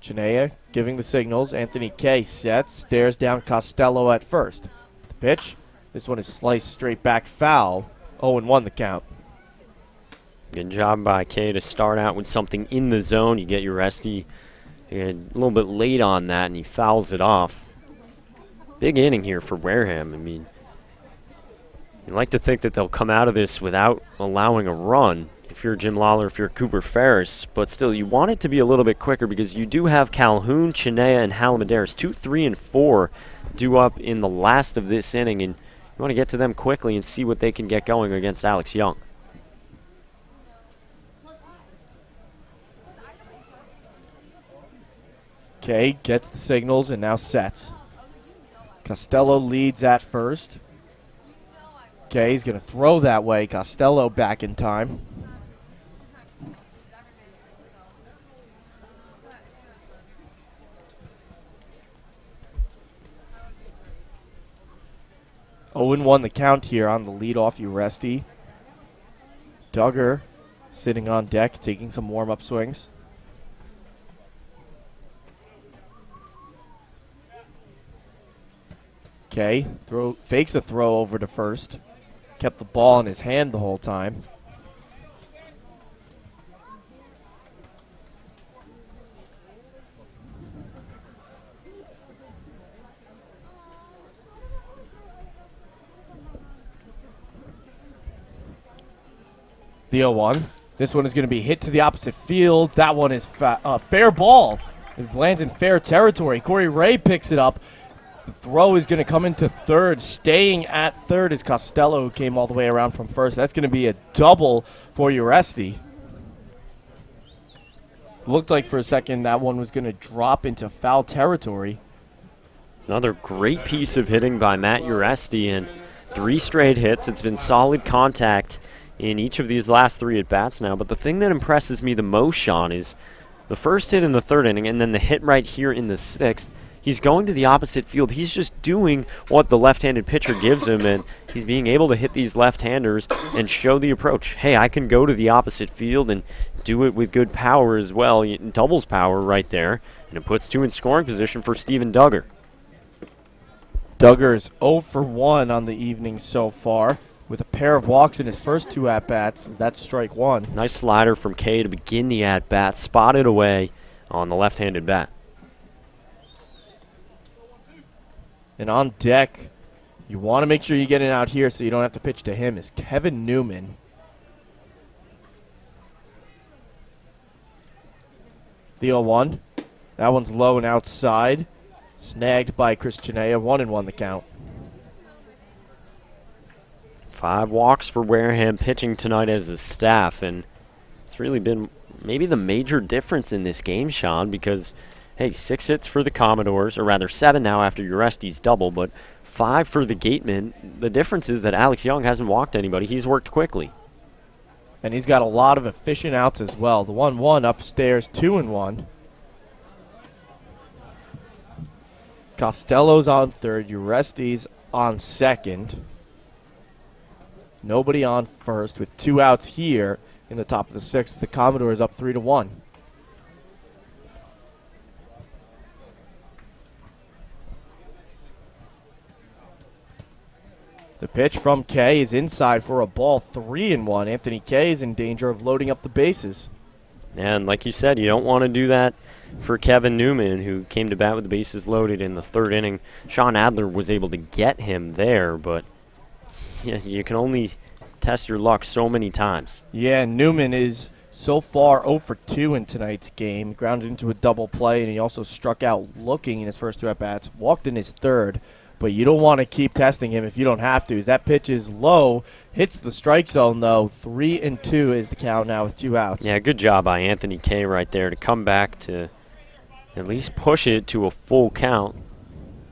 Chinea giving the signals. Anthony Kay sets, stares down Costello at first. The pitch. This one is sliced straight back foul. 0-1 the count. Good job by Kay to start out with something in the zone. You get Uresti a little bit late on that, and he fouls it off. Big inning here for Wareham. I mean, You like to think that they'll come out of this without allowing a run if you're Jim Lawler, if you're Cooper Ferris, but still you want it to be a little bit quicker because you do have Calhoun, Chinea, and Halamaderis, 2, 3, and 4 due up in the last of this inning, and you want to get to them quickly and see what they can get going against Alex Young. Okay, gets the signals and now sets. Costello leads at first. Okay, he's going to throw that way. Costello back in time. Owen won the count here on the leadoff Uresti. Duggar sitting on deck, taking some warm-up swings. Okay, fakes a throw over to first. Kept the ball in his hand the whole time. The 0-1. This one is going to be hit to the opposite field. That one is fair ball. It lands in fair territory. Corey Ray picks it up. The throw is going to come into third. Staying at third is Costello, who came all the way around from first. That's going to be a double for Uresti. Looked like for a second that one was going to drop into foul territory. Another great piece of hitting by Matt Uresti, and 3 straight hits. It's been solid contact in each of these last 3 at-bats now, but the thing that impresses me the most, Sean, is the first hit in the 3rd inning and then the hit right here in the 6th. He's going to the opposite field. He's just doing what the left-handed pitcher gives him, and he's being able to hit these left-handers and show the approach. Hey, I can go to the opposite field and do it with good power as well. Doubles power right there, and it puts 2 in scoring position for Steven Duggar. Duggar is 0 for 1 on the evening so far, with a pair of walks in his first 2 at-bats. That's strike 1. Nice slider from Kay to begin the at-bat, spotted away on the left-handed bat. And on deck, you want to make sure you get it out here so you don't have to pitch to him, is Kevin Newman. The 0-1. That one's low and outside. Snagged by Chris Chinea. 1-1 the count. 5 walks for Wareham pitching tonight as a staff, and it's really been maybe the major difference in this game, Sean, because hey, 6 hits for the Commodores, or rather 7 now after Uresti's double, but 5 for the Gatemen. The difference is that Alex Young hasn't walked anybody. He's worked quickly. And he's got a lot of efficient outs as well. The 1-1 upstairs, 2-1. Costello's on third. Uresti's on second. Nobody on first with 2 outs here in the top of the 6th. The Commodores up 3-1. The pitch from Kay is inside for a ball, 3-1. Anthony Kay is in danger of loading up the bases. And like you said, you don't want to do that for Kevin Newman, who came to bat with the bases loaded in the 3rd inning. Sean Adler was able to get him there, but yeah, you can only test your luck so many times. Yeah, Newman is so far 0 for 2 in tonight's game. Grounded into a double play, and he also struck out looking in his first 2 at-bats. Walked in his 3rd. But you don't want to keep testing him if you don't have to, as that pitch is low, hits the strike zone, though. 3-2 is the count now with 2 outs. Yeah, good job by Anthony Kay right there to come back to at least push it to a full count.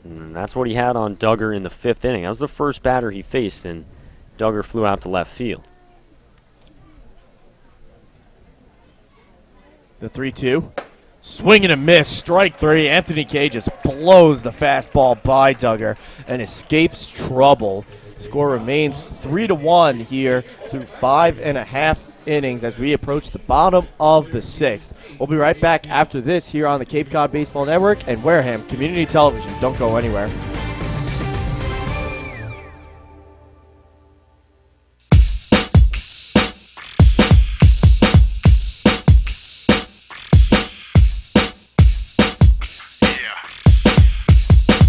And that's what he had on Duggar in the 5th inning. That was the first batter he faced, and Duggar flew out to left field. The 3-2. Swing and a miss, strike 3. Anthony Kay just blows the fastball by Duggar and escapes trouble. Score remains 3-1 here through 5.5 innings as we approach the bottom of the 6th. We'll be right back after this here on the Cape Cod Baseball Network and Wareham Community Television. Don't go anywhere.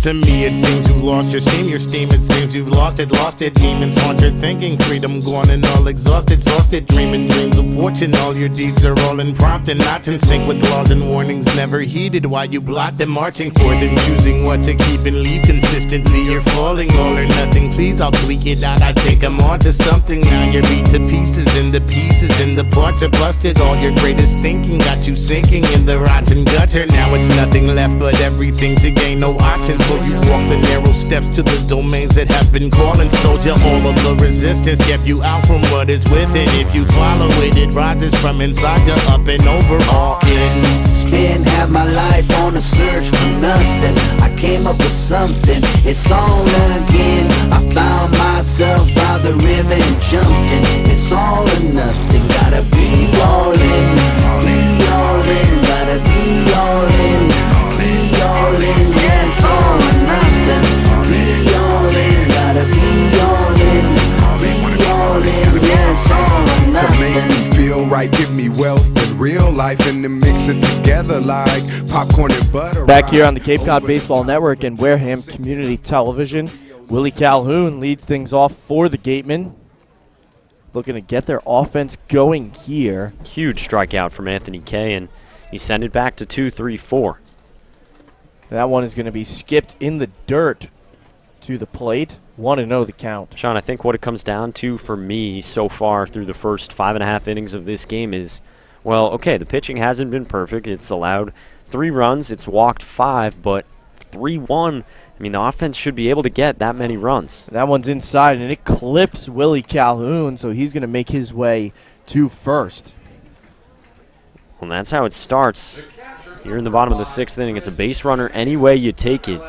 to me it seems you've lost your steam, it seems you've lost it, demons haunt your thinking, freedom gone and all exhausted, dreaming dreams of fortune, all your deeds are all impromptu, not in sync with laws and warnings never heeded, while you blot them, marching for them, choosing what to keep and leave consistently, you're falling, all or nothing, please I'll tweak it out, I think I'm onto something, now you're beat to pieces, and the parts are busted, all your greatest thinking got you sinking in the rotten gutter, now it's nothing left but everything to gain, no options, so you walk the narrow steps to the domains that have been calling, soldier, all of the resistance kept you out from what is within, if you follow it, it rises from inside you, up and over, all in. Spend half my life on a search for nothing. I came up with something, it's all again. I found myself by the river and jumped in. It's all or nothing, gotta be all in. Be all in, gotta be all in. Be all in, yeah, it's all or nothing. Be all in, gotta be all in. Be all in, yeah, it's all or nothing. To make me feel right, give me wealth and real life, and then mix it together like popcorn and butter. Back here on the Cape Cod Baseball Network and Wareham Community Television, Willie Calhoun leads things off for the Gatemen. Looking to get their offense going here. Huge strikeout from Anthony Kay, and he sent it back to 2-3-4. That one is going to be skipped in the dirt to the plate. 1-0 the count. Sean, I think what it comes down to for me so far through the first 5.5 innings of this game is, well, okay, the pitching hasn't been perfect. It's allowed 3 runs. It's walked 5, but 3-1. I mean, the offense should be able to get that many runs. That one's inside, and it clips Willie Calhoun, so he's going to make his way to first. Well, that's how it starts. Here in the bottom of the 6th inning, it's a base runner any way you take it.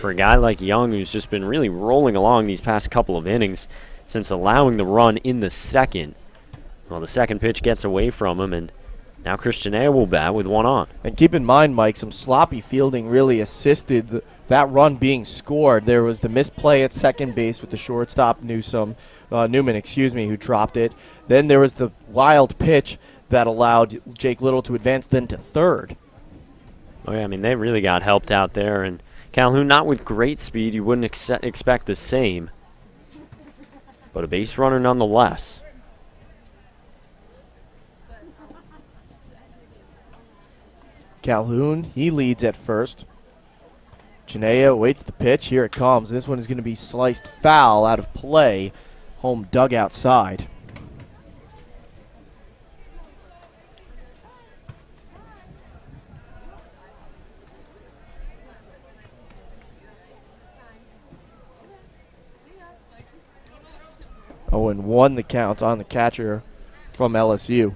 For a guy like Young, who's just been really rolling along these past couple of innings since allowing the run in the second. Well, the second pitch gets away from him, and now Christian A will bat with 1 on. And keep in mind, Mike, some sloppy fielding really assisted that run being scored. There was the misplay at second base with the shortstop Newman, who dropped it. Then there was the wild pitch that allowed Jake Little to advance then to third. Oh, yeah, I mean, they really got helped out there, and Calhoun not with great speed. You wouldn't expect the same, but a base runner nonetheless. Calhoun, he leads at first. Chinea waits the pitch. Here it comes. This one is going to be sliced foul out of play. Home dugout side. Oh, and 1 the count on the catcher from LSU.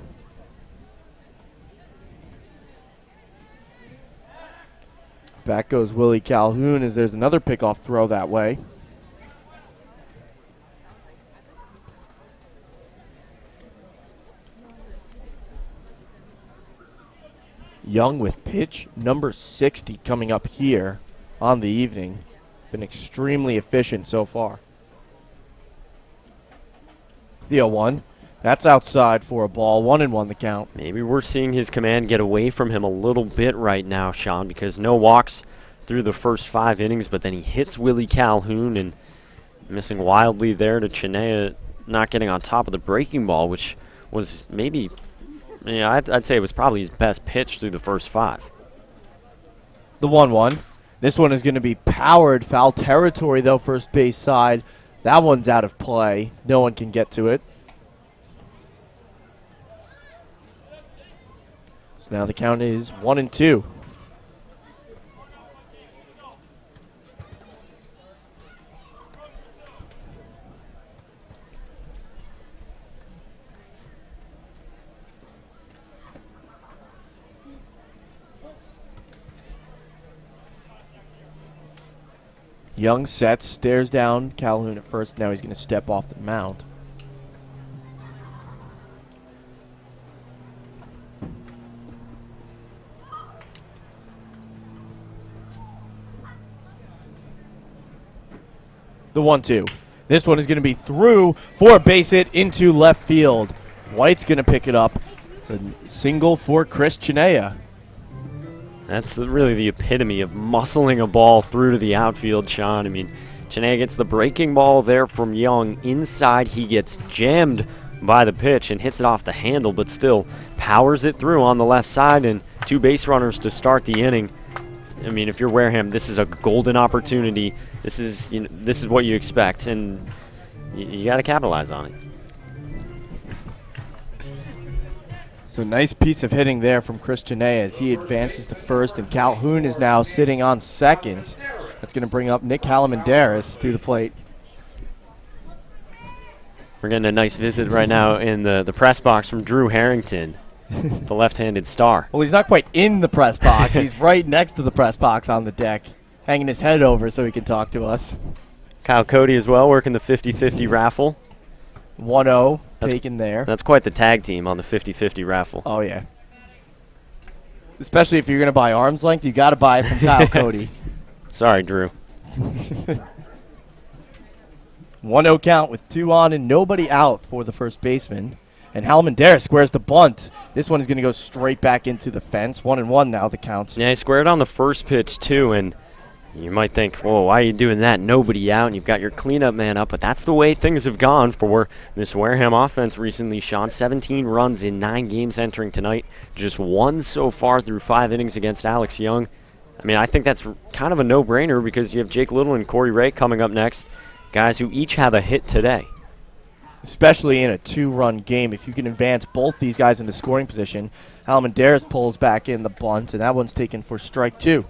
Back goes Willie Calhoun as there's another pickoff throw that way. Young with pitch number 60 coming up here on the evening. Been extremely efficient so far. The 0-1. That's outside for a ball. 1-1 the count. Maybe we're seeing his command get away from him a little bit right now, Sean, because no walks through the first 5 innings, but then he hits Willie Calhoun and missing wildly there to Chinea, not getting on top of the breaking ball, which was maybe, I'd say it was probably his best pitch through the first 5. The 1-1. This one is going to be powered. Foul territory, though, first base side. That one's out of play. No one can get to it. So now the count is 1-2. Young sets, stares down Calhoun at first. Now he's going to step off the mound. The 1-2. This one is going to be through for a base hit into left field. White's going to pick it up. It's a single for Chris Chinea. That's really the epitome of muscling a ball through to the outfield, Sean. I mean, Cheney gets the breaking ball there from Young. Inside, he gets jammed by the pitch and hits it off the handle, but still powers it through on the left side, and 2 base runners to start the inning. I mean, if you're Wareham, this is a golden opportunity. This is what you expect, and you got to capitalize on it. So nice piece of hitting there from Chris Cheney as he advances to first, and Calhoun is now sitting on second. That's going to bring up Nick Halamandaris to the plate. We're getting a nice visit right now in the press box from Drew Harrington, the left-handed star. Well, he's not quite in the press box. He's right next to the press box on the deck, hanging his head over so he can talk to us. Kyle Cody as well, working the 50-50 raffle. 1-0 taken there. That's quite the tag team on the 50-50 raffle. Oh, yeah. Especially if you're going to buy arm's length, you got to buy it from Kyle Cody. Sorry, Drew. 1-0 count with 2 on and nobody out for the first baseman. And Halamandaris squares the bunt. This one is going to go straight back into the fence. 1-1 now, the counts. Yeah, he squared on the first pitch, too, and you might think, whoa, why are you doing that? Nobody out, and you've got your cleanup man up, but that's the way things have gone for this Wareham offense recently, Sean. 17 runs in 9 games entering tonight. Just 1 so far through 5 innings against Alex Young. I mean, I think that's kind of a no-brainer because you have Jake Little and Corey Ray coming up next. Guys who each have a hit today. Especially in a 2-run game. If you can advance both these guys into scoring position, Halamandaris pulls back in the bunt, and that one's taken for strike 2.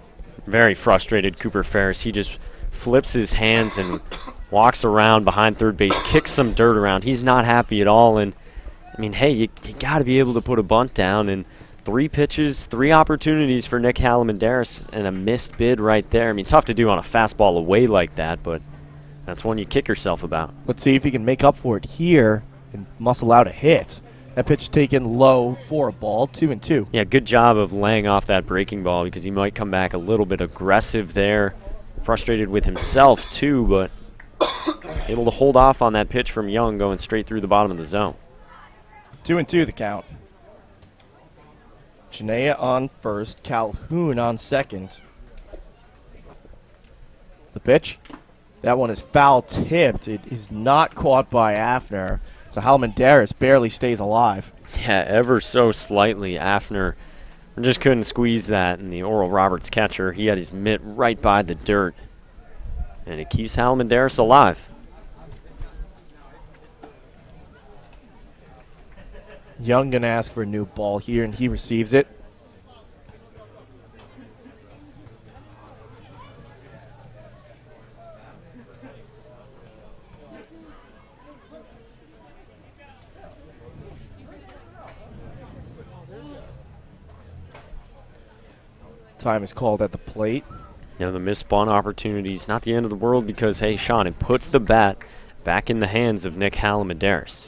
Very frustrated Cooper Ferris. He just flips his hands and walks around behind third base, kicks some dirt around. He's not happy at all. And, I mean, hey, you got to be able to put a bunt down. And 3 pitches, 3 opportunities for Nick Halamandaris, and a missed bid right there. I mean, tough to do on a fastball away like that, but that's one you kick yourself about. Let's see if he can make up for it here and muscle out a hit. That pitch taken low for a ball, 2-2. Yeah, good job of laying off that breaking ball because he might come back a little bit aggressive there. Frustrated with himself, too, but able to hold off on that pitch from Young going straight through the bottom of the zone. 2-2 the count. Cheney on first, Calhoun on second. The pitch. That one is foul tipped. It is not caught by Afner. So Halamandaris barely stays alive. Yeah, ever so slightly. Afner just couldn't squeeze that. And the Oral Roberts catcher, he had his mitt right by the dirt. And it keeps Halamandaris alive. Young going to ask for a new ball here, and he receives it. Time is called at the plate. You know, the missed bunt opportunity is not the end of the world because, hey, Sean, it puts the bat back in the hands of Nick Halamandaris.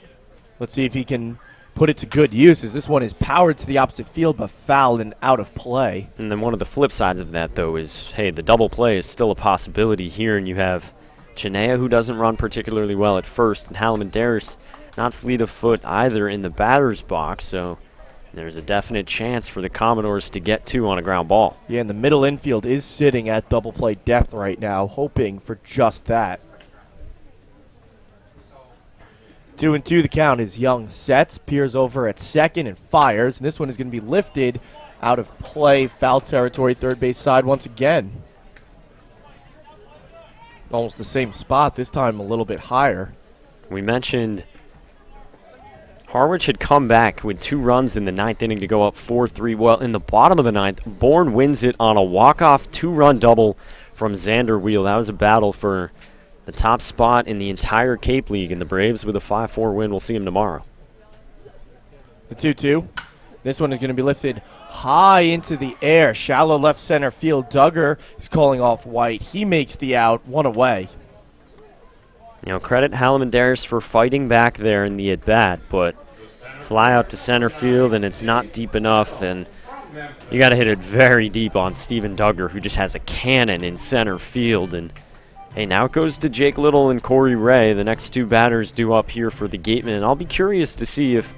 Let's see if he can put it to good use, as this one is powered to the opposite field but fouled and out of play. And then one of the flip sides of that, though, is, hey, the double play is still a possibility here, and you have Cheney, who doesn't run particularly well at first, and Halamandaris not fleet of foot either in the batter's box, so there's a definite chance for the Commodores to get 2 on a ground ball. Yeah, and the middle infield is sitting at double play depth right now, hoping for just that. 2-2 the count as Young sets, peers over at second and fires, and this one is going to be lifted out of play, foul territory, third base side once again. Almost the same spot, this time a little bit higher. We mentioned Harwich had come back with 2 runs in the 9th inning to go up 4-3. Well, in the bottom of the 9th, Bourne wins it on a walk-off 2-run double from Xander Wheel. That was a battle for the top spot in the entire Cape League, and the Braves with a 5-4 win. We'll see him tomorrow. The 2-2. This one is going to be lifted high into the air. Shallow left center field. Duggar is calling off White. He makes the out, 1 away. You know, credit Halamandaris for fighting back there in the at-bat, but fly out to center field, and it's not deep enough, and you got to hit it very deep on Steven Duggar, who just has a cannon in center field. And hey, now it goes to Jake Little and Corey Ray, the next 2 batters due up here for the Gatemen. And I'll be curious to see if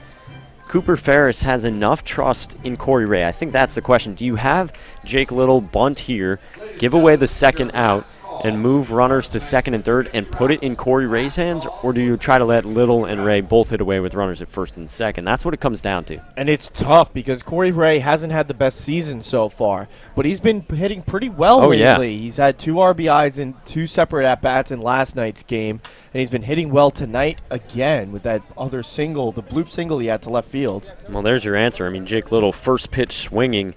Cooper Ferris has enough trust in Corey Ray? I think that's the question. Do you have Jake Little bunt here, give away the second out, and move runners to second and third and put it in Corey Ray's hands, or do you try to let Little and Ray both hit away with runners at first and second? That's what it comes down to. And it's tough because Corey Ray hasn't had the best season so far, but he's been hitting pretty well lately. Yeah. He's had 2 RBIs in 2 separate at-bats in last night's game, and he's been hitting well tonight again with that other single, the bloop single he had to left field. Well, there's your answer. I mean, Jake Little, first pitch swinging,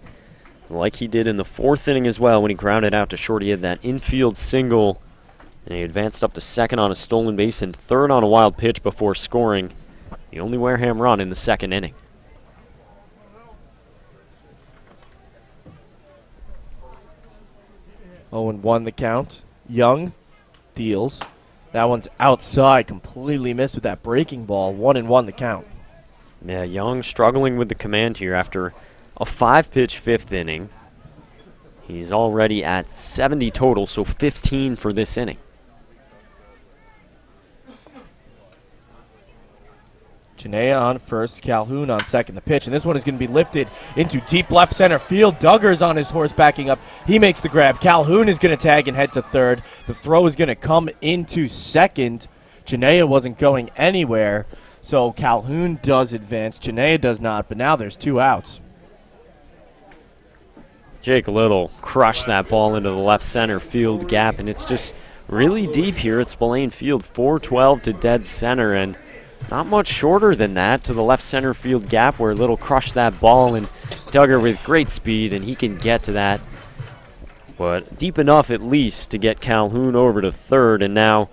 like he did in the 4th inning as well when he grounded out to short. He had that infield single, and he advanced up to second on a stolen base and third on a wild pitch before scoring the only Wareham run in the 2nd inning. Oh, and 1 the count. Young deals. That one's outside, completely missed with that breaking ball. 1-1 the count. Yeah, Young struggling with the command here after a 5-pitch 5th inning. He's already at 70 total, so 15 for this inning. Janea on first, Calhoun on second. The pitch, and this one is going to be lifted into deep left center field. Duggar's on his horse backing up. He makes the grab. Calhoun is going to tag and head to third. The throw is going to come into second. Janea wasn't going anywhere, so Calhoun does advance. Janea does not, but now there's 2 outs. Jake Little crushed that ball into the left center field gap, and it's just really deep here at Spillane Field. 412 to dead center, and not much shorter than that to the left center field gap where Little crushed that ball, and Duggar with great speed, and he can get to that. But deep enough at least to get Calhoun over to third, and now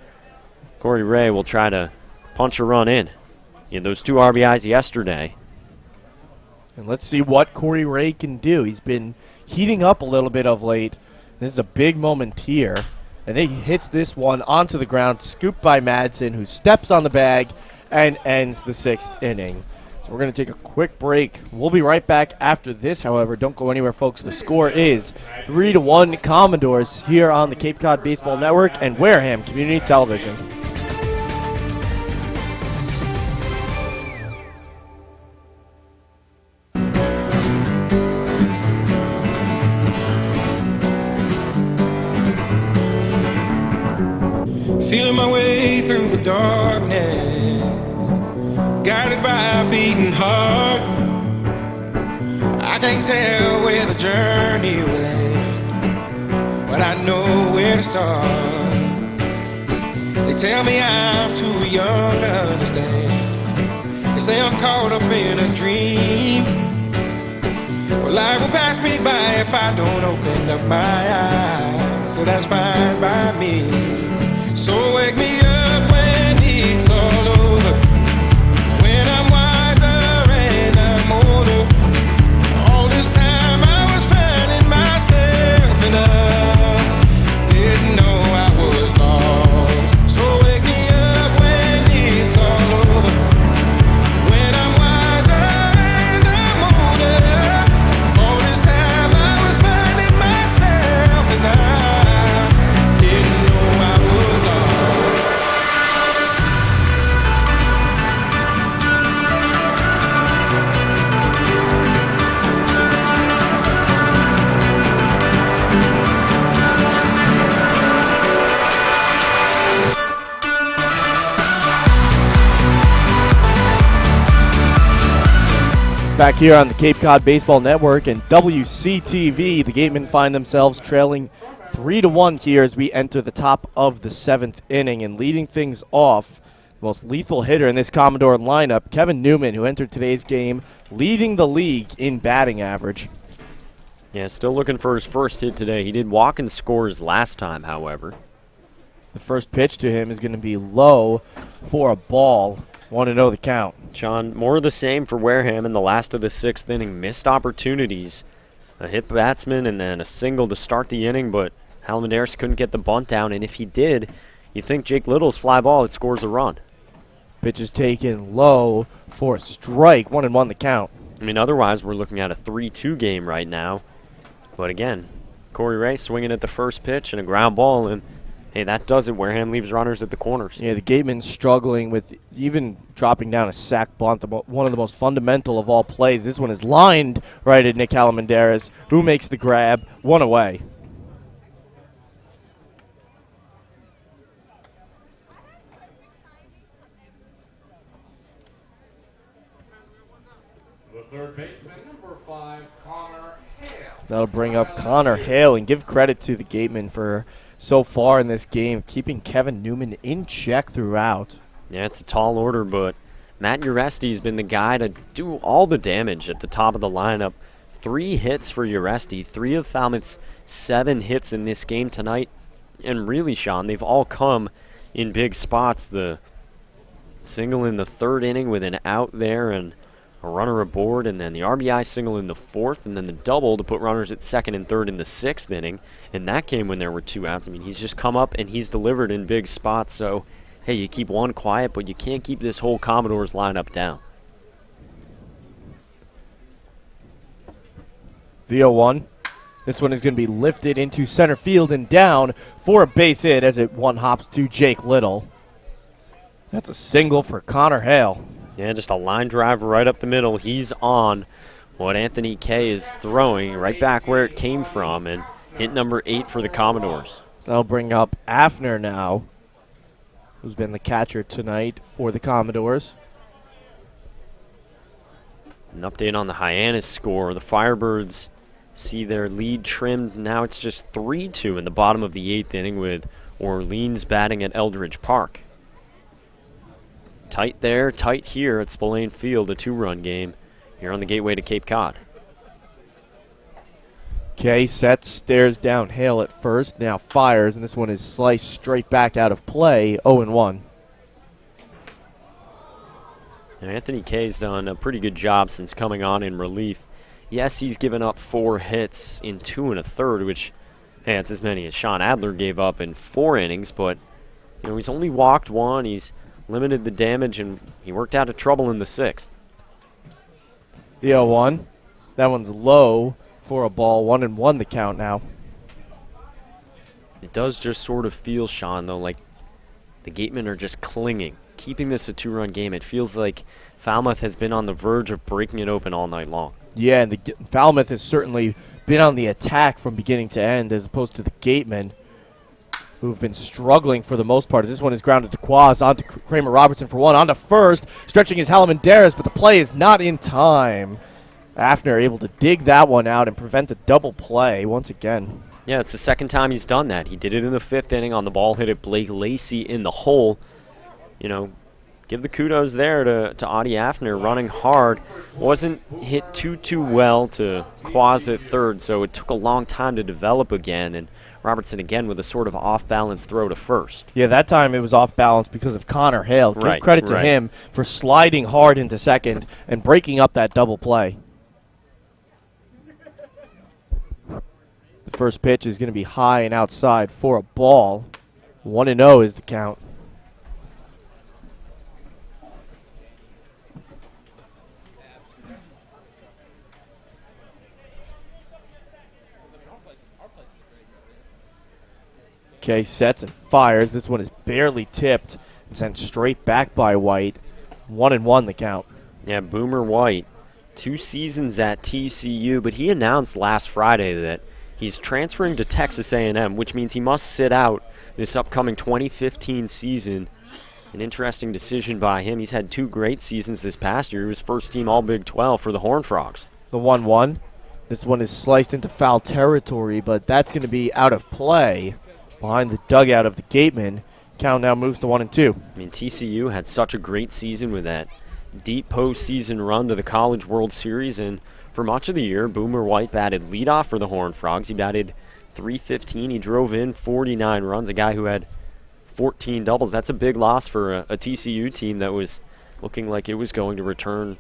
Corey Ray will try to punch a run in. He had those 2 RBIs yesterday. And let's see what Corey Ray can do. He's been heating up a little bit of late. This is a big moment here. And then he hits this one onto the ground, scooped by Madsen, who steps on the bag and ends the 6th inning. So we're going to take a quick break. We'll be right back after this, however. Don't go anywhere, folks. The score is 3-1 Commodores here on the Cape Cod Baseball Network and Wareham Community Television. Feeling my way through the darkness, guided by a beating heart. I can't tell where the journey will end, but I know where to start. They tell me I'm too young to understand. They say I'm caught up in a dream. Well, life will pass me by if I don't open up my eyes, so that's fine by me. So wake me up when it's all over, when I'm wiser and I'm older. All this time I was finding myself and I didn't know I was lost. So wake me up when it's all over, when I'm wiser and I'm older. All this time I was finding myself and I didn't know I was lost. Back here on the Cape Cod Baseball Network and WCTV, the Gatemen find themselves trailing 3-1 here as we enter the top of the 7th inning. And leading things off, the most lethal hitter in this Commodore lineup, Kevin Newman, who entered today's game leading the league in batting average. Yeah, still looking for his first hit today. He did walk and scores last time, however. The first pitch to him is going to be low for a ball. 1-0 the count. Sean, more of the same for Wareham in the last of the 6th inning. Missed opportunities. A hit batsman and then a single to start the inning, but Halmendaris couldn't get the bunt down, and if he did, you think Jake Little's fly ball, it scores a run. Pitch is taken low for a strike. 1-1 the count. I mean, otherwise we're looking at a 3-2 game right now. But again, Corey Ray swinging at the first pitch and a ground ball, and hey, that does it. Wareham leaves runners at the corners. Yeah, the Gatemen struggling with even dropping down a sack bunt, one of the most fundamental of all plays. This one is lined right at Nick Alamanderas, who makes the grab, one away. The third baseman, number 5, Connor Hale. That'll bring up Connor Hale, and give credit to the Gatemen for so far in this game, keeping Kevin Newman in check throughout. Yeah, it's a tall order, but Matt Uresti has been the guy to do all the damage at the top of the lineup. 3 hits for Uresti, 3 of Falmouth's 7 hits in this game tonight. And really, Sean, they've all come in big spots. The single in the 3rd inning with an out there and a runner aboard, and then the RBI single in the 4th, and then the double to put runners at 2nd and 3rd in the 6th inning. In that game when there were 2 outs, I mean, he's just come up and he's delivered in big spots. So, hey, you keep one quiet, but you can't keep this whole Commodores lineup down. The 0-1. This one is going to be lifted into center field and down for a base hit as it one hops to Jake Little. That's a single for Connor Hale. Yeah, just a line drive right up the middle. He's on what Anthony Kay is throwing right back where it came from, and hit number 8 for the Commodores. That'll bring up Afner now, who's been the catcher tonight for the Commodores. An update on the Hyannis score. The Firebirds see their lead trimmed. Now it's just 3-2 in the bottom of the 8th inning with Orleans batting at Eldridge Park. Tight there, tight here at Spillane Field, a 2-run game here on the gateway to Cape Cod. Kay sets, stares down Hale at first, now fires, and this one is sliced straight back out of play, 0-1. And Anthony Kay's done a pretty good job since coming on in relief. Yes, he's given up 4 hits in 2 1/3, which, hey, it's as many as Sean Adler gave up in 4 innings, but you know, he's only walked 1, he's limited the damage, and he worked out of trouble in the 6th. The 0-1. That one's low for a ball, 1-1 the count now. It does just sort of feel, Sean, though, like the Gatemen are just clinging, keeping this a 2-run game. It feels like Falmouth has been on the verge of breaking it open all night long. Yeah, and the Falmouth has certainly been on the attack from beginning to end, as opposed to the Gatemen, who've been struggling for the most part. As this one is grounded to Quaz, on to Kramer Robertson for 1, on to first, stretching his Halamanderas, but the play is not in time. Afner able to dig that one out and prevent the double play once again. Yeah, it's the 2nd time he's done that. He did it in the 5th inning on the ball hit at Blake Lacey in the hole. You know, give the kudos there to Audie Afner, running hard. Wasn't hit too well to Quaz at 3rd, so it took a long time to develop again, and Robertson again with a sort of off-balance throw to 1st. Yeah, that time it was off balance because of Connor Hale. Give credit to him for sliding hard into 2nd and breaking up that double play. The first pitch is going to be high and outside for a ball. 1-0 is the count. Okay, sets and fires. This one is barely tipped and sent straight back by White. 1-1 the count. Yeah, Boomer White, 2 seasons at TCU, but he announced last Friday that he's transferring to Texas A&M, which means he must sit out this upcoming 2015 season. An interesting decision by him. He's had 2 great seasons this past year. He was first team All Big 12 for the Horned Frogs. The 1-1. This one is sliced into foul territory, but that's going to be out of play behind the dugout of the Gatemen. Count now moves to 1-2. I mean, TCU had such a great season with that deep postseason run to the College World Series, and for much of the year, Boomer White batted leadoff for the Horned Frogs. He batted .315. He drove in 49 runs, a guy who had 14 doubles. That's a big loss for a TCU team that was looking like it was going to return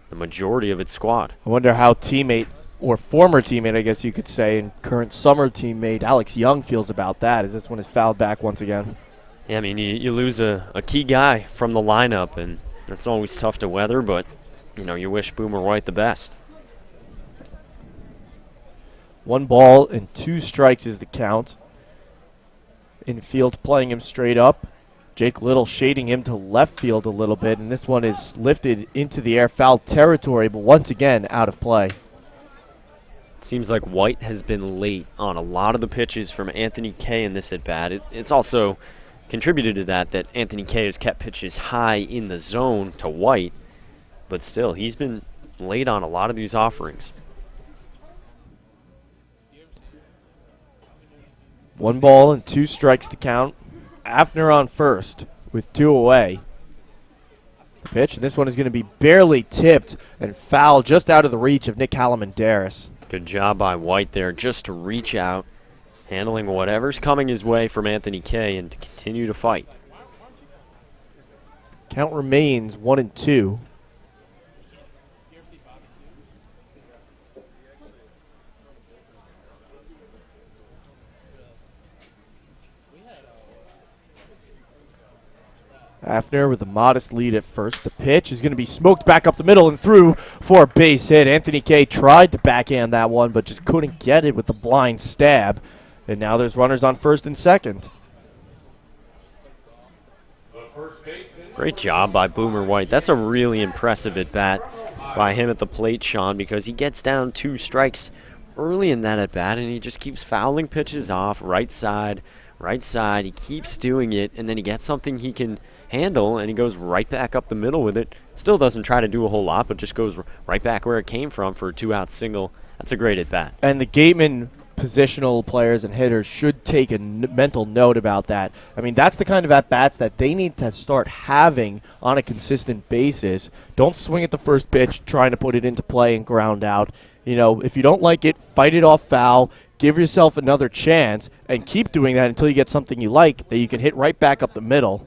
the majority of its squad. I wonder how teammate, or former teammate, I guess you could say, and current summer teammate Alex Young feels about that, as this one is fouled back once again. Yeah, I mean, you lose a key guy from the lineup, and that's always tough to weather, but, you know, you wish Boomer White the best. 1 ball and 2 strikes is the count. Infield playing him straight up. Jake Little shading him to left field a little bit, and this one is lifted into the air, foul territory, but once again out of play. Seems like White has been late on a lot of the pitches from Anthony Kay in this at-bat. It's also contributed to that Anthony Kay has kept pitches high in the zone to White, but still, he's been late on a lot of these offerings. 1 ball and 2 strikes to count. Afner on first with 2 away. The pitch, and this one is going to be barely tipped and foul just out of the reach of Nick Halaman-Daris. Good job by White there just to reach out, handling whatever's coming his way from Anthony Kay and to continue to fight. Count remains 1-2. Afner with a modest lead at first. The pitch is going to be smoked back up the middle and through for a base hit. Anthony Kay tried to backhand that one, but just couldn't get it with the blind stab. And now there's runners on first and second. Great job by Boomer White. That's a really impressive at-bat by him at the plate, Sean, because he gets down 2 strikes early in that at-bat, and he just keeps fouling pitches off, right side. He keeps doing it, and then he gets something he can handle, and he goes right back up the middle with it. Still doesn't try to do a whole lot, but just goes right back where it came from for a 2-out single. That's a great at-bat. And the Gatemen positional players and hitters should take a mental note about that. I mean, that's the kind of at-bats that they need to start having on a consistent basis. Don't swing at the first pitch trying to put it into play and ground out. You know, if you don't like it, fight it off foul. Give yourself another chance and keep doing that until you get something you like that you can hit right back up the middle.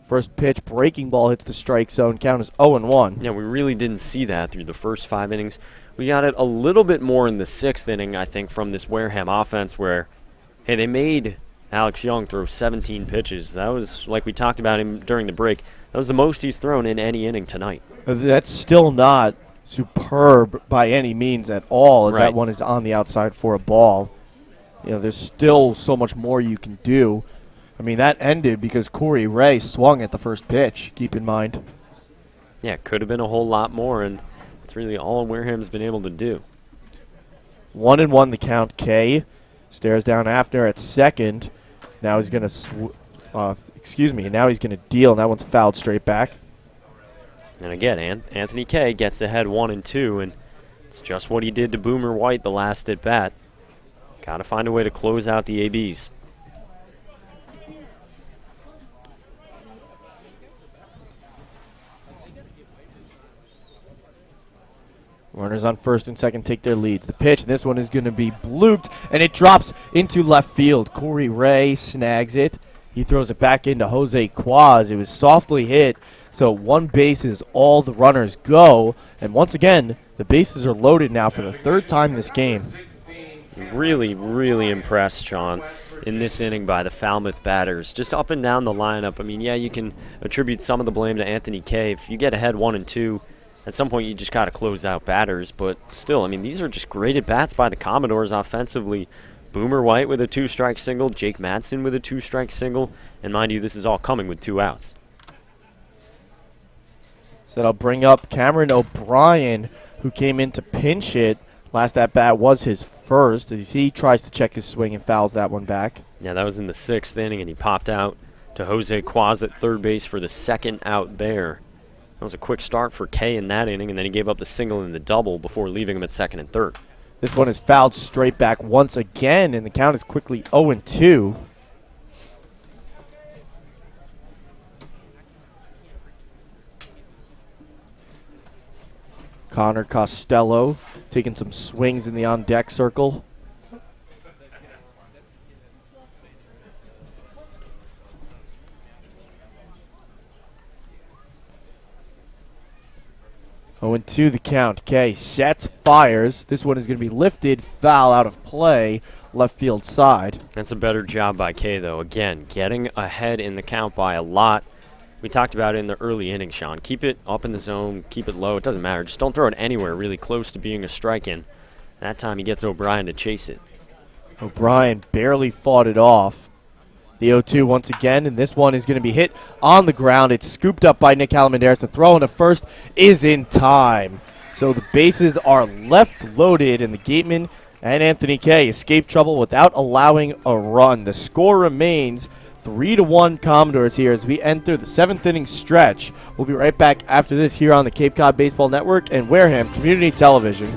First pitch, breaking ball hits the strike zone. Count is 0-1. Yeah, we really didn't see that through the first 5 innings. We got it a little bit more in the 6th inning, I think, from this Wareham offense where, hey, they made Alex Young throw 17 pitches. That was, like we talked about him during the break, that was the most he's thrown in any inning tonight. That's still not superb by any means at all, as that one is on the outside for a ball. You know, there's still so much more you can do. I mean, that ended because Corey Ray swung at the first pitch, keep in mind. Yeah, it could have been a whole lot more, and it's really all Wareham's been able to do. 1-1 the count. Kay stares down Afner at second. Now he's going to, now he's going to deal, and that one's fouled straight back. And again, Anthony Kay gets ahead 1-2, and it's just what he did to Boomer White the last at bat. Got to find a way to close out the ABs. Runners on first and second take their leads. The pitch, and this one is going to be blooped, and it drops into left field. Corey Ray snags it. He throws it back into Jose Quaz. It was softly hit, so 1 base is all the runners go. And once again, the bases are loaded now for the 3rd time this game. Really, really impressed, Sean, in this inning by the Falmouth batters. Just up and down the lineup. I mean, yeah, you can attribute some of the blame to Anthony Kay. If you get ahead 1-2, at some point you just got to close out batters. But still, I mean, these are just great at-bats by the Commodores offensively. Boomer White with a 2-strike single, Jake Madsen with a 2-strike single, and mind you, this is all coming with 2 outs. So that'll bring up Cameron O'Brien, who came in to pinch hit. Last at-bat was his first as he tries to check his swing and fouls that one back. Yeah, that was in the 6th inning, and he popped out to Jose Quaz at third base for the 2nd out there. That was a quick start for Kay in that inning, and then he gave up the single and the double before leaving him at 2nd and 3rd. This one is fouled straight back once again, and the count is quickly 0-2. Connor Costello taking some swings in the on-deck circle. Oh, and 2 the count. Kay sets, fires. This one is going to be lifted, foul out of play, left field side. That's a better job by Kay, though. Again, getting ahead in the count by a lot. We talked about it in the early innings, Sean. Keep it up in the zone, keep it low. It doesn't matter. Just don't throw it anywhere really close to being a strike-in. That time he gets O'Brien to chase it. O'Brien barely fought it off. The 0-2 once again, and this one is going to be hit on the ground. It's scooped up by Nick Alamandares. The throw into first is in time. So the bases are left loaded, and the Gatemen and Anthony Kay escape trouble without allowing a run. The score remains 3-1 Commodores here as we enter the 7th inning stretch. We'll be right back after this here on the Cape Cod Baseball Network and Wareham Community Television.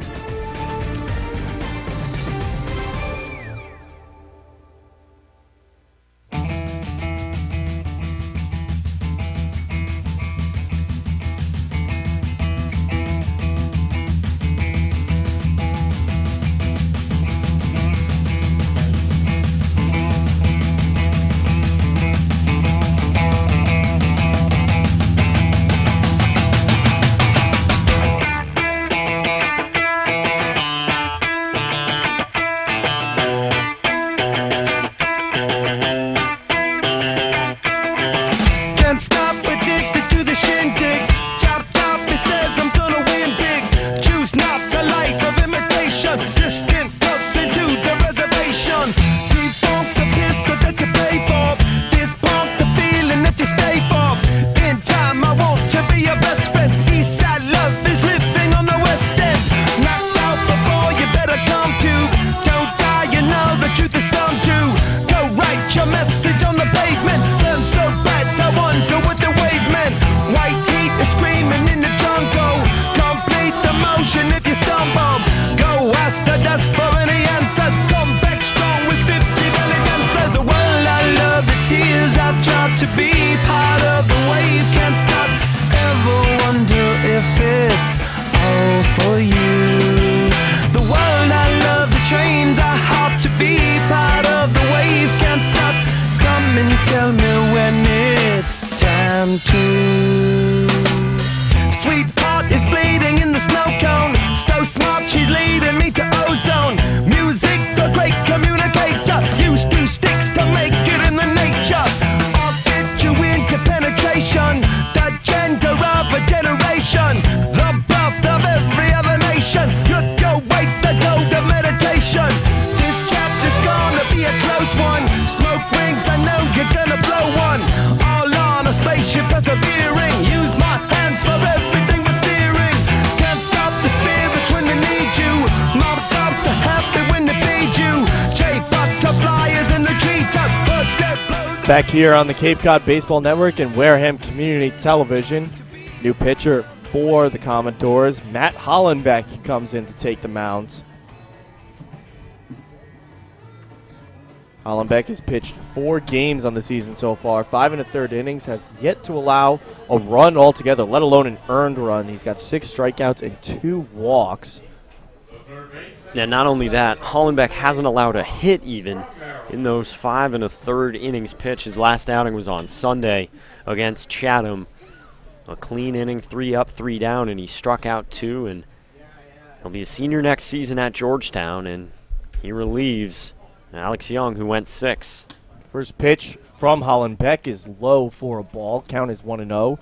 Back here on the Cape Cod Baseball Network and Wareham Community Television. New pitcher for the Commodores. Matt Hollenbeck comes in to take the mounds. Hollenbeck has pitched 4 games on the season so far. 5 1/3 innings, has yet to allow a run altogether, let alone an earned run. He's got 6 strikeouts and 2 walks. And not only that, Hollenbeck hasn't allowed a hit even in those 5 1/3 innings pitched. His last outing was on Sunday against Chatham. A clean inning, 3 up, 3 down, and he struck out 2. And he'll be a senior next season at Georgetown, and he relieves Alex Young, who went 6. First pitch from Hollenbeck is low for a ball. Count is 1-0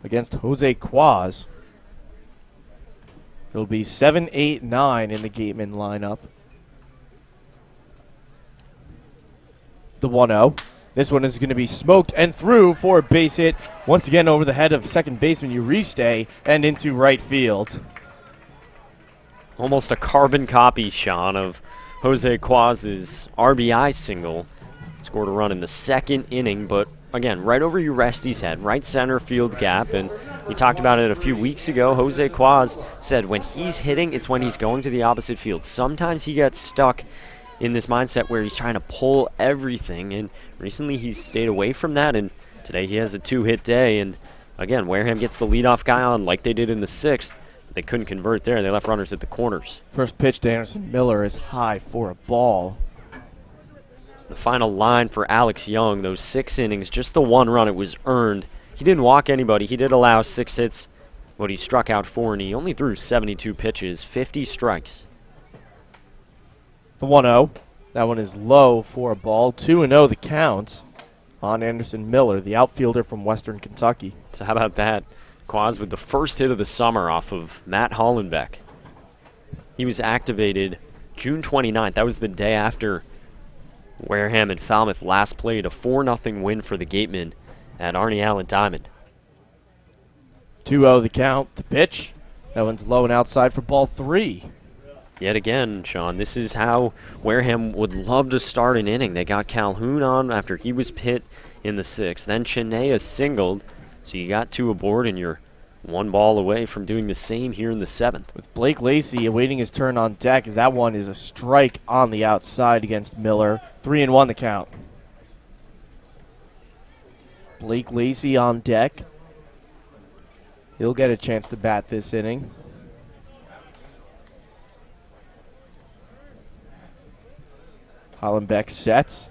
against Jose Quaz. It'll be 7, 8, 9 in the Gatemen lineup. The 1-0. This one is going to be smoked and through for a base hit. Once again over the head of second baseman Uriste and into right field. Almost a carbon copy, Sean, of Jose Quaz's RBI single. Scored a run in the 2nd inning, but again, right over Uriste's head, right center field gap. And we talked about it a few weeks ago. Jose Quaz said when he's hitting, it's when he's going to the opposite field. Sometimes he gets stuck in this mindset where he's trying to pull everything, and recently he's stayed away from that, and today he has a 2-hit day. And again, Wareham gets the leadoff guy on like they did in the 6th. They couldn't convert there. They left runners at the corners. First pitch to Anderson Miller is high for a ball. The final line for Alex Young, those 6 innings, just the 1 run, it was earned. He didn't walk anybody. He did allow 6 hits, but he struck out 4, and he only threw 72 pitches, 50 strikes. The 1-0. That one is low for a ball. 2-0 the count on Anderson Miller, the outfielder from Western Kentucky. So how about that? Quaz with the first hit of the summer off of Matt Hollenbeck. He was activated June 29th. That was the day after Wareham and Falmouth last played a 4-0 win for the Gatemen at Arnie Allen Diamond. 2-0 the count. The pitch. That one's low and outside for ball 3. Yet again, Sean, this is how Wareham would love to start an inning. They got Calhoun on after he was hit in the 6th. Then Chinea singled, so you got 2 aboard, and you're 1 ball away from doing the same here in the 7th. With Blake Lacey awaiting his turn on deck, as that one is a strike on the outside against Miller. 3-1 the count. Blake Lacey on deck. He'll get a chance to bat this inning. Hollenbeck sets.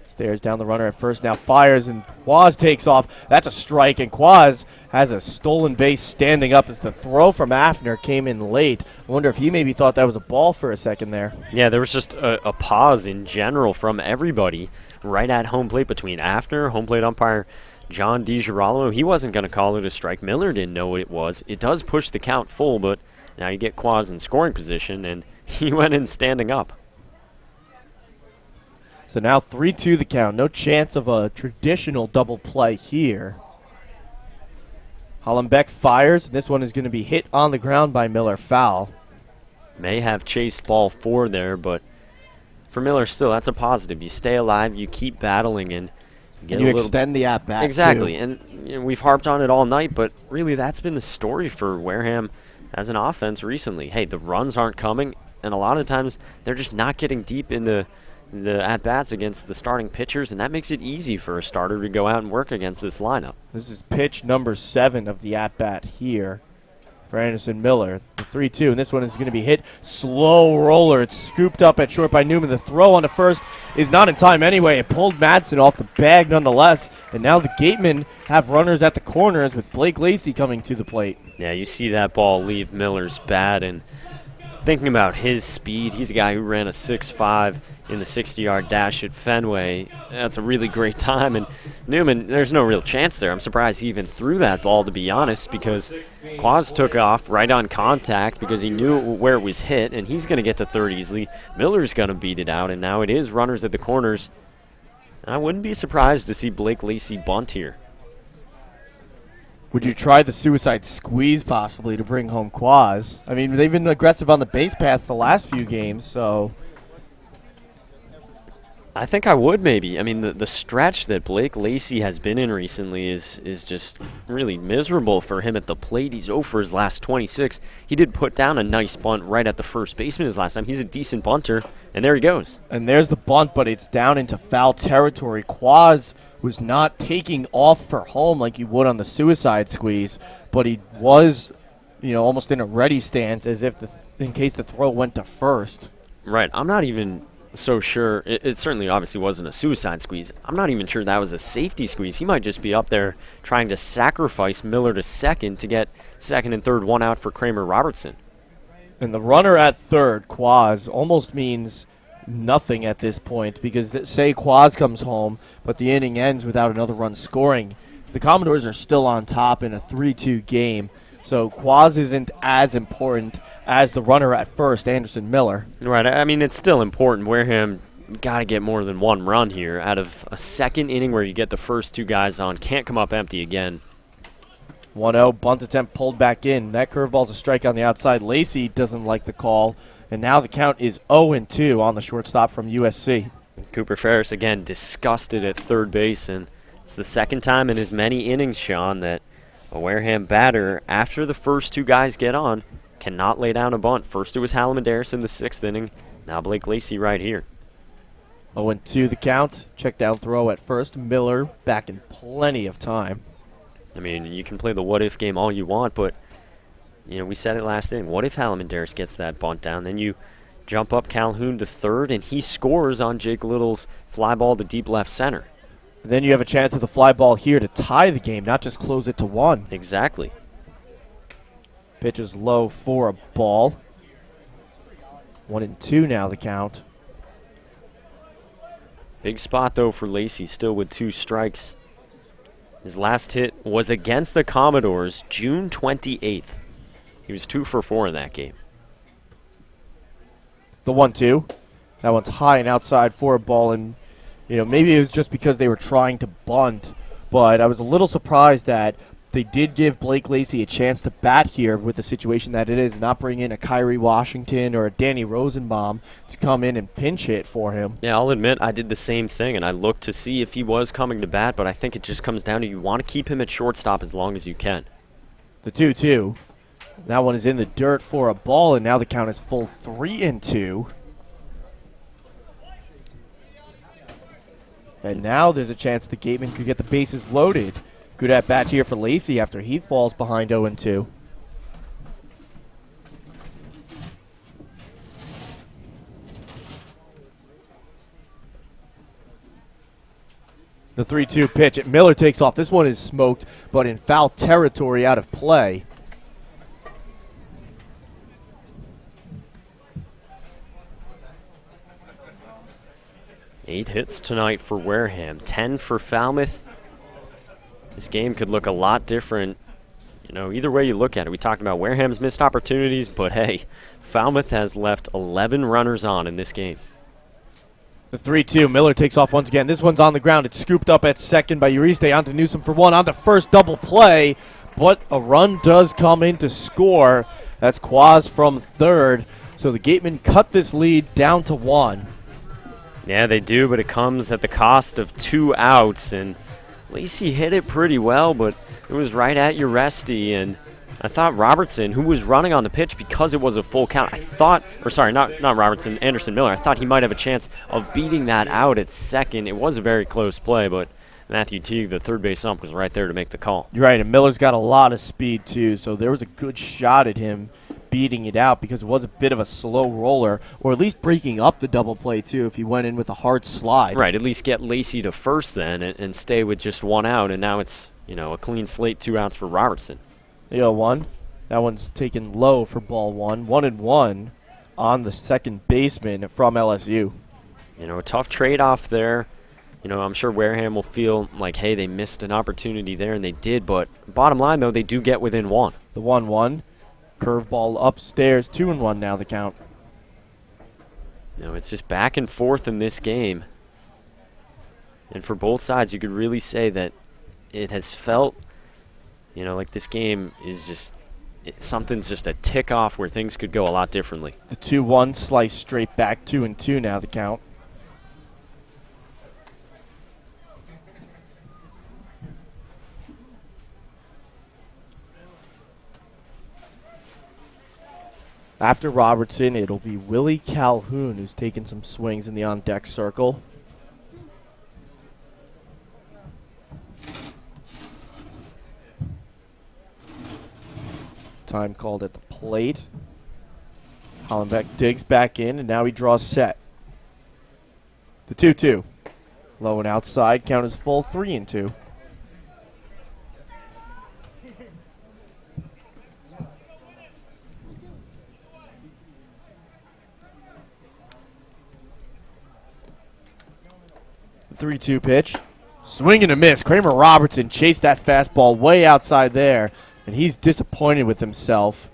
Stares down the runner at first, now fires, and Quaz takes off. That's a strike, and Quaz has a stolen base standing up as the throw from Afner came in late. I wonder if he maybe thought that was a ball for a second there. Yeah, there was just a pause in general from everybody right at home plate between Afner, home plate umpire John DiGirolamo. He wasn't going to call it a strike. Miller didn't know what it was. It does push the count full, but now you get Quaz in scoring position, and he went in standing up. So now 3-2 the count. No chance of a traditional double play here. Hollenbeck fires. This one is going to be hit on the ground by Miller, foul. May have chased ball 4 there, but for Miller still, that's a positive. You stay alive, you keep battling, and you extend the at-bat. Exactly, too. and you know, we've harped on it all night, but really that's been the story for Wareham as an offense recently. Hey, the runs aren't coming, and a lot of times they're just not getting deep into the at-bats against the starting pitchers, and that makes it easy for a starter to go out and work against this lineup. This is pitch number 7 of the at-bat here for Anderson Miller. The 3-2, and this one is going to be hit. Slow roller. It's scooped up at short by Newman. The throw on to first is not in time anyway. It pulled Madsen off the bag nonetheless, and now the Gatemen have runners at the corners with Blake Lacey coming to the plate. Yeah, you see that ball leave Miller's bat, and thinking about his speed, he's a guy who ran a 6.5 in the 60-yard dash at Fenway. That's a really great time, and Newman, there's no real chance there. I'm surprised he even threw that ball, to be honest, because Quaz took off right on contact because he knew where it was hit, and he's going to get to third easily. Miller's going to beat it out, and now it is runners at the corners. I wouldn't be surprised to see Blake Lacey bunt here. Would you try the suicide squeeze possibly to bring home Quaz? I mean, they've been aggressive on the base paths the last few games, so I think I would maybe. I mean, the stretch that Blake Lacey has been in recently is just really miserable for him at the plate. He's 0 for his last 26. He did put down a nice bunt right at the first baseman his last time. He's a decent bunter, and there he goes. And there's the bunt, but it's down into foul territory. Quaz was not taking off for home like he would on the suicide squeeze, but he was, almost in a ready stance as if in case the throw went to first. Right. I'm not even so sure. It certainly obviously wasn't a suicide squeeze. I'm not even sure that was a safety squeeze. He might just be up there trying to sacrifice Miller to second to get second and third, 1 out for Kramer Robertson. And the runner at third, Quaz, almost means nothing at this point because say Quaz comes home, but the inning ends without another run scoring. The Commodores are still on top in a 3-2 game, so Quaz isn't as important as the runner at first, Anderson Miller. Right. I mean, it's still important. Wareham got to get more than 1 run here out of a second inning where you get the first 2 guys on. Can't come up empty again. 1-0, bunt attempt pulled back in. That curveball's a strike on the outside. Lacey doesn't like the call. And now the count is 0-2 on the shortstop from USC. Cooper Ferris, again, disgusted at third base, and it's the second time in as many innings, Sean, that a Wareham batter, after the first 2 guys get on, cannot lay down a bunt. First it was Hallam-Adair in the 6th inning. Now Blake Lacey right here. 0-2 the count. Check down throw at first. Miller back in plenty of time. I mean, you can play the what-if game all you want, but we said it last inning. What if Hallam-Adair gets that bunt down? Then you jump up Calhoun to third, and he scores on Jake Little's fly ball to deep left center. And then you have a chance with a fly ball here to tie the game, not just close it to 1. Exactly. Pitch is low for a ball. 1-2 now the count. Big spot, though, for Lacey, still with 2 strikes. His last hit was against the Commodores June 28th. He was 2 for 4 in that game. The 1-2. That one's high and outside for a ball, and maybe it was just because they were trying to bunt, but I was a little surprised that they did give Blake Lacey a chance to bat here with the situation that it is, not bring in a Kyrie Washington or a Danny Rosenbaum to come in and pinch hit for him. Yeah, I'll admit I did the same thing, and I looked to see if he was coming to bat, but I think it just comes down to you want to keep him at shortstop as long as you can. The 2-2. That one is in the dirt for a ball, and now the count is full 3-2. And now there's a chance the Gatemen could get the bases loaded. Good at bat here for Lacey after he falls behind 0-2. The 3-2 pitch. Miller takes off. This one is smoked, but in foul territory out of play. Eight hits tonight for Wareham, 10 for Falmouth. This game could look a lot different, either way you look at it. We talked about Wareham's missed opportunities, but hey, Falmouth has left 11 runners on in this game. The 3-2, Miller takes off once again. This one's on the ground. It's scooped up at second by Uriste. On to Newsom for one. On to first, double play. But a run does come in to score. That's Quaz from third. So the Gatemen cut this lead down to 1. Yeah, they do, but it comes at the cost of 2 outs. And Lacey hit it pretty well, but it was right at Ureste. And I thought Robertson, who was running on the pitch because it was a full count, not Robertson, Anderson Miller, I thought he might have a chance of beating that out at second. It was a very close play, but Matthew Teague, the third base ump, was right there to make the call. You're right, and Miller's got a lot of speed too, so there was a good shot at him beating it out because it was a bit of a slow roller, or at least breaking up the double play too if he went in with a hard slide. Right, at least get Lacey to first then and stay with just 1 out, and now it's a clean slate, 2 outs for Robertson. The 0-1. That one's taken low for ball 1. 1-1 on the second baseman from LSU. A tough trade-off there. I'm sure Wareham will feel like, hey, they missed an opportunity there, and they did. But bottom line, though, they do get within 1. The 1-1. Curveball upstairs. 2-1 now the count. It's just back and forth in this game. And for both sides, you could really say that it has felt, like this game is just, something's just a tick off where things could go a lot differently. The 2-1 slice straight back. 2-2 now the count. After Robertson, it'll be Willie Calhoun who's taking some swings in the on-deck circle. Time called at the plate. Hollenbeck digs back in, and now he draws set. The 2-2. Low and outside, count is full, 3-2. The 3-2 pitch. Swing and a miss. Kramer Robertson chased that fastball way outside there, and he's disappointed with himself.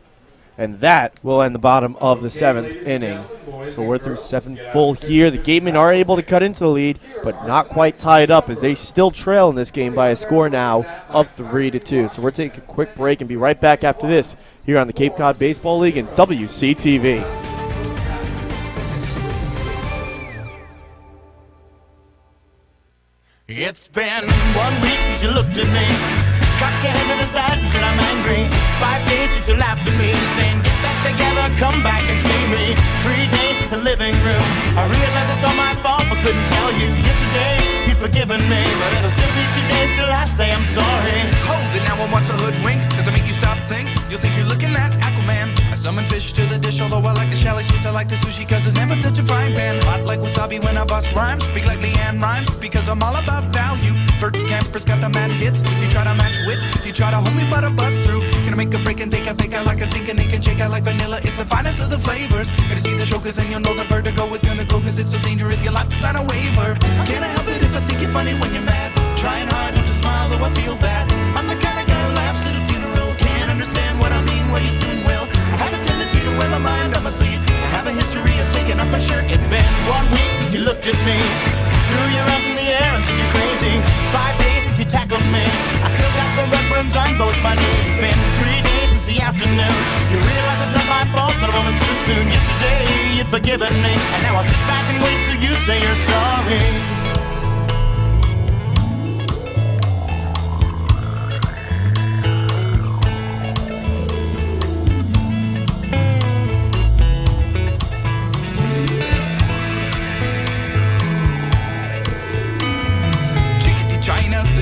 And that will end the bottom of the 7th inning. So we're through 7 full here. The Gatemen are able to cut into the lead, but not quite tie it up as they still trail in this game by a score now of 3-2. So we're taking a quick break and be right back after this here on the Cape Cod Baseball League and WCTV. It's been 1 week since you looked at me. Cocked your head to the side and said I'm angry. 5 days since you laughed at me, saying get back together, come back and see me. 3 days since the living room. I realized it's all my fault, but couldn't tell you. Yesterday you'd forgiven me, but it'll still be 2 days till I say I'm sorry. Hold it, now I want to hoodwink. Does it make you stop think? You'll think you're looking at Aquaman. I summon fish to the dish, although I like the chalet swiss, I like the sushi, cause it's never touch a frying pan. Hot like wasabi when I bust rhymes. Speak like Leanne Rhymes, because I'm all about value. Bert Camper's got the mad hits. You try to match wits, you try to hold me but I bust through. Can I make a break and take a pick out like a sink and can shake out like vanilla? It's the finest of the flavors. Gonna see the show cause then you'll know the vertigo is gonna go cause it's so dangerous you'll have to sign a waiver. Can't I help it if I think you're funny when you're mad? Trying hard not to smile though I feel bad. I'm the kind of guy who laughs at a funeral. Can't understand what I mean, well you soon will. I have a tendency to wear my mind on my sleeve. I have a history of taking open up my shirt. It's been 1 week since you looked at me. Threw your arms in the air and said you're crazy. 5 days since you tackled me. I still got the red burns on both my knees. It's been 3 days since the afternoon. You realize it's not my fault, but a moment too soon. Yesterday you'd forgiven me, and now I'll sit back and wait till you say you're sorry.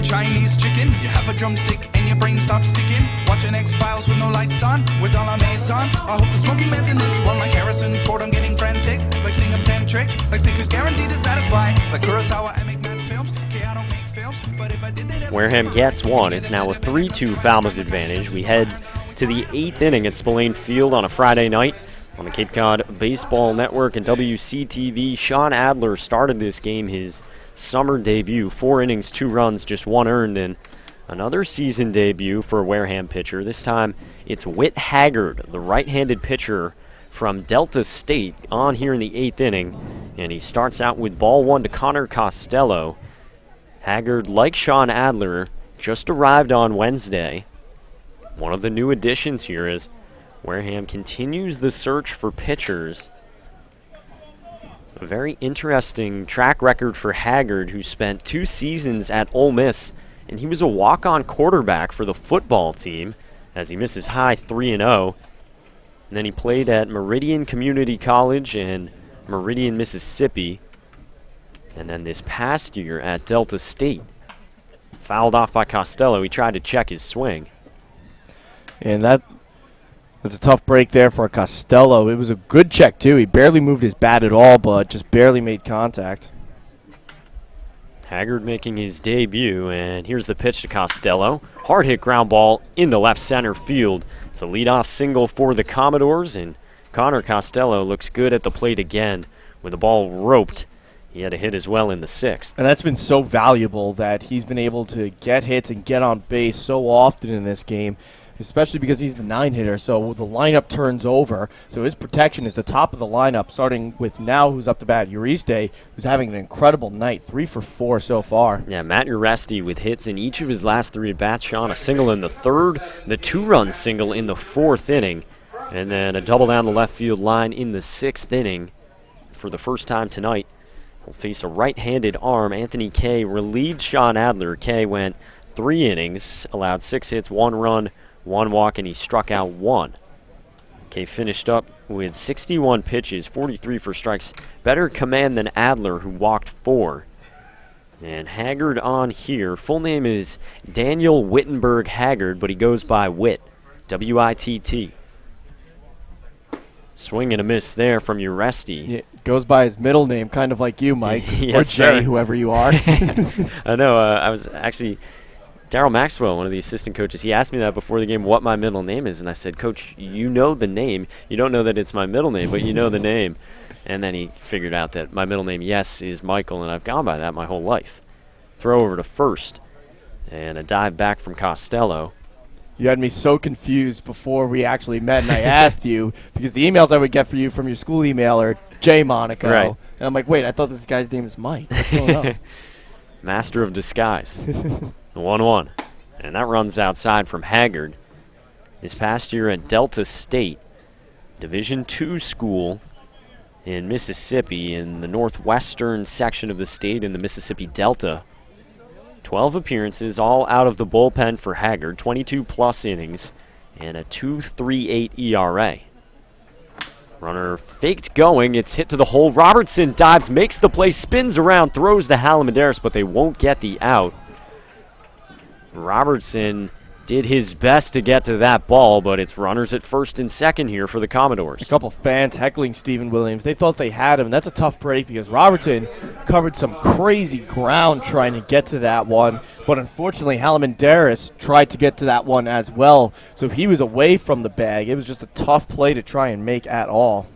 Chinese chicken, you have a drumstick and your brain stops sticking. Watching X-Files with no lights on, with all our maisons. I hope the smoking man's in this one, like Harrison Ford, I'm getting frantic. Like Stingham Tantric, like Snickers guaranteed to satisfy. Like Kurosawa, I make mad films. Okay, I don't make films, but if I did, they'd have... Wareham gets one. It's now a 3-2 Falmouth advantage. We head to the 8th inning at Spillane Field on a Friday night. On the Cape Cod Baseball Network and WCTV, Sean Adler started this game his summer debut. 4 innings, 2 runs, just 1 earned, and another season debut for a Wareham pitcher. This time it's Whit Haggard, the right-handed pitcher from Delta State, on here in the 8th inning, and he starts out with ball 1 to Connor Costello. Haggard, like Sean Adler, just arrived on Wednesday. One of the new additions here is Wareham continues the search for pitchers. A very interesting track record for Haggard, who spent 2 seasons at Ole Miss, and he was a walk-on quarterback for the football team as he misses high 3-0. And then he played at Meridian Community College in Meridian, Mississippi. And then this past year at Delta State. Fouled off by Costello. He tried to check his swing. And that's a tough break there for Costello. It was a good check, too. He barely moved his bat at all, but just barely made contact. Haggard making his debut, and here's the pitch to Costello. Hard hit ground ball into left center field. It's a leadoff single for the Commodores, and Connor Costello looks good at the plate again with the ball roped. He had a hit as well in the 6th. And that's been so valuable that he's been able to get hits and get on base so often in this game, especially because he's the 9-hitter, so the lineup turns over. So his protection is the top of the lineup, starting with now who's up to bat, Uriste, who's having an incredible night, 3 for 4 so far. Yeah, Matt Ureste with hits in each of his last 3 at-bats. Sean, a single in the 3rd, the 2-run single in the 4th inning, and then a double down the left field line in the 6th inning. For the first time tonight, he'll face a right-handed arm. Anthony Kay relieved Sean Adler. Kay went 3 innings, allowed 6 hits, 1 run, 1 walk, and he struck out 1. Kay finished up with 61 pitches, 43 for strikes. Better command than Adler, who walked 4. And Haggard on here. Full name is Daniel Wittenberg Haggard, but he goes by Witt, W-I-T-T. Swing and a miss there from Ureste. Yeah, goes by his middle name, kind of like you, Mike. Yes, or Jay, sir. whoever you are. I know. I was actually... Daryl Maxwell, one of the assistant coaches, he asked me that before the game, what my middle name is, and I said, Coach, you know the name. You don't know that it's my middle name, but you know the name. And then he figured out that my middle name, yes, is Michael, and I've gone by that my whole life. Throw over to first, and a dive back from Costello. You had me so confused before we actually met, and I asked you, because the emails I would get for you from your school email are J. Monaco. Right. And I'm like, wait, I thought this guy's name is Mike. What's going on? Master of disguise. 1-1. And that runs outside from Haggard. This past year at Delta State, Division II school in Mississippi, in the northwestern section of the state in the Mississippi Delta. 12 appearances, all out of the bullpen for Haggard, 22-plus innings, and a 2.38 ERA. Runner faked going, it's hit to the hole. Robertson dives, makes the play, spins around, throws to Halamaderis, but they won't get the out. Robertson did his best to get to that ball, but it's runners at first and second here for the Commodores. A couple fans heckling Stephen Williams. They thought they had him, and that's a tough break because Robertson covered some crazy ground trying to get to that one, but unfortunately Halamaderis tried to get to that one as well, so he was away from the bag. It was just a tough play to try and make at all.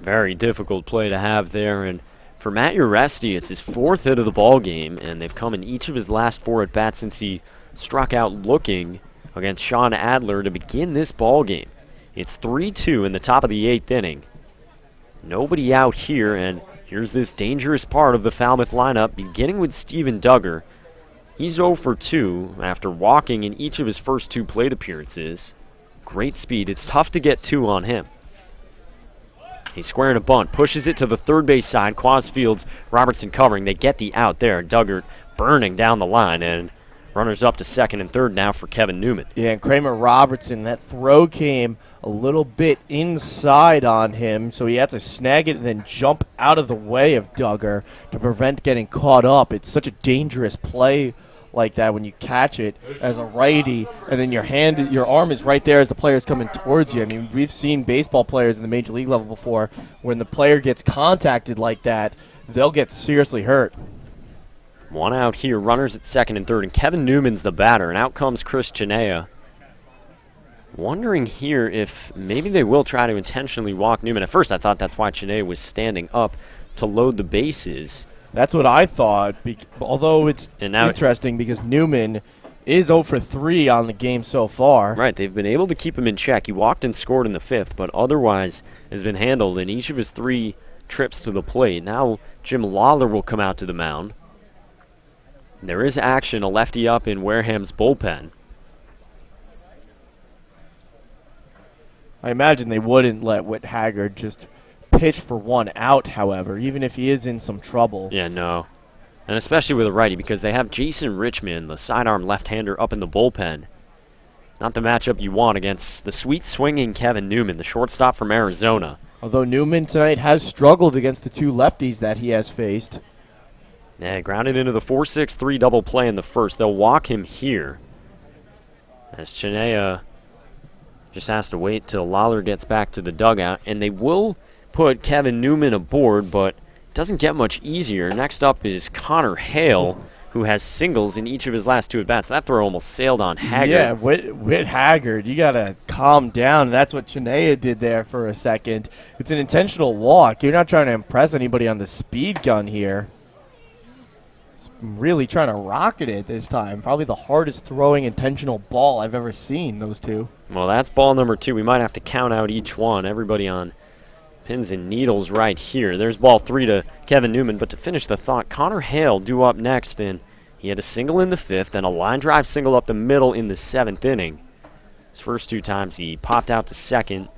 Very difficult play to have there, and for Matt Ureste, it's his 4th hit of the ball game, and they've come in each of his last 4 at-bats since he struck out looking against Sean Adler to begin this ball game. It's 3-2 in the top of the 8th inning. Nobody out here, and here's this dangerous part of the Falmouth lineup, beginning with Steven Duggar. He's 0 for 2 after walking in each of his first 2 plate appearances. Great speed. It's tough to get 2 on him. He's squaring a bunt, pushes it to the third base side. Quaz Fields, Robertson covering. They get the out there. Duggar burning down the line, and runners up to second and third now for Kevin Newman. Yeah, and Kramer Robertson, that throw came a little bit inside on him, so he had to snag it and then jump out of the way of Duggar to prevent getting caught up. It's such a dangerous play like that when you catch it as a righty and then your arm is right there as the player's coming towards you. I mean, we've seen baseball players in the major league level before. When the player gets contacted like that, they'll get seriously hurt. One out here, runners at second and third, and Kevin Newman's the batter, and out comes Chris Chinea. Wondering here if maybe they will try to intentionally walk Newman. At first I thought that's why Chinea was standing up to load the bases. That's what I thought, although it's interesting because Newman is 0 for 3 on the game so far. Right, they've been able to keep him in check. He walked and scored in the 5th, but otherwise has been handled in each of his 3 trips to the plate. Now Jim Lawler will come out to the mound. There is action, a lefty up in Wareham's bullpen. I imagine they wouldn't let Whit Haggard just pitch for 1 out, however, even if he is in some trouble. Yeah, no. And especially with a righty, because they have Jason Richmond, the sidearm left-hander, up in the bullpen. Not the matchup you want against the sweet-swinging Kevin Newman, the shortstop from Arizona. Although Newman tonight has struggled against the 2 lefties that he has faced. Yeah, grounded into the 4-6-3 double play in the first. They'll walk him here as Chinea just has to wait till Lawler gets back to the dugout, and they will put Kevin Newman aboard, but it doesn't get much easier. Next up is Connor Hale, who has singles in each of his last 2 at-bats. That throw almost sailed on Haggard. Yeah, Whit Haggard, you got to calm down. That's what Chinea did there for a second. It's an intentional walk. You're not trying to impress anybody on the speed gun here. Really trying to rocket it this time. Probably the hardest throwing intentional ball I've ever seen, those 2. Well, that's ball number 2. We might have to count out each one. Everybody on pins and needles right here. There's ball 3 to Kevin Newman. But to finish the thought, Connor Hale due up next, and he had a single in the 5th and a line drive single up the middle in the 7th inning. His first 2 times he popped out to second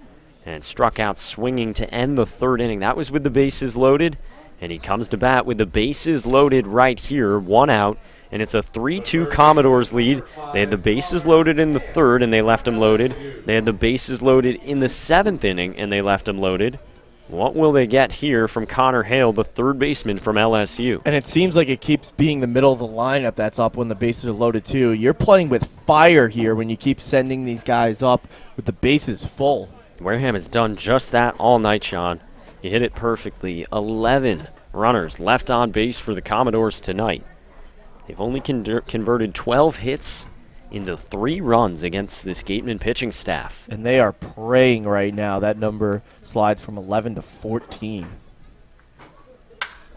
and struck out swinging to end the 3rd inning. That was with the bases loaded. And he comes to bat with the bases loaded right here, 1 out, and it's a 3-2 Commodores lead. They had the bases loaded in the 3rd, and they left him loaded. They had the bases loaded in the 7th inning, and they left him loaded. What will they get here from Connor Hale, the 3rd baseman from LSU? And it seems like it keeps being the middle of the lineup that's up when the bases are loaded too. You're playing with fire here when you keep sending these guys up with the bases full. Wareham has done just that all night, Sean. You hit it perfectly. 11 runners left on base for the Commodores tonight. They've only converted 12 hits into 3 runs against this Gatemen pitching staff. And they are praying right now. That number slides from 11 to 14.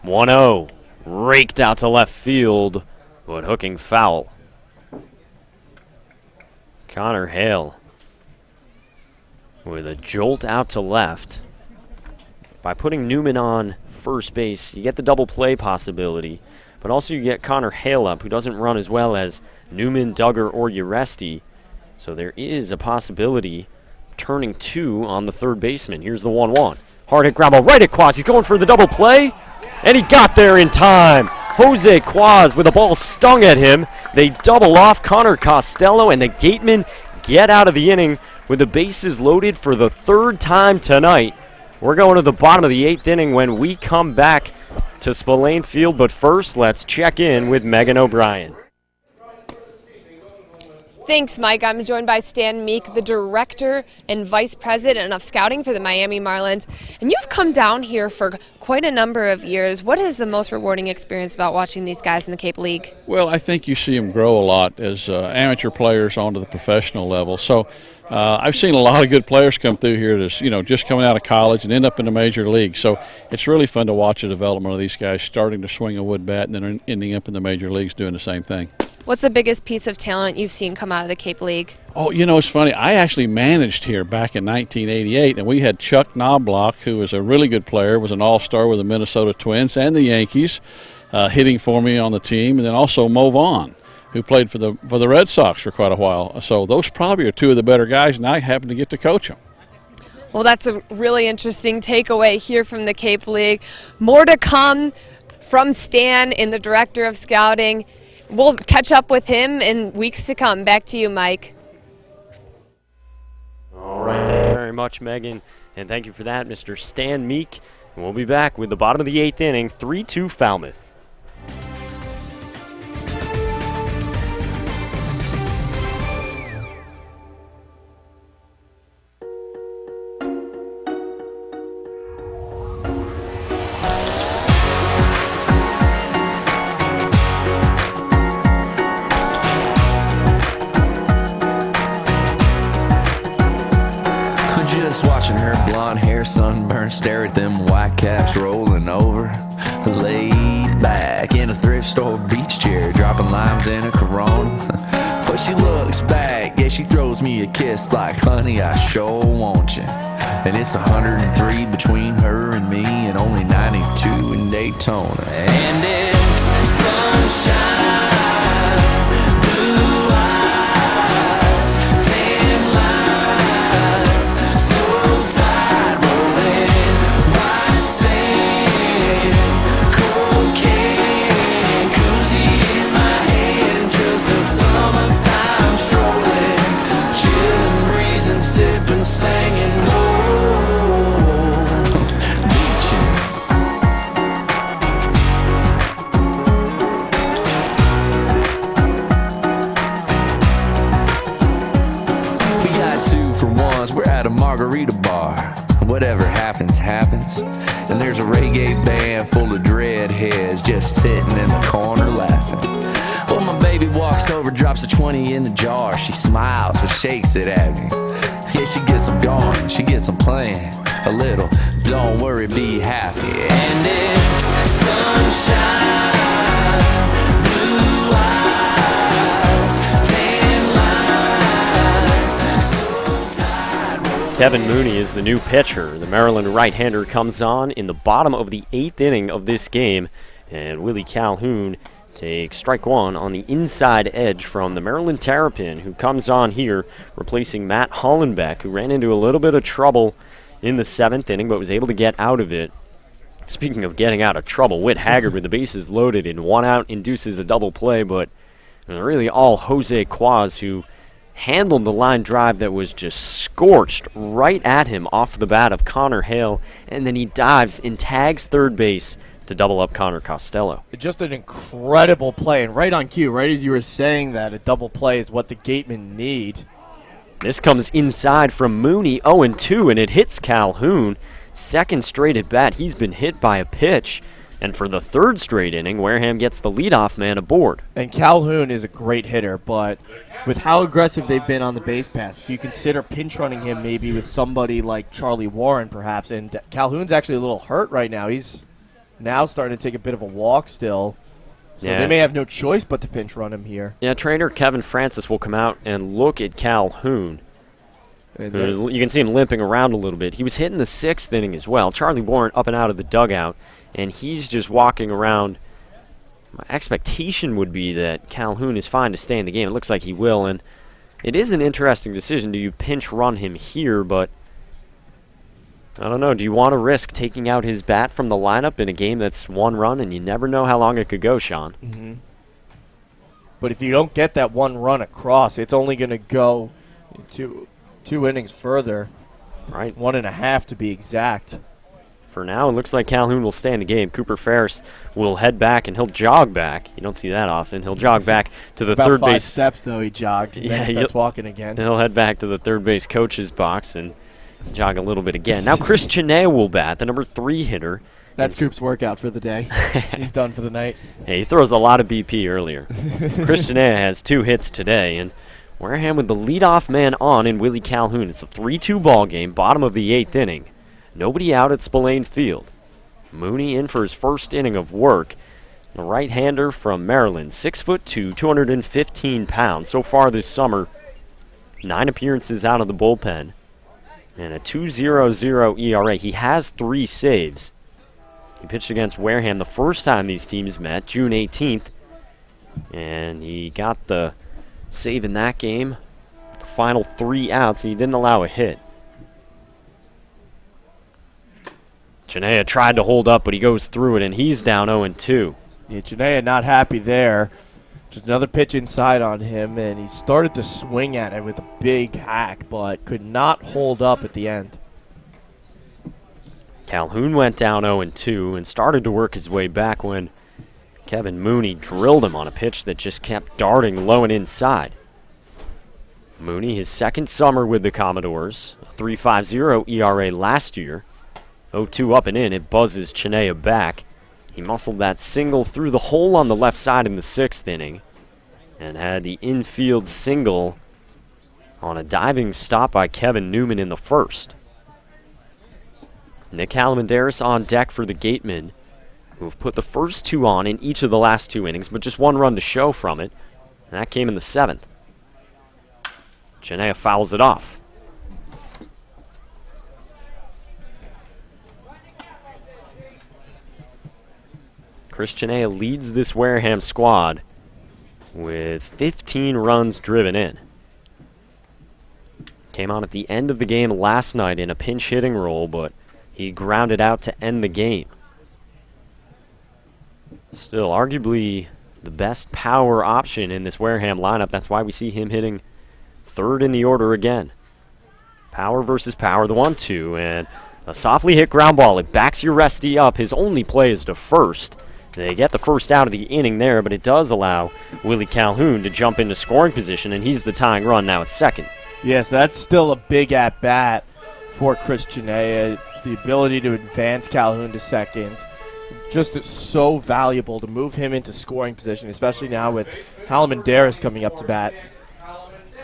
1-0. Raked out to left field, but hooking foul. Connor Hale with a jolt out to left. By putting Newman on first base, you get the double play possibility, but also you get Connor Hale up, who doesn't run as well as Newman, Duggar, or Uresti. So there is a possibility of turning 2 on the 3rd baseman. Here's the 1-1. Hard hit ground ball right at Quaz. He's going for the double play, and he got there in time. Jose Quaz with a ball stung at him. They double off Connor Costello, and the Gatemen get out of the inning with the bases loaded for the 3rd time tonight. We're going to the bottom of the 8th inning when we come back to Spillane Field. But first, let's check in with Megan O'Brien. Thanks, Mike. I'm joined by Stan Meek, the Director and Vice President of Scouting for the Miami Marlins. And you've come down here for quite a number of years. What is the most rewarding experience about watching these guys in the Cape League? Well, I think you see them grow a lot as amateur players onto the professional level. So I've seen a lot of good players come through here that's, just coming out of college and end up in the major league. So it's really fun to watch the development of these guys starting to swing a wood bat and then ending up in the major leagues doing the same thing. What's the biggest piece of talent you've seen come out of the Cape League? Oh, you know, it's funny. I actually managed here back in 1988, and we had Chuck Knobloch, who was a really good player, was an all-star with the Minnesota Twins and the Yankees, hitting for me on the team, and then also Mo Vaughn, who played for the Red Sox for quite a while. So those probably are two of the better guys, and I happen to get to coach them. Well, that's a really interesting takeaway here from the Cape League. More to come from Stan in the Director of Scouting. We'll catch up with him in weeks to come. Back to you, Mike. All right, thank you very much, Megan. And thank you for that, Mr. Stan Meek. And we'll be back with the bottom of the 8th inning, 3-2 Falmouth. Just watching her blonde hair, sunburned, stare at them white caps rolling over. Laid back in a thrift store beach chair, dropping limes in a Corona. But she looks back, yeah, she throws me a kiss like, honey, I sure want you. And it's 103 between her and me, and only 92 in Daytona. And it's sunshine. We're at a margarita bar. Whatever happens, happens. And there's a reggae band full of dreadheads just sitting in the corner laughing. Well, my baby walks over, drops a 20 in the jar. She smiles and shakes it at me. Yeah, she gets them going, she gets them playing a little. Don't worry, be happy. And it's sunshine. Kevin Mooney is the new pitcher. The Maryland right-hander comes on in the bottom of the 8th inning of this game, and Willie Calhoun takes strike one on the inside edge from the Maryland Terrapin, who comes on here replacing Matt Hollenbeck, who ran into a little bit of trouble in the 7th inning but was able to get out of it. Speaking of getting out of trouble, Whit Haggard with the bases loaded in 1 out induces a double play, but really all Jose Quaz, who handled the line drive that was just scorched right at him off the bat of Connor Hale, and then he dives and tags third base to double up Connor Costello. Just an incredible play, and right on cue, right as you were saying that, a double play is what the Gatemen need. This comes inside from Mooney, 0-2, and it hits Calhoun. Second straight at bat, he's been hit by a pitch. And for the third straight inning, Wareham gets the leadoff man aboard. And Calhoun is a great hitter, but with how aggressive they've been on the base paths, you consider pinch running him maybe with somebody like Charlie Warren perhaps. And Calhoun's actually a little hurt right now. He's now starting to take a bit of a walk still. So they may have no choice but to pinch run him here. Yeah, trainer Kevin Francis will come out and look at Calhoun. You can see him limping around a little bit. He was hit in the 6th inning as well. Charlie Warren up and out of the dugout, and he's just walking around. My expectation would be that Calhoun is fine to stay in the game. It looks like he will, and it is an interesting decision. Do you pinch run him here? But I don't know. Do you want to risk taking out his bat from the lineup in a game that's 1 run, and you never know how long it could go, Sean? Mm-hmm. But if you don't get that 1 run across, it's only going to go to 2 innings further. Right. 1.5 to be exact. For now, it looks like Calhoun will stay in the game. Cooper Ferris will head back, and he'll jog back. You don't see that often. He'll jog back to the third base. About 5 steps, though, he jogged. And then he starts walking again. He'll head back to the third base coach's box and jog a little bit again. Now Chris Cheney will bat, the number 3 hitter. That's Coop's workout for the day. He's done for the night. Hey, he throws a lot of BP earlier. Chris Cheney has 2 hits today, and Wareham with the leadoff man on in Willie Calhoun. It's a 3-2 ball game, bottom of the 8th inning. Nobody out at Spillane Field. Mooney in for his first inning of work. A right-hander from Maryland, 6'2", 215 pounds. So far this summer, 9 appearances out of the bullpen and a 2.00 ERA. He has 3 saves. He pitched against Wareham the first time these teams met, June 18th, and he got the save in that game. The final 3 outs, he didn't allow a hit. Chinea tried to hold up, but he goes through it, and he's down 0-2. Yeah, Chinea not happy there. Just another pitch inside on him, and he started to swing at it with a big hack, but could not hold up at the end. Calhoun went down 0-2 and started to work his way back when Kevin Mooney drilled him on a pitch that just kept darting low and inside. Mooney, his second summer with the Commodores, a 3.50 ERA last year. 0-2 up and in, it buzzes Chinea back. He muscled that single through the hole on the left side in the 6th inning and had the infield single on a diving stop by Kevin Newman in the 1st. Nick Halamandaris on deck for the Gatemen, who have put the first 2 on in each of the last 2 innings, but just 1 run to show from it, and that came in the 7th. Chinea fouls it off. Chris Chinea leads this Wareham squad with 15 runs driven in. Came on at the end of the game last night in a pinch hitting role, but he grounded out to end the game. Still, arguably the best power option in this Wareham lineup. That's why we see him hitting 3rd in the order again. Power versus power, the 1-2, and a softly hit ground ball. It backs Uresti up. His only play is to first. They get the first out of the inning there, but it does allow Willie Calhoun to jump into scoring position, and he's the tying run now at second. Yes, that's still a big at-bat for Chris Chinea. The ability to advance Calhoun to second, just so valuable to move him into scoring position, especially now with Halamandaris coming up to bat.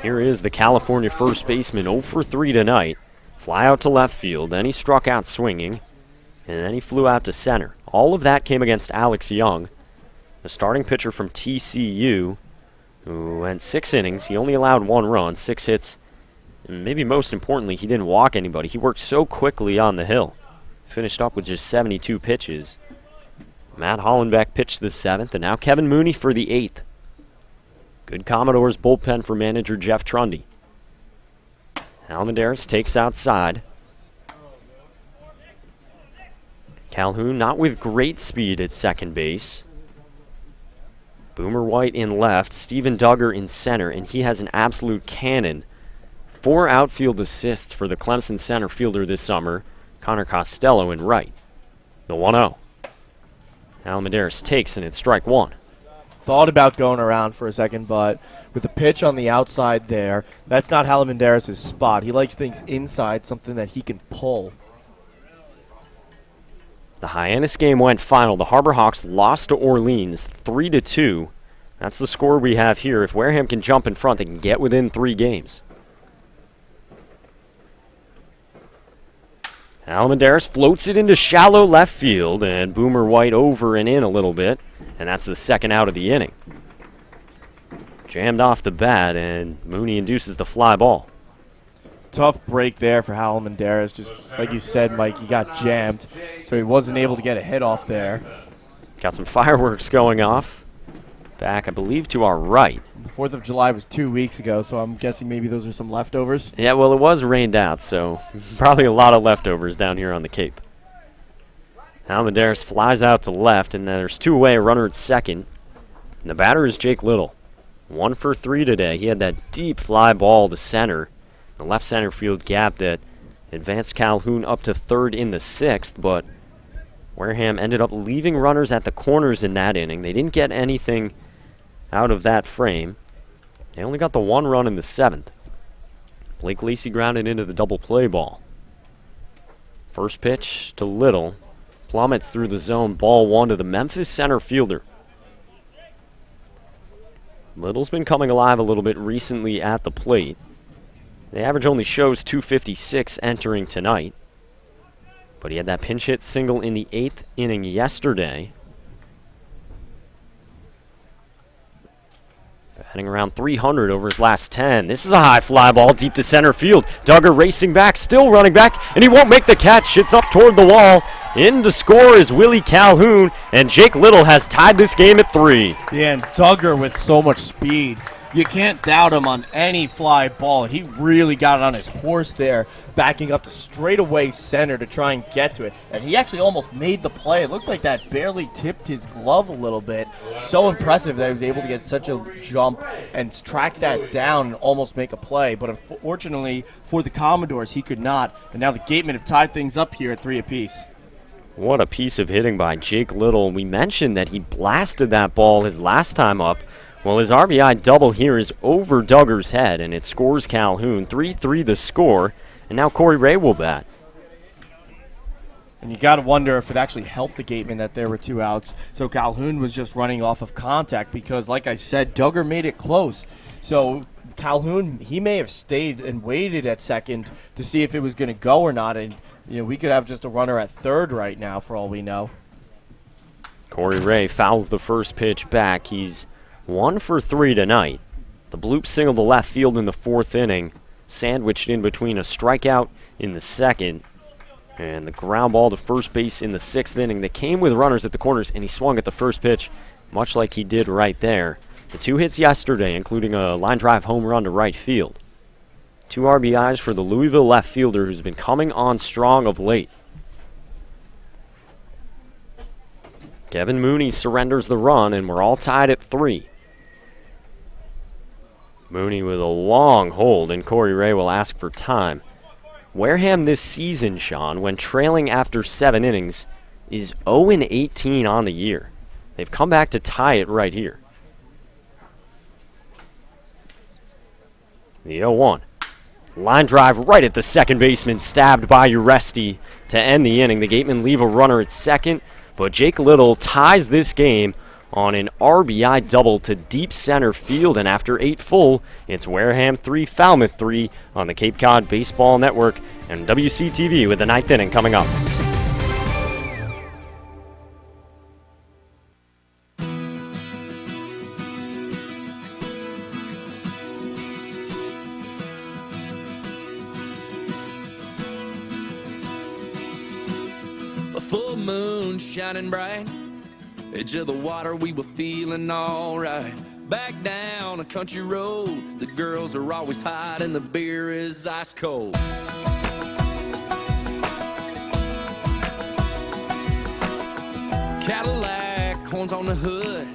Here is the California first baseman, 0 for 3 tonight. Fly out to left field, then he struck out swinging, and then he flew out to center. All of that came against Alex Young, the starting pitcher from TCU, who went 6 innings. He only allowed 1 run, 6 hits, and maybe most importantly, he didn't walk anybody. He worked so quickly on the hill. Finished up with just 72 pitches. Matt Hollenbeck pitched the 7th, and now Kevin Mooney for the 8th. Good Commodores bullpen for manager Jeff Trundy. Halamandaris takes outside. Calhoun not with great speed at second base. Boomer White in left, Steven Duggar in center, and he has an absolute cannon. 4 outfield assists for the Clemson center fielder this summer, Connor Costello in right. The 1-0. Halamandaris takes, and it's strike 1. Thought about going around for a second, but with the pitch on the outside there, that's not Halamandaris' spot. He likes things inside, something that he can pull. The Hyannis game went final. The Harbor Hawks lost to Orleans 3-2. That's the score we have here. If Wareham can jump in front, they can get within 3 games. Halamandaris floats it into shallow left field, and Boomer White over and in a little bit, and that's the 2nd out of the inning. Jammed off the bat, and Mooney induces the fly ball. Tough break there for Halamandaris. Just like you said, Mike, he got jammed, so he wasn't able to get a hit off there. Got some fireworks going off. Back, I believe, to our right. The 4th of July was 2 weeks ago, so I'm guessing maybe those are some leftovers. Yeah, well, it was rained out, so probably a lot of leftovers down here on the Cape. Halamandaris flies out to left, and there's 2 away, a runner at second. And the batter is Jake Little. 1 for 3 today. He had that deep fly ball to center. The left center field gap that advanced Calhoun up to 3rd in the 6th, but Wareham ended up leaving runners at the corners in that inning. They didn't get anything out of that frame. They only got the 1 run in the 7th. Blake Lacey grounded into the double play ball. First pitch to Little. Plummets through the zone, ball 1 to the Memphis center fielder. Little's been coming alive a little bit recently at the plate. The average only shows 256 entering tonight. But he had that pinch hit single in the 8th inning yesterday. Batting around 300 over his last 10. This is a high fly ball deep to center field. Duggar racing back, still running back, and he won't make the catch. It's up toward the wall. In to score is Willie Calhoun, and Jake Little has tied this game at 3. Yeah, and Duggar with so much speed. You can't doubt him on any fly ball, and he really got it on his horse there, backing up to straightaway center to try and get to it. And he actually almost made the play. It looked like that barely tipped his glove a little bit. So impressive that he was able to get such a jump and track that down and almost make a play. But unfortunately for the Commodores, he could not. And now the Gatemen have tied things up here at 3 apiece. What a piece of hitting by Jake Little. We mentioned that he blasted that ball his last time up. Well, his RBI double here is over Duggar's head, and it scores Calhoun. 3-3 the score, and now Corey Ray will bat. And you got to wonder if it actually helped the Gatemen that there were 2 outs. So Calhoun was just running off of contact because, like I said, Duggar made it close. So Calhoun, he may have stayed and waited at second to see if it was going to go or not. And, you know, we could have just a runner at third right now for all we know. Corey Ray fouls the first pitch back. He's 1 for 3 tonight. The bloop single to left field in the 4th inning, sandwiched in between a strikeout in the 2nd and the ground ball to first base in the 6th inning. That came with runners at the corners, and he swung at the first pitch, much like he did right there. The 2 hits yesterday, including a line drive home run to right field. 2 RBIs for the Louisville left fielder who's been coming on strong of late. Kevin Mooney surrenders the run, and we're all tied at 3. Mooney with a long hold, and Corey Ray will ask for time. Wareham this season, Sean, when trailing after 7 innings, is 0-18 on the year. They've come back to tie it right here. The 0-1. Line drive right at the second baseman, stabbed by Uresti to end the inning. The Gatemen leave a runner at second, but Jake Little ties this game on an RBI double to deep center field, and after 8 full, it's Wareham 3, Falmouth 3 on the Cape Cod Baseball Network and WCTV with the 9th inning coming up. A full moon shining bright, edge of the water, we were feeling alright. Back down a country road, the girls are always hot and the beer is ice cold. Cadillac, horns on the hood,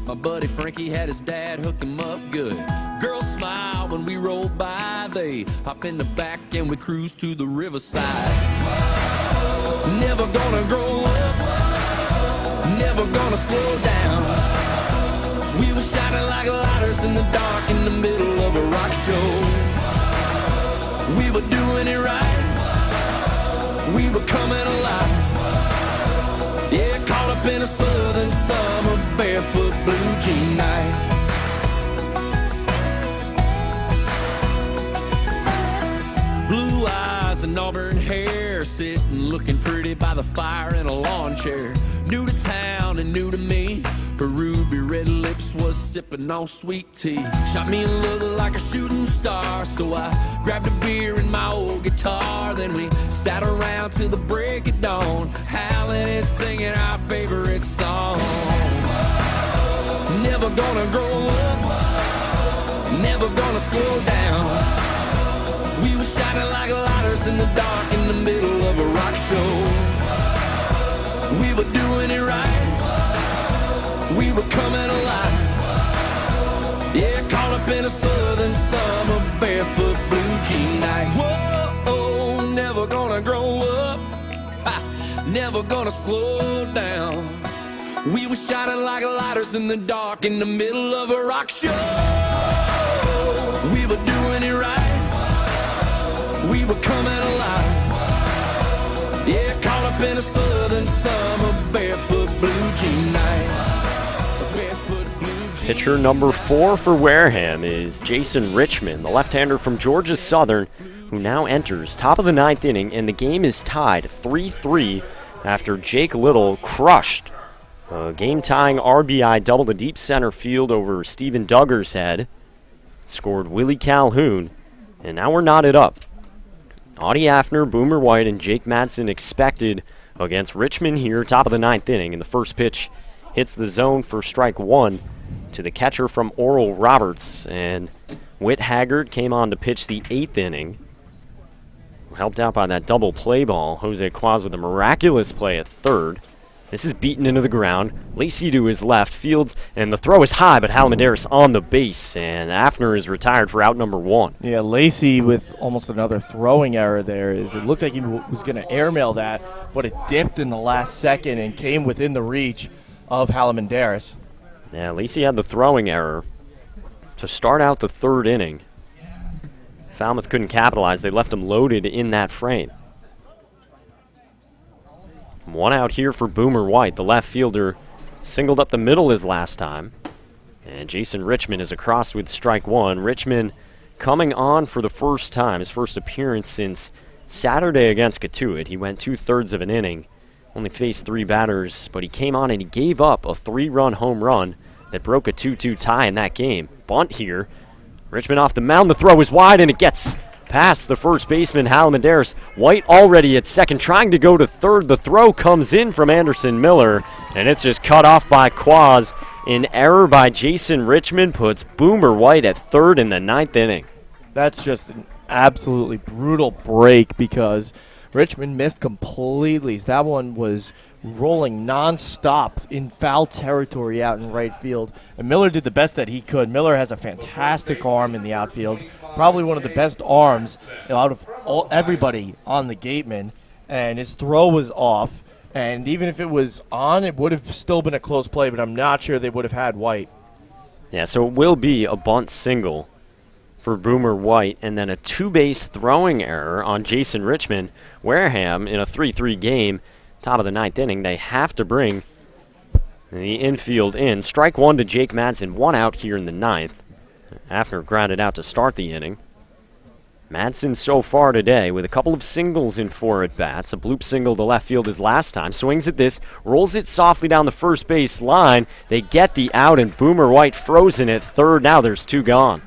my buddy Frankie had his dad hook him up good. Girls smile when we roll by, they hop in the back and we cruise to the riverside. Never gonna grow up, never gonna slow down. We were shining like lighters in the dark in the middle of a rock show. We were doing it right, we were coming alive. Yeah, caught up in a southern summer, barefoot blue jean night. Blue eyes and auburn hair, sitting looking pretty by the fire in a lawn chair. New to town and new to me, her ruby red lips was sipping on sweet tea. Shot me a look like a shooting star, so I grabbed a beer and my old guitar. Then we sat around till the break of dawn, howling and singing our favorite song. Never gonna grow up, never gonna slow down. We were shining like lighters in the dark in the middle of a rock show. We were doing it right, we were coming alive. Yeah, caught up in a southern summer, barefoot blue jean night. Whoa, never gonna grow up, never gonna slow down. We were shining like lighters in the dark in the middle of a rock show. We were doing it right, we were coming alive. Yeah, caught up in a southern summer, barefoot blue jean night. Barefoot blue jean. Pitcher number 4 for Wareham is Jason Richmond, the left-hander from Georgia Southern, who now enters top of the 9th inning, and the game is tied 3-3 after Jake Little crushed Game-tying RBI double to deep center field over Steven Duggar's head. Scored Willie Calhoun, and now we're knotted up. Audie Afner, Boomer White, and Jake Madsen expected against Richmond here, top of the 9th inning. And the first pitch hits the zone for strike 1 to the catcher from Oral Roberts. And Whit Haggard came on to pitch the 8th inning. Helped out by that double play ball. Jose Quaz with a miraculous play at third. This is beaten into the ground. Lacey to his left, Fields, and the throw is high, but Halmendaris on the base, and Afner is retired for out number 1. Yeah, Lacey with almost another throwing error there. It looked like he was going to airmail that, but it dipped in the last second and came within the reach of Halmendaris. Yeah, Lacey had the throwing error to start out the 3rd inning. Falmouth couldn't capitalize. They left him loaded in that frame. 1 out here for Boomer White. The left fielder singled up the middle his last time. And Jason Richmond is across with strike 1. Richmond coming on for the first time, his first appearance since Saturday against Catuit. He went 2/3 of an inning, only faced 3 batters, but he came on and he gave up a 3-run home run that broke a 2-2 tie in that game. Bunt here. Richmond off the mound. The throw is wide, and it gets past the first baseman, Halmendaris. White already at second, trying to go to third. The throw comes in from Anderson Miller, and it's just cut off by Quaz. An error by Jason Richmond puts Boomer White at third in the 9th inning. That's just an absolutely brutal break because Richmond missed completely. That one was rolling nonstop in foul territory out in right field. And Miller did the best that he could. Miller has a fantastic arm in the outfield, probably one of the best arms out of everybody on the Gatemen. And his throw was off. And even if it was on, it would have still been a close play, but I'm not sure they would have had White. Yeah, so it will be a bunt single for Boomer White, and then a 2-base throwing error on Jason Richmond. Wareham in a 3-3 game, top of the 9th inning, they have to bring the infield in. Strike 1 to Jake Madsen, 1 out here in the 9th. Afner grounded out to start the inning. Madsen so far today with a couple of singles in 4 at-bats. A bloop single to left field his last time. Swings at this, rolls it softly down the first base line. They get the out, and Boomer White frozen at third. Now there's 2 gone.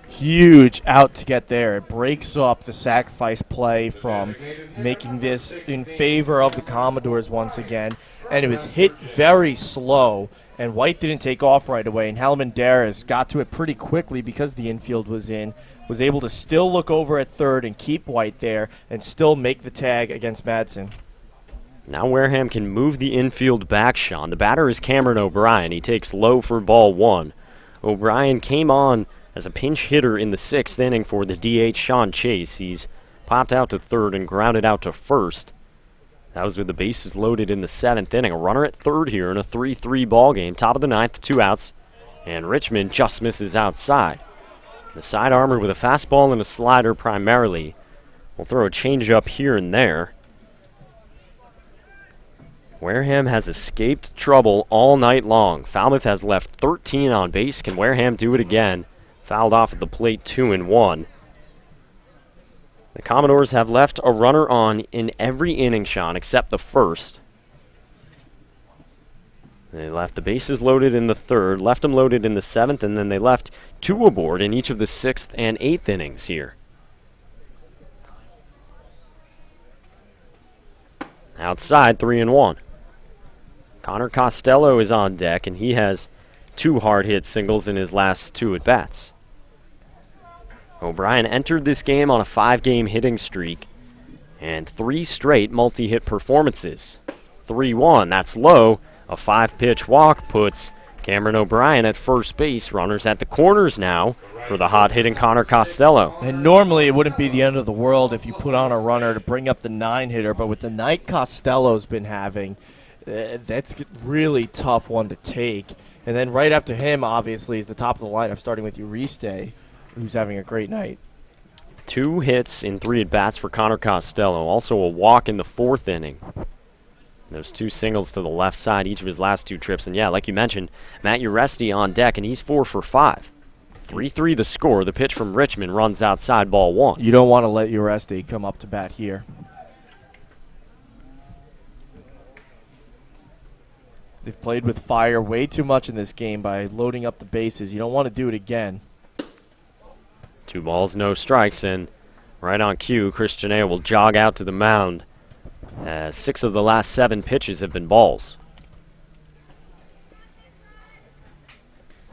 Huge out to get there. It breaks up the sacrifice play from making this in favor of the Commodores once again. And it was hit very slow, and White didn't take off right away. And Halmendaris got to it pretty quickly because the infield was in, was able to still look over at third and keep White there and still make the tag against Madsen. Now Wareham can move the infield back, Sean. The batter is Cameron O'Brien. He takes low for ball 1. O'Brien came on as a pinch hitter in the 6th inning for the DH, Sean Chase. He's popped out to third and grounded out to first. That was with the bases loaded in the 7th inning. A runner at third here in a 3-3 ball game. Top of the 9th, 2 outs, and Richmond just misses outside. The side armor with a fastball and a slider primarily. We'll throw a changeup here and there. Wareham has escaped trouble all night long. Falmouth has left 13 on base. Can Wareham do it again? Fouled off at the plate, 2-1. The Commodores have left a runner on in every inning, Sean, except the first. They left the bases loaded in the 3rd, left them loaded in the 7th, and then they left 2 aboard in each of the 6th and 8th innings here. Outside, 3-1. Connor Costello is on deck, and he has 2 hard-hit singles in his last 2 at-bats. O'Brien entered this game on a 5-game hitting streak and 3 straight multi-hit performances. 3-1, that's low. A 5-pitch walk puts Cameron O'Brien at first base. Runners at the corners now for the hot-hitting Connor Costello. And normally it wouldn't be the end of the world if you put on a runner to bring up the 9-hitter, but with the night Costello's been having, that's a really tough one to take. And then right after him, obviously, is the top of the lineup, starting with Uriste, who's having a great night. 2 hits in 3 at-bats for Connor Costello. Also a walk in the 4th inning. There's 2 singles to the left side each of his last 2 trips. And yeah, like you mentioned, Matt Uresti on deck, and he's 4 for 5. 3-3 the score. The pitch from Richmond runs outside, ball 1. You don't want to let Uresti come up to bat here. They've played with fire way too much in this game by loading up the bases. You don't want to do it again. 2 balls, no strikes, and right on cue, Chris Chenea will jog out to the mound. 6 of the last 7 pitches have been balls.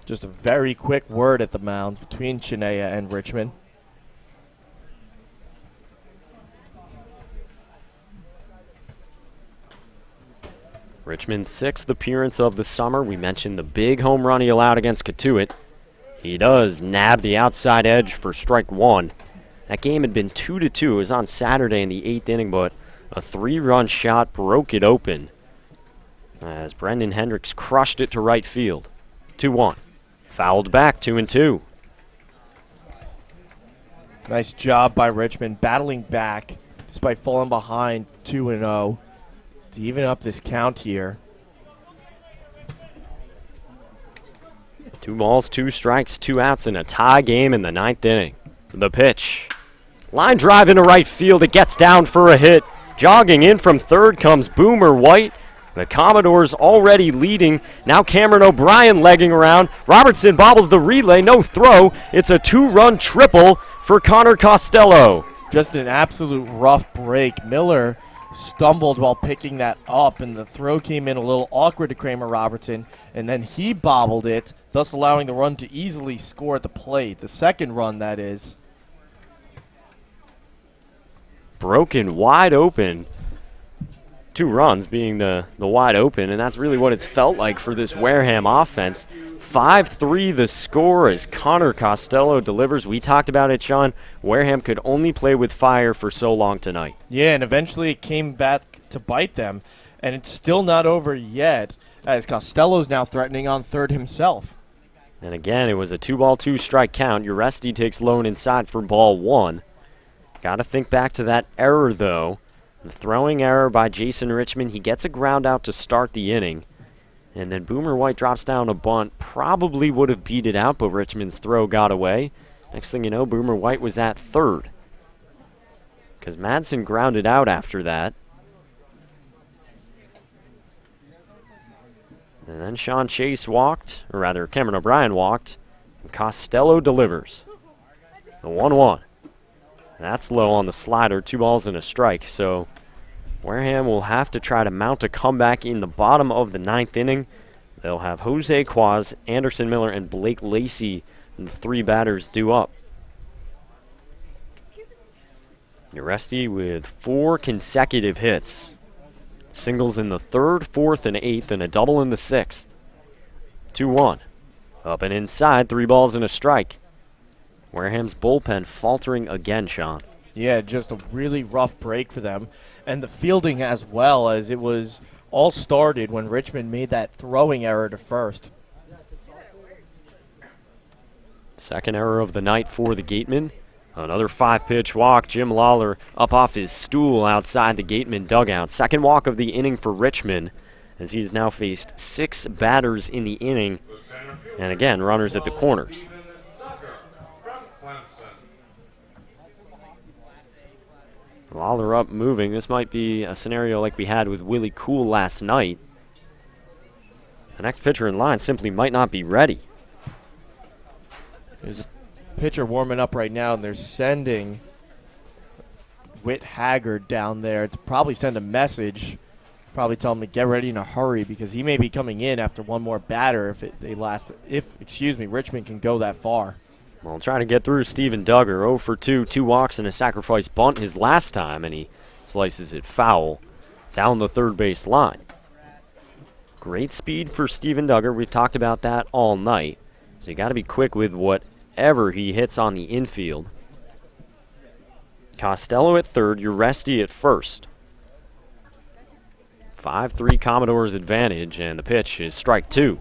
Just a very quick word at the mound between Chenea and Richmond. Richmond's 6th appearance of the summer. We mentioned the big home run he allowed against Katuitt. He does nab the outside edge for strike 1. That game had been 2-2. It was on Saturday in the 8th inning, but a 3-run shot broke it open as Brendan Hendricks crushed it to right field. 2-1. Fouled back, 2-2. Nice job by Richmond battling back despite falling behind 2-0 to even up this count here. 2 balls, 2 strikes, 2 outs in a tie game in the 9th inning. The pitch. Line drive into right field. It gets down for a hit. Jogging in from third comes Boomer White. The Commodores already leading. Now Cameron O'Brien legging around. Robertson bobbles the relay. No throw. It's a 2-run triple for Connor Costello. Just an absolute rough break. Miller stumbled while picking that up, and the throw came in a little awkward to Kramer Robertson, and then he bobbled it, thus allowing the run to easily score at the plate. The second run, that is. Broken wide open. 2 runs being the wide open, and that's really what it's felt like for this Wareham offense. 5-3 the score as Connor Costello delivers. We talked about it, Sean. Wareham could only play with fire for so long tonight. Yeah, and eventually it came back to bite them, and it's still not over yet as Costello's now threatening on third himself. And again, it was a 2-ball, 2-strike count. Uresti takes lone inside for ball 1. Got to think back to that error, though. The throwing error by Jason Richmond. He gets a ground out to start the inning. And then Boomer White drops down a bunt. Probably would have beat it out, but Richmond's throw got away. Next thing you know, Boomer White was at third. Because Madsen grounded out after that. And then Sean Chase walked, or rather Cameron O'Brien walked, and Costello delivers. The 1-1. That's low on the slider, 2 balls and a strike. So Wareham will have to try to mount a comeback in the bottom of the 9th inning. They'll have Jose Quaz, Anderson Miller, and Blake Lacey, the 3 batters due up. Uresti with 4 consecutive hits. Singles in the 3rd, 4th, and 8th, and a double in the 6th. 2-1. Up and inside, 3 balls and a strike. Wareham's bullpen faltering again, Sean. Yeah, just a really rough break for them. And the fielding as well, as it was all started when Richmond made that throwing error to first. Second error of the night for the Gatemen. Another 5-pitch walk. Jim Lawler up off his stool outside the Gatemen dugout. Second walk of the inning for Richmond, as he's now faced 6 batters in the inning. And again, runners at the corners. Lawler up, moving. This might be a scenario like we had with Willie Cool last night. The next pitcher in line simply might not be ready. There's a pitcher warming up right now, and they're sending Whit Haggard down there to probably send a message. Probably tell him to get ready in a hurry because he may be coming in after one more batter if Richmond can go that far. Well, trying to get through Steven Duggar. 0 for 2, 2 walks and a sacrifice bunt his last time, and he slices it foul down the third base line. Great speed for Steven Duggar. We've talked about that all night. So you got to be quick with whatever he hits on the infield. Costello at third, Uresti at first. 5-3 Commodores advantage, and the pitch is strike 2.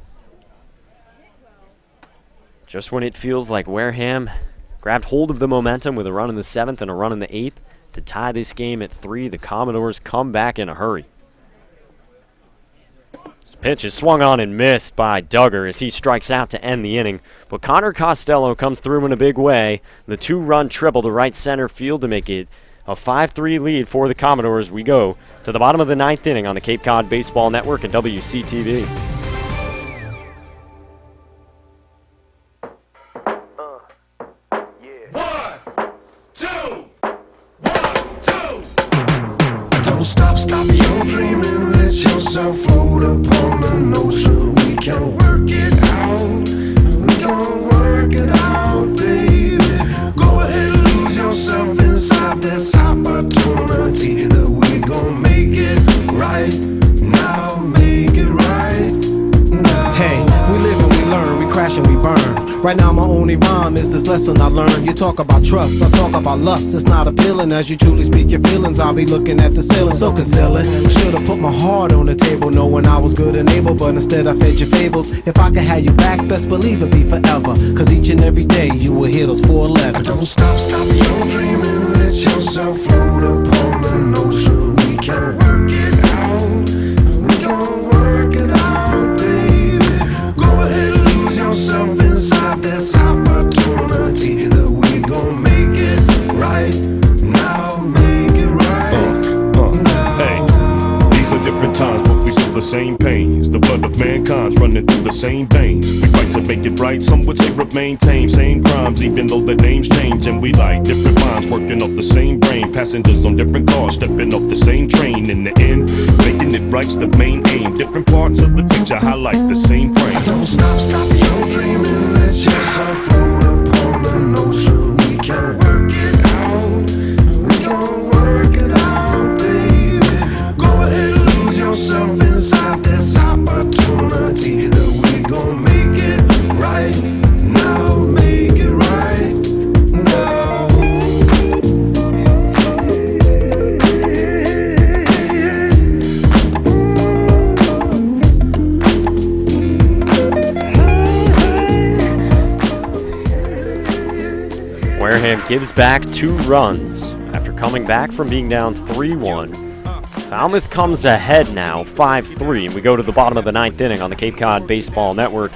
Just when it feels like Wareham grabbed hold of the momentum with a run in the 7th and a run in the 8th to tie this game at 3, the Commodores come back in a hurry. This pitch is swung on and missed by Duggar as he strikes out to end the inning. But Connor Costello comes through in a big way. The 2-run triple to right center field to make it A 5-3 lead for the Commodores. We go to the bottom of the 9th inning on the Cape Cod Baseball Network and WCTV. Don't stop your dreaming, let yourself float upon the ocean. We can work it out, we can work it out, baby. Go ahead and lose yourself inside this opportunity that we gon' make it right now, make it right now. Hey, we live and we learn, we crash and we burn. Right now my only rhyme is this lesson I learned. You talk about trust, I talk about lust. It's not appealing as you truly speak your feelings. I'll be looking at the ceiling, so concealing. Should've put my heart on the table, knowing I was good and able, but instead I fed your fables. If I could have you back, best believe it'd be forever. Cause each and every day you will hear those 4 letters. Don't stop your dreaming, let yourself float upon the ocean. We can work it out, we can work it out, baby. Go ahead and lose yourself inside this opportunity that we gon' make it right now, make it right now. Hey, these are different times, but we feel the same pains. The blood of mankind's running through the same veins. We fight to make it right, some would say remain tame. Same crimes, even though the names change. And we like different minds working off the same brain. Passengers on different cars, stepping off the same train. In the end, making it right's the main aim. Different parts of the picture highlight the same frame. Don't stop your dreaming, let yourself float upon the ocean. We can work it out, we can work it out, baby. Go ahead and lose yourself inside this opportunity that we gon' make it right now, make it right now. Wareham gives back 2 runs after coming back from being down 3-1. Falmouth comes ahead now, 5-3, and we go to the bottom of the 9th inning on the Cape Cod Baseball Network.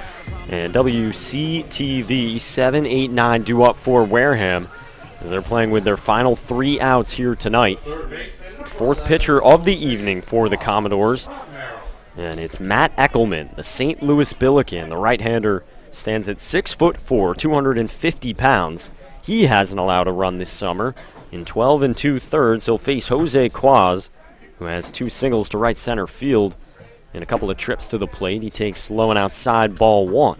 And WCTV 7-8-9 due up for Wareham as they're playing with their final 3 outs here tonight. 4th pitcher of the evening for the Commodores, and it's Matt Eckelman, the St. Louis Billiken. The right-hander stands at 6'4", 250 pounds. He hasn't allowed a run this summer. In 12 2/3, he'll face Jose Quaz, who has 2 singles to right center field and a couple of trips to the plate. He takes low and outside, ball 1.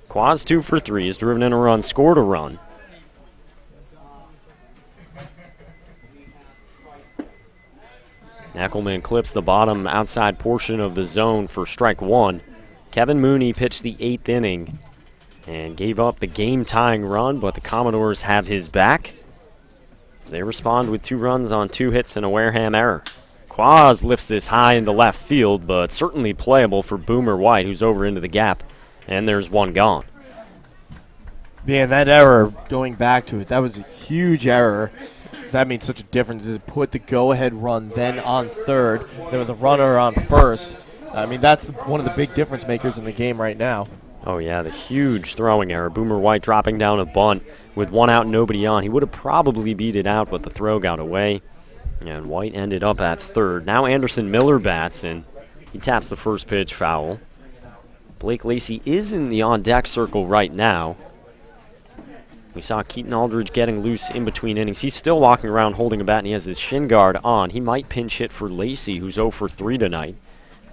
Quaz 2 for 3, has driven in a run, scored a run. Eckelman clips the bottom outside portion of the zone for strike 1. Kevin Mooney pitched the 8th inning and gave up the game-tying run, but the Commodores have his back. They respond with 2 runs on 2 hits and a Wareham error. Quaz lifts this high into left field, but certainly playable for Boomer White, who's over into the gap, and there's 1 gone. Man, that error, going back to it, that was a huge error. That made such a difference. Is put the go-ahead run then on third, then with the runner on first. I mean, that's one of the big difference makers in the game right now. Oh yeah, the huge throwing error. Boomer White dropping down a bunt with 1 out, nobody on. He would have probably beat it out, but the throw got away. And White ended up at third. Now Anderson Miller bats, and he taps the first pitch foul. Blake Lacey is in the on-deck circle right now. We saw Keaton Aldridge getting loose in between innings. He's still walking around holding a bat, and he has his shin guard on. He might pinch hit for Lacey, who's 0 for 3 tonight.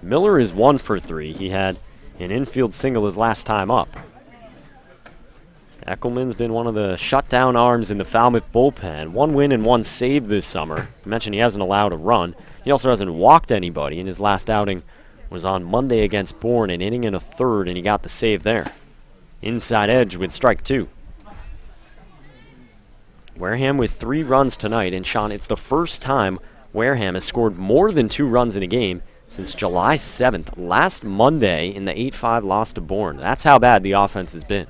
Miller is 1 for 3. He had an infield single his last time up. Eckelman's been one of the shutdown arms in the Falmouth bullpen. 1 win and 1 save this summer. I mentioned he hasn't allowed a run. He also hasn't walked anybody, and his last outing was on Monday against Bourne, an inning and a third, and he got the save there. Inside edge with strike 2. Wareham with 3 runs tonight, and Sean, it's the first time Wareham has scored more than 2 runs in a game since July 7th, last Monday in the 8-5 loss to Bourne. That's how bad the offense has been.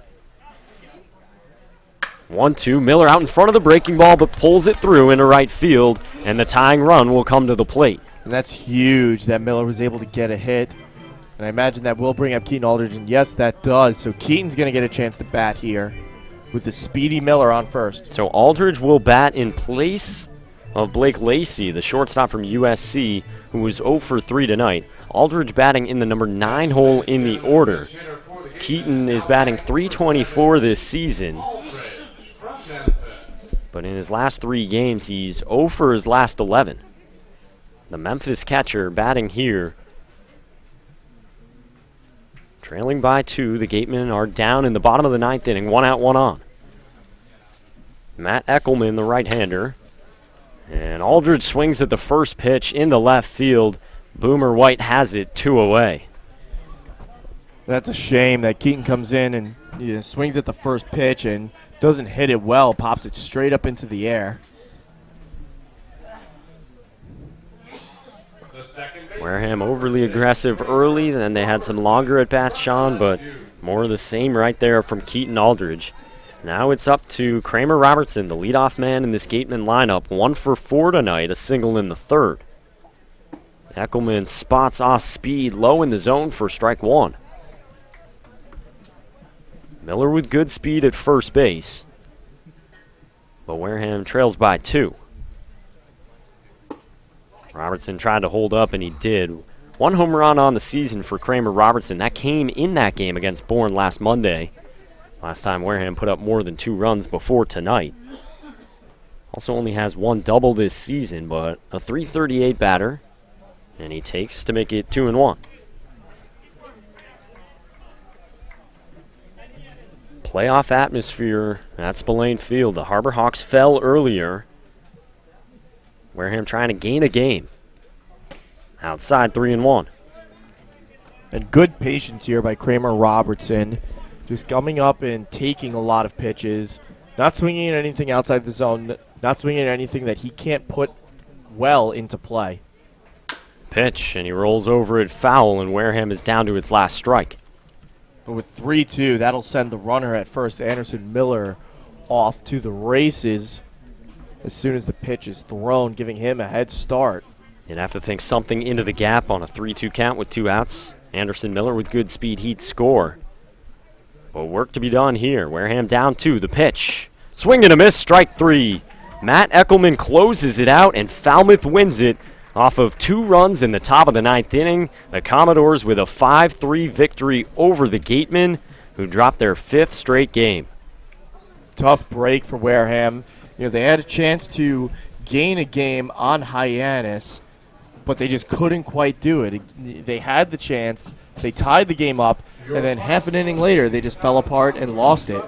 1-2, Miller out in front of the breaking ball, but pulls it through into right field, and the tying run will come to the plate. And that's huge that Miller was able to get a hit. And I imagine that will bring up Keaton Aldridge, and yes, that does. So Keaton's going to get a chance to bat here with the speedy Miller on first. So Aldridge will bat in place of Blake Lacey, the shortstop from USC, who was 0 for 3 tonight. Aldridge batting in the number 9 hole in the order. Keaton is batting .324 this season. But in his last 3 games, he's 0 for his last 11. The Memphis catcher batting here. Trailing by 2, the Gatemen are down in the bottom of the 9th inning, 1 out, 1 on. Matt Eckelman, the right-hander. And Aldridge swings at the first pitch into left field. Boomer White has it 2 away. That's a shame that Keaton comes in and swings at the first pitch and doesn't hit it well, pops it straight up into the air. Wareham overly aggressive early, then they had some longer at-bats, Sean, but more of the same right there from Keaton Aldridge. Now it's up to Kramer Robertson, the leadoff man in this Gateman lineup. 1 for 4 tonight, a single in the 3rd. Eckelman spots off speed, low in the zone for strike 1. Miller with good speed at first base, but Wareham trails by 2. Robertson tried to hold up, and he did. 1 home run on the season for Kramer Robertson. That came in that game against Bourne last Monday. Last time Wareham put up more than 2 runs before tonight. Also only has 1 double this season, but a .338 batter, and he takes to make it 2-1. Playoff atmosphere at Spillane Field. The Harbor Hawks fell earlier. Wareham trying to gain a game. Outside 3-1. And good patience here by Kramer Robertson. Just coming up and taking a lot of pitches. Not swinging at anything outside the zone. Not swinging at anything that he can't put well into play. Pitch, and he rolls over it foul, and Wareham is down to its last strike. But with 3-2, that'll send the runner at first, Anderson Miller, off to the races as soon as the pitch is thrown, giving him a head start. You'd have to think something into the gap on a 3-2 count with 2 outs. Anderson Miller with good speed, he'd score. But work to be done here. Wareham down 2, the pitch. Swing and a miss, strike 3. Matt Eckelman closes it out, and Falmouth wins it off of 2 runs in the top of the 9th inning. The Commodores with a 5-3 victory over the Gatemen, who dropped their 5th straight game. Tough break for Wareham. They had a chance to gain a game on Hyannis, but they just couldn't quite do it. They had the chance. They tied the game up, and then half an inning later, they just fell apart and lost it.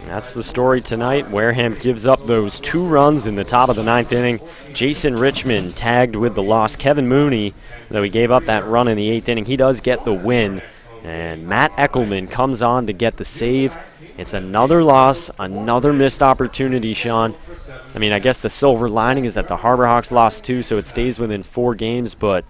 That's the story tonight. Wareham gives up those 2 runs in the top of the 9th inning. Jason Richmond tagged with the loss. Kevin Mooney, though he gave up that run in the 8th inning, he does get the win. And Matt Eckelman comes on to get the save. It's another loss, another missed opportunity, Sean. I mean, I guess the silver lining is that the Harbor Hawks lost 2, so it stays within 4 games, but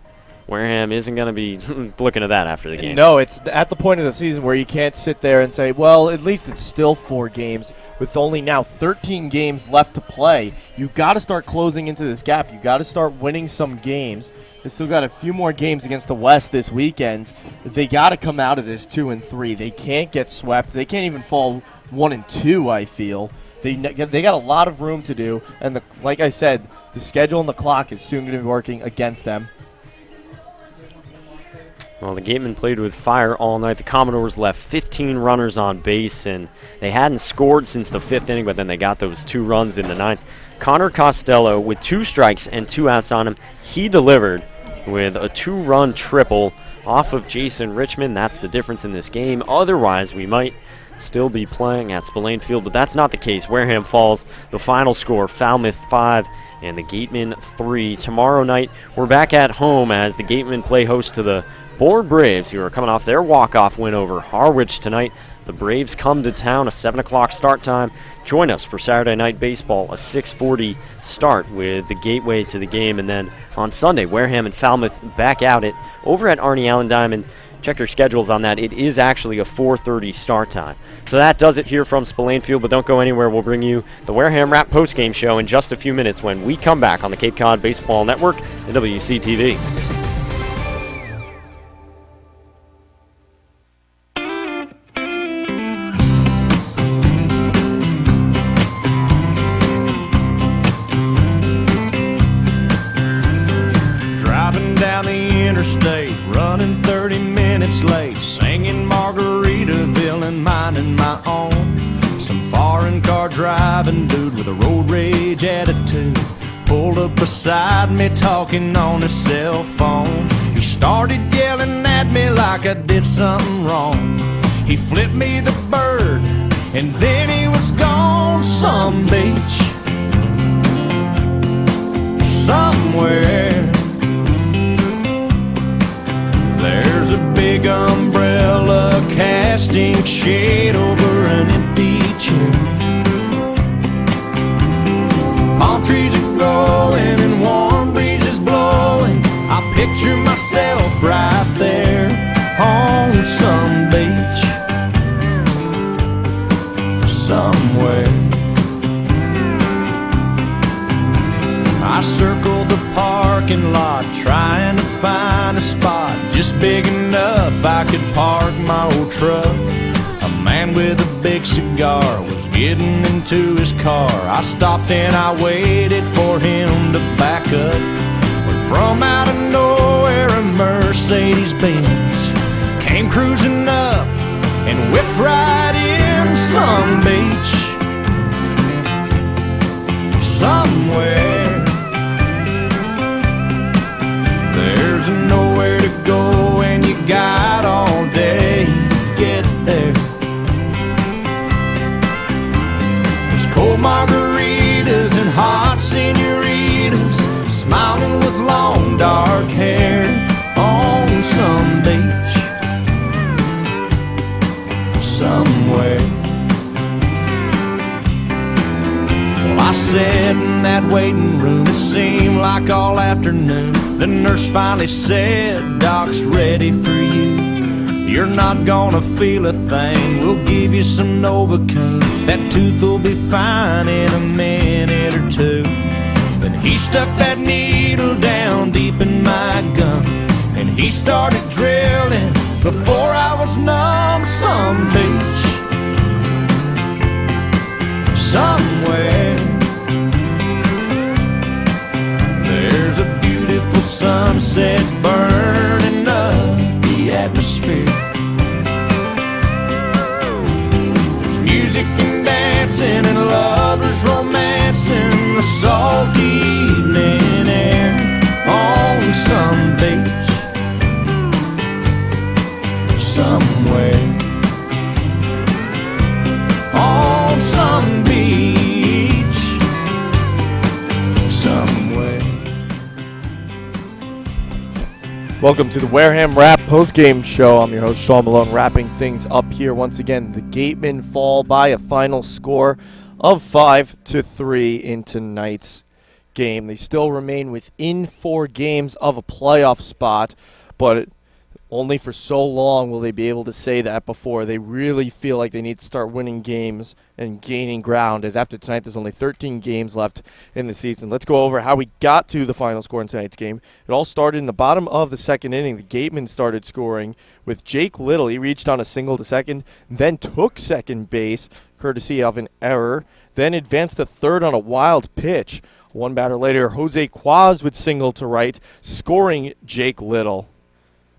Wareham isn't going to be looking at that after the game. No, it's at the point of the season where you can't sit there and say, well, at least it's still 4 games. With only now 13 games left to play, you've got to start closing into this gap. You've got to start winning some games. They still got a few more games against the West this weekend. They got to come out of this 2-3. They can't get swept. They can't even fall 1-2, I feel. They got a lot of room to do, and like I said, the schedule and the clock is soon going to be working against them. Well, the Gatemen played with fire all night. The Commodores left 15 runners on base, and they hadn't scored since the 5th inning, but then they got those 2 runs in the 9th. Connor Costello with 2 strikes and 2 outs on him. He delivered with a 2-run triple off of Jason Richmond. That's the difference in this game. Otherwise, we might still be playing at Spillane Field, but that's not the case. Wareham falls. The final score, Falmouth 5 and the Gatemen 3. Tomorrow night, we're back at home as the Gatemen play host to the Bourne Braves, who are coming off their walk-off win over Harwich tonight. The Braves come to town, a 7 o'clock start time. Join us for Saturday Night Baseball, a 6:40 start with the gateway to the game. And then on Sunday, Wareham and Falmouth back out it over at Arnie Allen Diamond. Check their schedules on that. It is actually a 4:30 start time. So that does it here from Spillane Field, but don't go anywhere. We'll bring you the Wareham Wrap postgame show in just a few minutes when we come back on the Cape Cod Baseball Network and WCTV. running 30 minutes late, singing Margaritaville and minding my own. Some foreign car driving dude with a road rage attitude pulled up beside me talking on his cell phone. He started yelling at me like I did something wrong. He flipped me the bird and then he was gone. Some beach somewhere, there's a big umbrella casting shade over an empty chair. Palm trees are growing and warm breezes blowing. I picture myself right there on some beach somewhere. I circled the parking lot trying to find a spot just big enough I could park my old truck. A man with a big cigar was getting into his car. I stopped and I waited for him to back up. When from out of nowhere a Mercedes-Benz came cruising up and whipped right in. Some beach somewhere, there's nowhere to go and you got all day to get there. There's cold margaritas and hot senoritas smiling with long dark hair on some beach somewhere. I sat in that waiting room, it seemed like all afternoon. The nurse finally said, "Doc's ready for you. You're not gonna feel a thing. We'll give you some Novocaine. That tooth will be fine in a minute or two." Then he stuck that needle down deep in my gum and he started drilling before I was numb. Some beach somewhere, there's a beautiful sunset burning up the atmosphere. There's music and dancing and lovers romancing the salty evening air on some beach somewhere. On some beach somewhere. Welcome to the Wareham Wrap postgame show. I'm your host, Sean Malone, wrapping things up here once again. The Gatemen fall by a final score of 5-3 in tonight's game. They still remain within 4 games of a playoff spot, but only for so long will they be able to say that before they really feel like they need to start winning games and gaining ground, as after tonight there's only 13 games left in the season. Let's go over how we got to the final score in tonight's game. It all started in the bottom of the second inning. The Gatemen started scoring with Jake Little. He reached on a single to second, then took second base, courtesy of an error, then advanced to third on a wild pitch. One batter later, Jose Quaz would single to right, scoring Jake Little.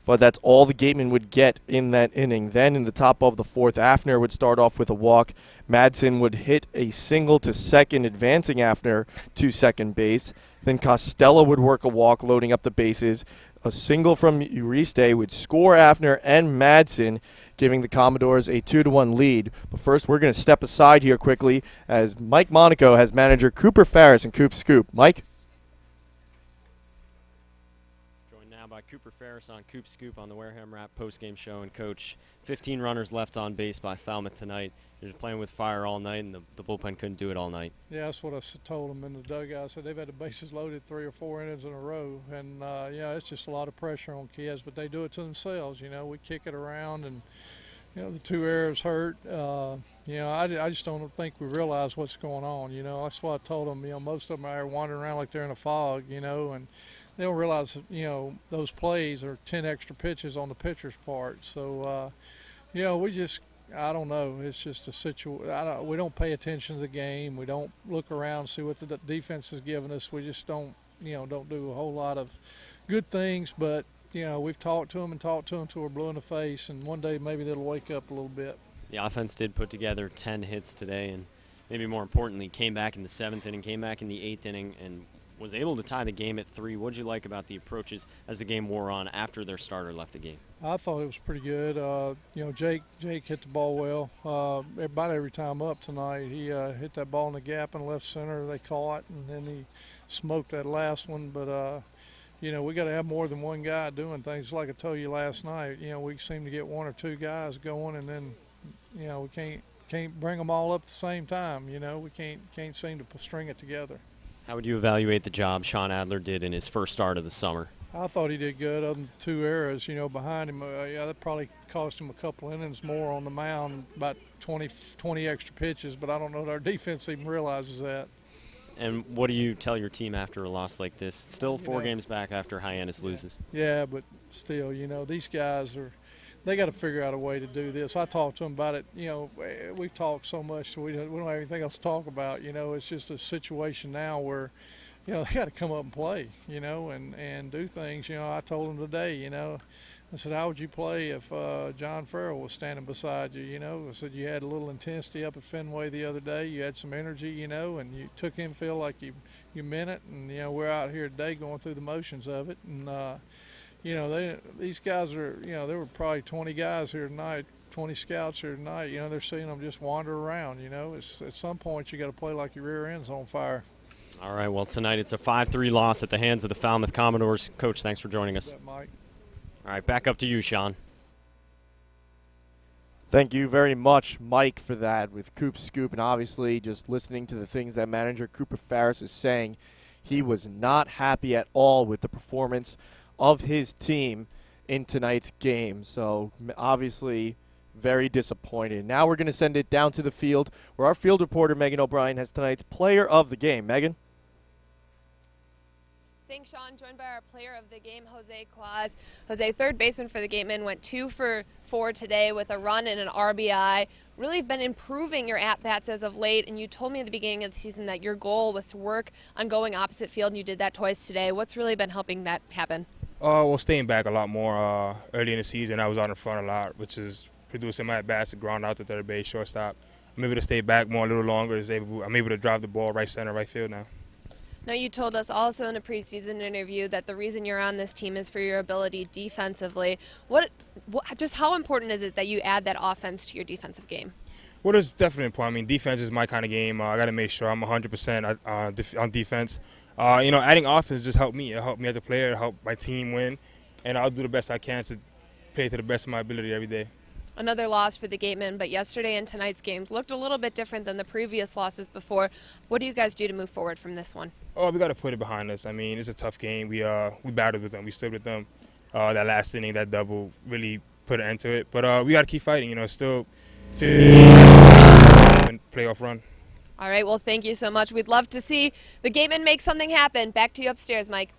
But that's all the Gatemen would get in that inning. Then in the top of the fourth, Afner would start off with a walk. Madsen would hit a single to second, advancing Afner to second base. Then Costello would work a walk, loading up the bases. A single from Uriste would score Afner and Madsen, giving the Commodores a 2-1 lead. But first, we're going to step aside here quickly as Mike Monaco has manager Cooper Ferris and Coop Scoop. Mike? By Cooper Ferris on Coop Scoop on the Wareham Wrap postgame show. And Coach, 15 runners left on base by Falmouth tonight. You're just playing with fire all night, and the bullpen couldn't do it all night. Yeah, that's what I told them in the dugout. I said they've had the bases loaded 3 or 4 innings in a row, and yeah, it's just a lot of pressure on kids, but they do it to themselves. You know, we kick it around, and you know the 2 errors hurt. You know, I just don't think we realize what's going on. You know, that's why I told them. You know, most of them are wandering around like they're in a fog. You know, and they don't realize, you know, those plays are 10 extra pitches on the pitcher's part. So, you know, we just, I don't know. It's just a situation. We don't pay attention to the game. We don't look around, see what the defense is giving us. We just don't, you know, don't do a whole lot of good things. But, we've talked to them till we're blue in the face, and one day maybe they'll wake up a little bit. The offense did put together 10 hits today, and maybe more importantly, came back in the 7th inning, came back in the 8th inning, and was able to tie the game at 3. What did you like about the approaches as the game wore on after their starter left the game? I thought it was pretty good. Jake hit the ball well. About every time up tonight, he hit that ball in the gap in left center. They caught, and then he smoked that last one. But we got to have more than one guy doing things. Like I told you last night, we seem to get 1 or 2 guys going, and then we can't bring them all up at the same time. We can't seem to string it together. How would you evaluate the job Sean Adler did in his first start of the summer? I thought he did good, other than the 2 errors, behind him. That probably cost him a couple innings more on the mound, about 20 extra pitches, but I don't know that our defense even realizes that. And what do you tell your team after a loss like this? Still 4 games back after Hyannis loses. Yeah, but still, these guys they got to figure out a way to do this. I talked to them about it. We've talked so much, so we don't have anything else to talk about. It's just a situation now where, they got to come up and play, and do things. I told them today, I said, how would you play if John Farrell was standing beside you, I said, you had a little intensity up at Fenway the other day. You had some energy, and you took him, feel like you meant it. And, we're out here today going through the motions of it. And, these guys are, there were probably 20 guys here tonight, 20 scouts here tonight. They're seeing them just wander around. At some point you got to play like your rear end's on fire. All right, well, tonight it's a 5-3 loss at the hands of the Falmouth Commodores. Coach, thanks for joining us. Mike. All right, back up to you, Sean. Thank you very much, Mike, for that with Coop Scoop. And obviously, just listening to the things that manager Cooper Farris is saying, he was not happy at all with the performance of his team in tonight's game. So, obviously, very disappointed. Now we're going to send it down to the field, where our field reporter, Megan O'Brien, has tonight's player of the game. Megan? Thanks, Sean. Joined by our player of the game, Jose Quaz. Jose, third baseman for the Gatemen, went 2 for 4 today with a run and an RBI. Really been improving your at-bats as of late, and you told me at the beginning of the season that your goal was to work on going opposite field, and you did that twice today. What's really been helping that happen? Well, staying back a lot more. Early in the season, I was out in front a lot, which is producing my at-bats to ground out to third base, shortstop. I'm able to stay back more a little longer. I'm able to drive the ball right center, right field now. Now, you told us also in a preseason interview that the reason you're on this team is for your ability defensively. Just how important is it that you add that offense to your defensive game? Well, it's definitely important. I mean, defense is my kind of game. I got to make sure I'm 100% on defense. Adding offense just helped me. It helped me as a player. It helped my team win. And I'll do the best I can to play to the best of my ability every day. Another loss for the Gatemen, but yesterday and tonight's games looked a little bit different than the previous losses before. What do you guys do to move forward from this one? Oh, we got to put it behind us. I mean, it's a tough game. We battled with them. We stood with them. That last inning, that double, really put an end to it. But we got to keep fighting. It's still 15 playoff run. All right, well, thank you so much. We'd love to see the Gatemen make something happen. Back to you upstairs, Mike.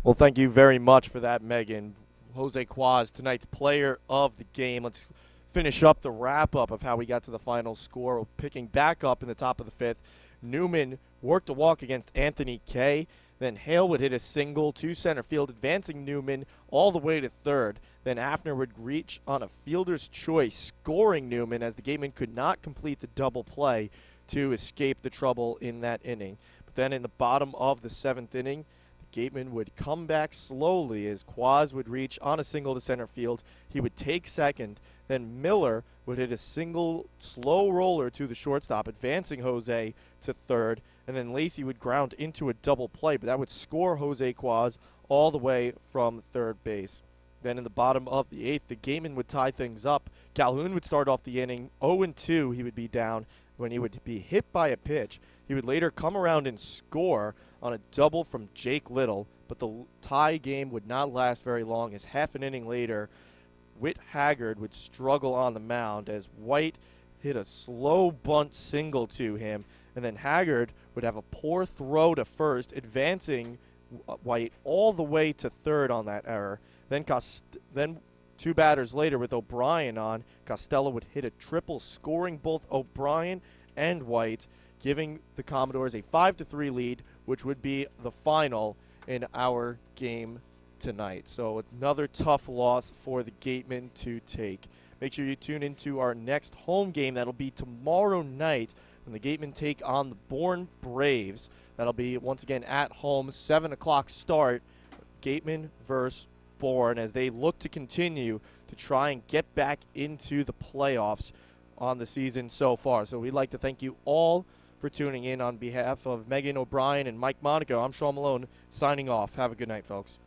Well, thank you very much for that, Megan. Jose Quaz, tonight's player of the game. Let's finish up the wrap-up of how we got to the final score. We're picking back up in the top of the 5th. Newman worked a walk against Anthony Kay. Then Hale would hit a single to center field, advancing Newman all the way to third. Then Hafner would reach on a fielder's choice, scoring Newman as the Gatemen could not complete the double play to escape the trouble in that inning. But then in the bottom of the 7th inning, Gatemen would come back slowly as Quaz would reach on a single to center field. He would take second. Then Miller would hit a single slow roller to the shortstop, advancing Jose to third. And then Lacey would ground into a double play, but that would score Jose Quaz all the way from third base. Then in the bottom of the 8th, the Gatemen would tie things up. Calhoun would start off the inning 0-2. He would be down when he would be hit by a pitch. He would later come around and score on a double from Jake Little, but the tie game would not last very long as half an inning later, Whit Haggard would struggle on the mound as White hit a slow bunt single to him, and then Haggard would have a poor throw to first, advancing White all the way to third on that error. Then 2 batters later with O'Brien on, Costello would hit a triple, scoring both O'Brien and White, giving the Commodores a 5-3 lead which would be the final in our game tonight. So another tough loss for the Gatemen to take. Make sure you tune into our next home game. That'll be tomorrow night when the Gatemen take on the Bourne Braves. That'll be, once again, at home, 7 o'clock start. Gatemen versus Bourne as they look to continue to try and get back into the playoffs on the season so far. So we'd like to thank you all for tuning in. On behalf of Megan O'Brien and Mike Monaco, I'm Sean Malone signing off. Have a good night, folks.